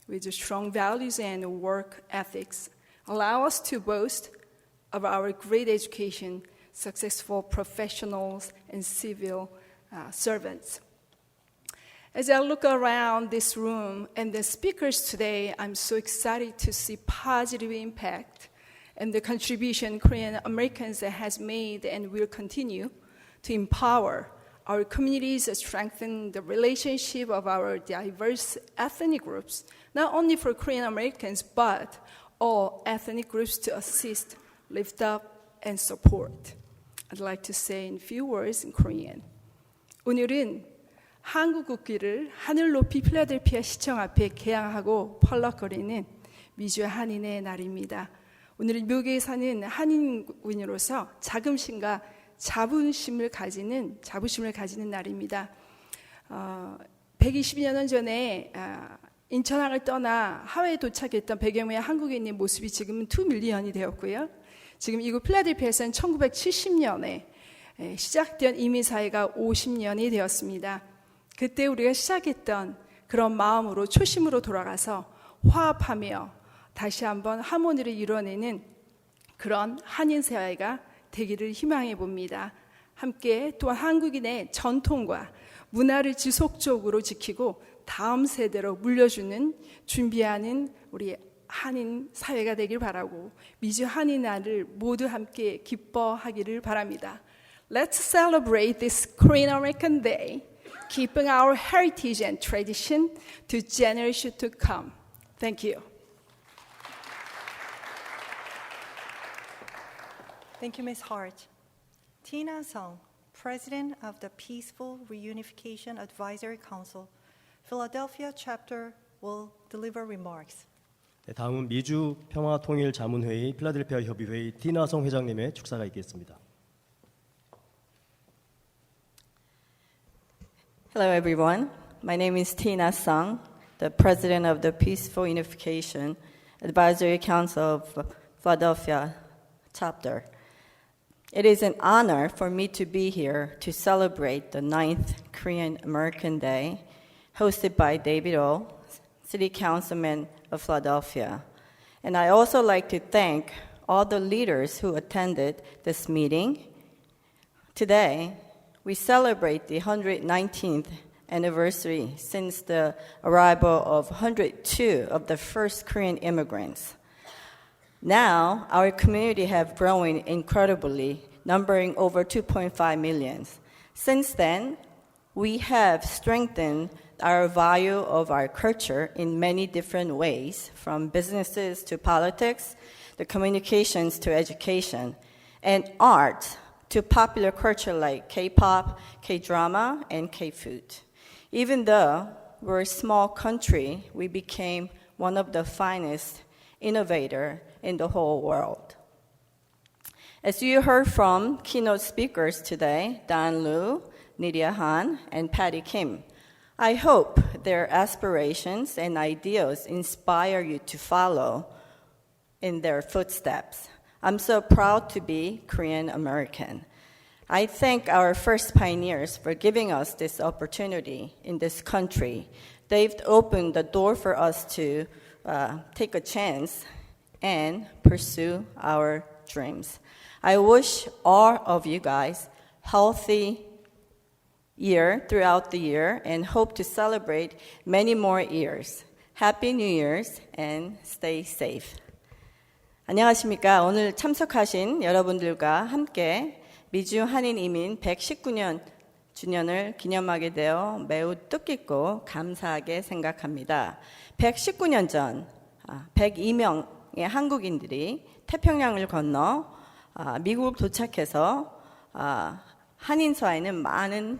with strong values and work ethics allow us to boast of our great education, successful professionals, and civil servants. As I look around this room and the speakers today, I'm so excited to see positive impact and the contribution Korean Americans has made and will continue to empower our communities, strengthen the relationship of our diverse ethnic groups, not only for Korean Americans, but all ethnic groups to assist, lift up, and support. I'd like to say in a few words in Korean. 오늘은 한국 국기를 하늘 높이 필라델피아 시청 앞에 개항하고 펄럭거리는 미주 한인의 날입니다. 오늘은 미국에 사는 한인군으로서 자긍심과 자부심을 가지는 날입니다. 120여 년 전에 인천항을 떠나 하와이에 도착했던 100여 명의 한국인의 모습이 지금은 2밀리언이 되었고요. 지금 이곳 필라델피아에서는 1970년에 시작된 이민사회가 50년이 되었습니다. 그때 우리가 시작했던 그런 마음으로 초심으로 돌아가서 화합하며 다시 한번 하모니를 이뤄내는 그런 한인 사회가 되기를 희망해 봅니다. 함께 또한 한국인의 전통과 문화를 지속적으로 지키고 다음 세대로 물려주는 준비하는 우리 한인 사회가 되길 바라고 미주 한인날을 모두 함께 기뻐하기를 바랍니다. Let's celebrate this Korean American Day, keeping our heritage and tradition to generations to come. Thank you. Thank you, Ms. Hart. Tina Sung, President of the Peaceful Reunification Advisory Council, Philadelphia chapter, will deliver remarks. 네, 다음은 미주 평화통일자문회의 필라델피아 협의회의 티나성 회장님의 축사가 있겠습니다. Hello, everyone. My name is Tina Sung, the president of the Peaceful Unification Advisory Council of Philadelphia chapter. It is an honor for me to be here to celebrate the 9th Korean American Day, hosted by David O., City Councilman of Philadelphia. And I also like to thank all the leaders who attended this meeting. Today, we celebrate the 119th anniversary since the arrival of 102 of the first Korean immigrants. Now, our community have grown incredibly, numbering over 2.5 million. Since then, we have strengthened our value of our culture in many different ways, from businesses to politics, the communications to education, and art to popular culture like K-pop, K-drama, and K-food. Even though we're a small country, we became one of the finest innovators in the whole world. As you heard from keynote speakers today, Don Liu, Nydia Han, and Patty Kim, I hope their aspirations and ideals inspire you to follow in their footsteps. I'm so proud to be Korean American. I thank our first pioneers for giving us this opportunity in this country. They've opened the door for us to take a chance and pursue our dreams. I wish all of you guys healthy year throughout the year and hope to celebrate many more years. Happy New Year's and stay safe. 안녕하십니까. 오늘 참석하신 여러분들과 함께 미주 한인 이민 119년 주년을 기념하게 되어 매우 뜻깊고 감사하게 생각합니다. 119년 전 102명의 한국인들이 태평양을 건너 미국 도착해서 한인사회는 많은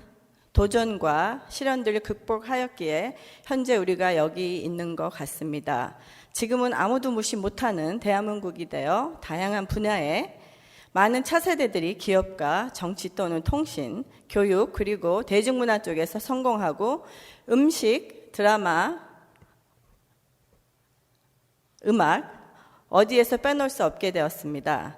도전과 시련들을 극복하였기에 현재 우리가 여기 있는 것 같습니다. 지금은 아무도 무시 못하는 대한민국이 되어 다양한 분야에 많은 차세대들이 기업가, 정치 또는 통신, 교육 그리고 대중문화 쪽에서 성공하고 음식, 드라마, 음악 어디에서 빼놓을 수 없게 되었습니다.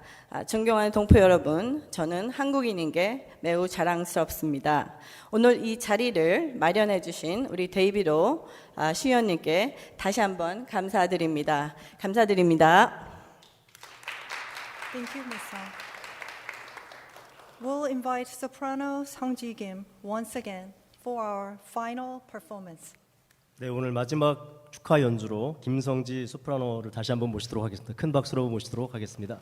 존경하는 동포 여러분, 저는 한국인인 게 매우 자랑스럽습니다. 오늘 이 자리를 마련해 주신 우리 데이비도 시의원님께 다시 한번 감사드립니다. 감사드립니다. Thank you, Ms. Sung. We'll invite soprano Sung Ji-kim once again for our final performance. 네, 오늘 마지막 축하 연주로 김성지 소프라노를 다시 한번 모시도록 하겠습니다. 큰 박수로 모시도록 하겠습니다.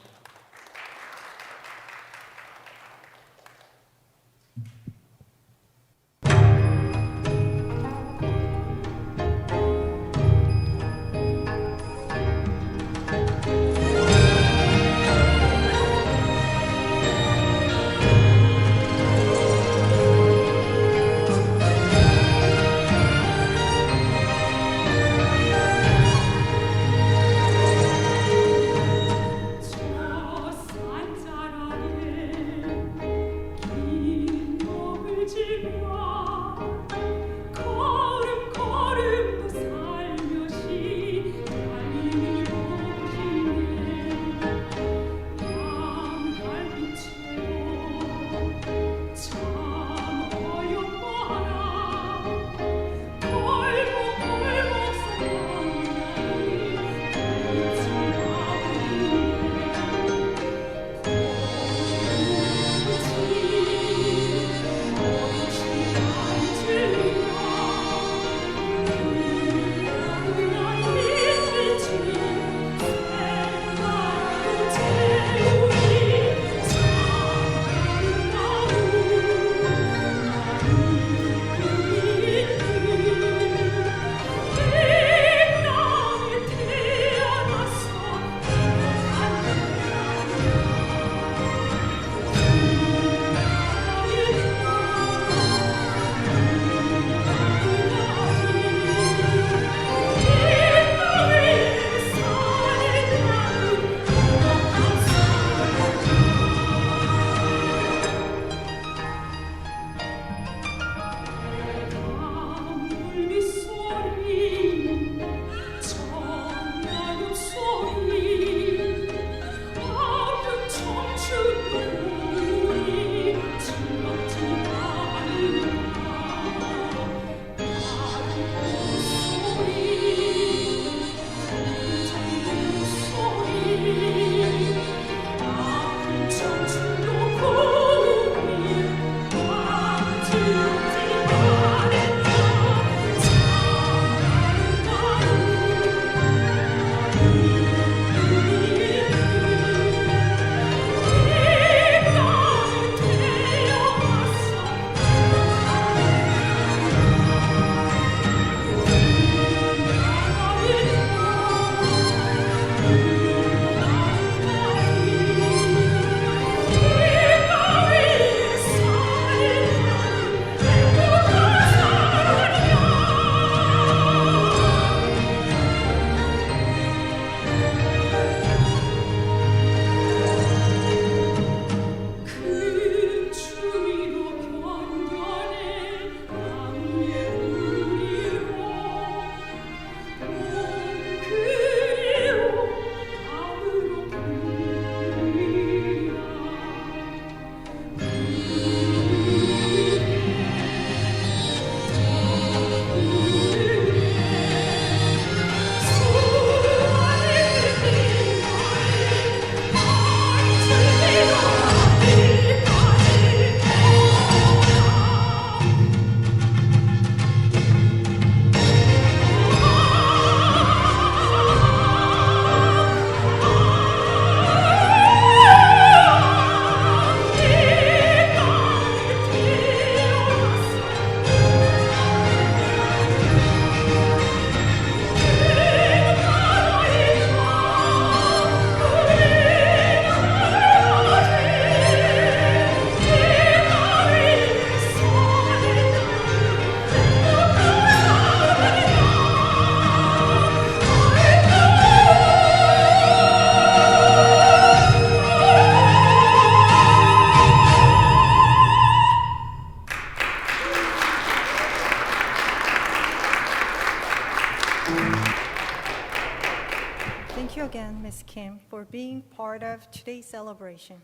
Ms. Kim, for being part of today's celebration.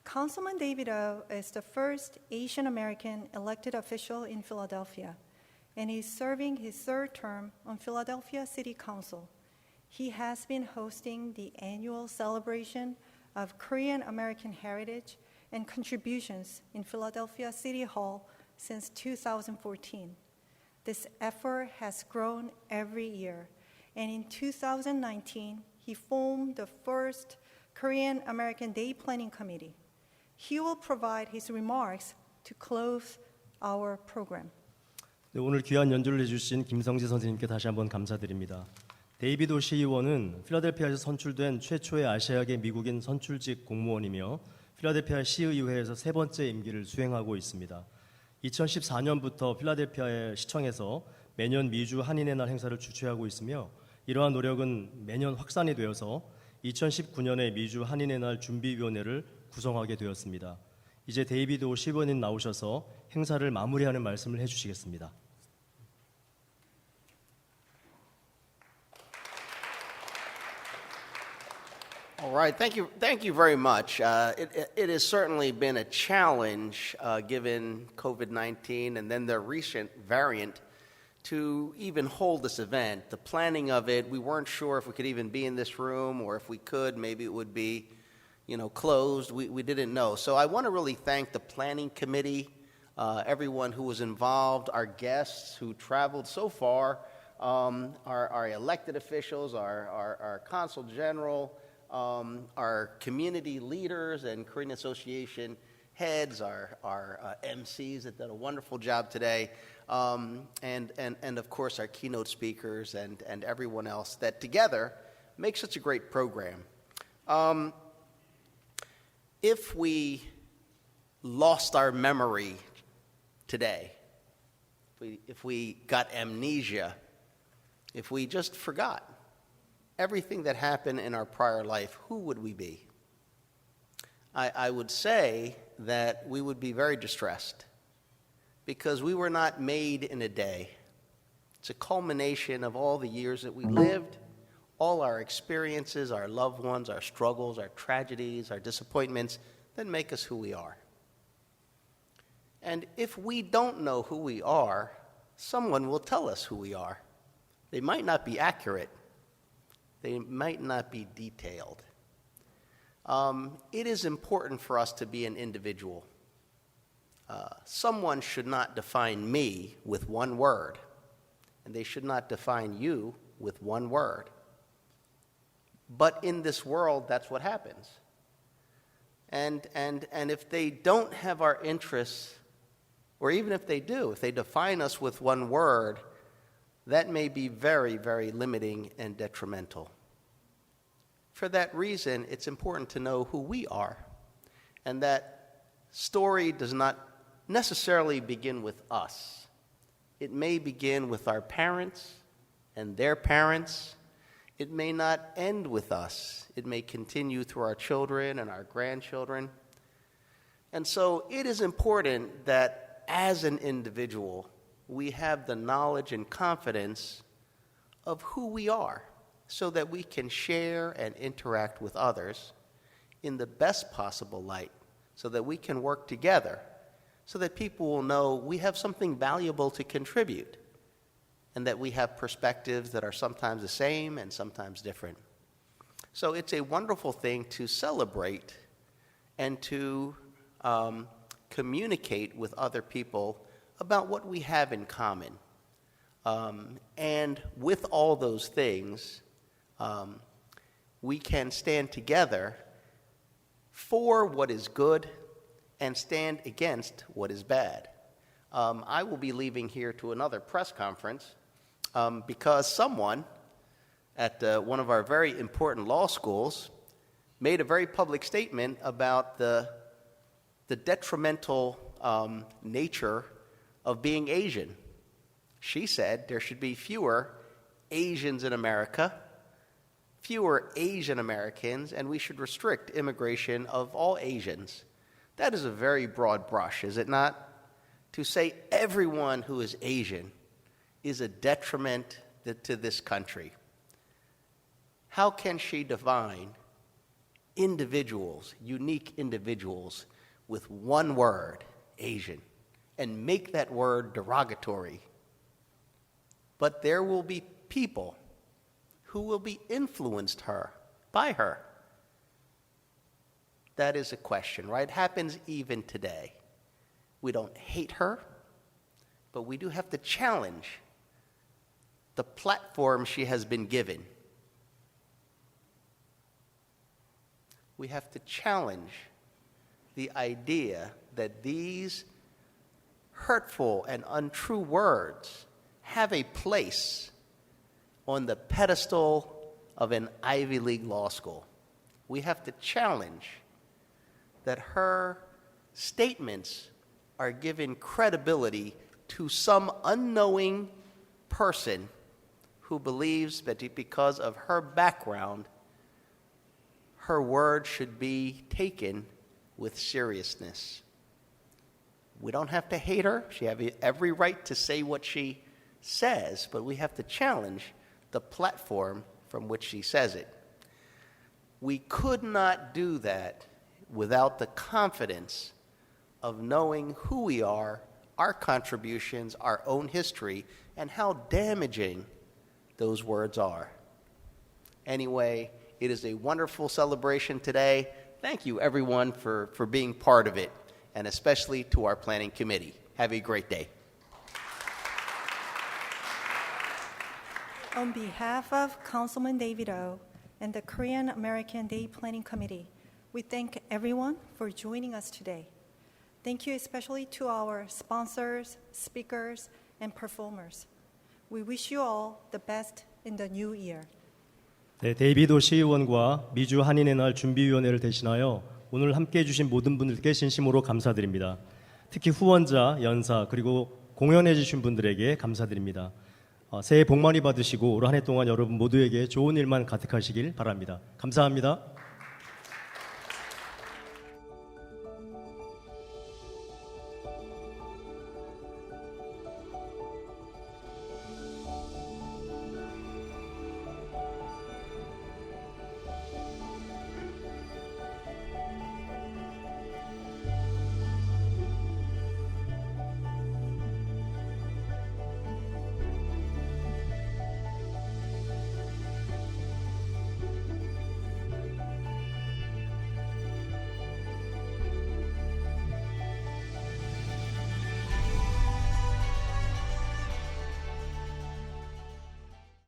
Councilman David O is the first Asian American elected official in Philadelphia, and is serving his third term on Philadelphia City Council. He has been hosting the annual celebration of Korean American heritage and contributions in Philadelphia City Hall since 2014. This effort has grown every year, and in 2019, he formed the first Korean American Day Planning Committee. He will provide his remarks to close our program. 네, 오늘 귀한 연주를 해주신 김성지 선생님께 다시 한번 감사드립니다. 데이비드 오 시의원은 필라델피아에서 선출된 최초의 아시아계 미국인 선출직 공무원이며 필라델피아 시의회에서 세 번째 임기를 수행하고 있습니다. 2014년부터 필라델피아의 시청에서 매년 미주 한인의 날 행사를 주최하고 있으며 이러한 노력은 매년 확산이 되어서 2019년에 미주 한인의 날 준비위원회를 구성하게 되었습니다. 이제 데이비드 오 시의원님 나오셔서 행사를 마무리하는 말씀을 해주시겠습니다. All right, thank you very much. It has certainly been a challenge given COVID-19 and then the recent variant to even hold this event. The planning of it, we weren't sure if we could even be in this room, or if we could, maybe it would be, closed. We didn't know. So I want to really thank the planning committee, everyone who was involved, our guests who traveled so far, our elected officials, our consul general, our community leaders and Korean Association heads, our MCs that did a wonderful job today, and of course our keynote speakers and everyone else that together make such a great program. If we lost our memory today, if we got amnesia, if we just forgot everything that happened in our prior life, who would we be? I would say that we would be very distressed, because we were not made in a day. It's a culmination of all the years that we lived, all our experiences, our loved ones, our struggles, our tragedies, our disappointments that make us who we are. And if we don't know who we are, someone will tell us who we are. They might not be accurate. They might not be detailed. It is important for us to be an individual. Someone should not define me with one word, and they should not define you with one word. But in this world, that's what happens. And if they don't have our interests, or even if they do, if they define us with one word, that may be very, very limiting and detrimental. For that reason, it's important to know who we are, and that story does not necessarily begin with us. It may begin with our parents and their parents. It may not end with us. It may continue through our children and our grandchildren. And so it is important that as an individual, we have the knowledge and confidence of who we are, so that we can share and interact with others in the best possible light, so that we can work together, so that people will know we have something valuable to contribute, and that we have perspectives that are sometimes the same and sometimes different. So it's a wonderful thing to celebrate and to communicate with other people about what we have in common. And with all those things, we can stand together for what is good and stand against what is bad. I will be leaving here to another press conference because someone at one of our very important law schools made a very public statement about the detrimental nature of being Asian. She said there should be fewer Asians in America, fewer Asian Americans, and we should restrict immigration of all Asians. That is a very broad brush, is it not? To say everyone who is Asian is a detriment to this country. How can she define individuals, unique individuals, with one word, Asian, and make that word derogatory? But there will be people who will be influenced by her. That is a question, right? It happens even today. We don't hate her, but we do have to challenge the platform she has been given. We have to challenge the idea that these hurtful and untrue words have a place on the pedestal of an Ivy League law school. We have to challenge that her statements are given credibility to some unknowing person who believes that because of her background, her word should be taken with seriousness. We don't have to hate her. She has every right to say what she says, but we have to challenge the platform from which she says it. We could not do that without the confidence of knowing who we are, our contributions, our own history, and how damaging those words are. Anyway, it is a wonderful celebration today. Thank you, everyone, for being part of it, and especially to our planning committee. Have a great day. On behalf of Councilman David O. and the Korean American Day Planning Committee, we thank everyone for joining us today. Thank you especially to our sponsors, speakers, and performers. We wish you all the best in the new year. 네, 데이비드 시의원과 미주 한인의 날 준비위원회를 대신하여 오늘 함께해 주신 모든 분들께 진심으로 감사드립니다. 특히 후원자, 연사, 그리고 공연해 주신 분들에게 감사드립니다. 새해 복 많이 받으시고 올 한 해 동안 여러분 모두에게 좋은 일만 가득하시길 바랍니다. 감사합니다.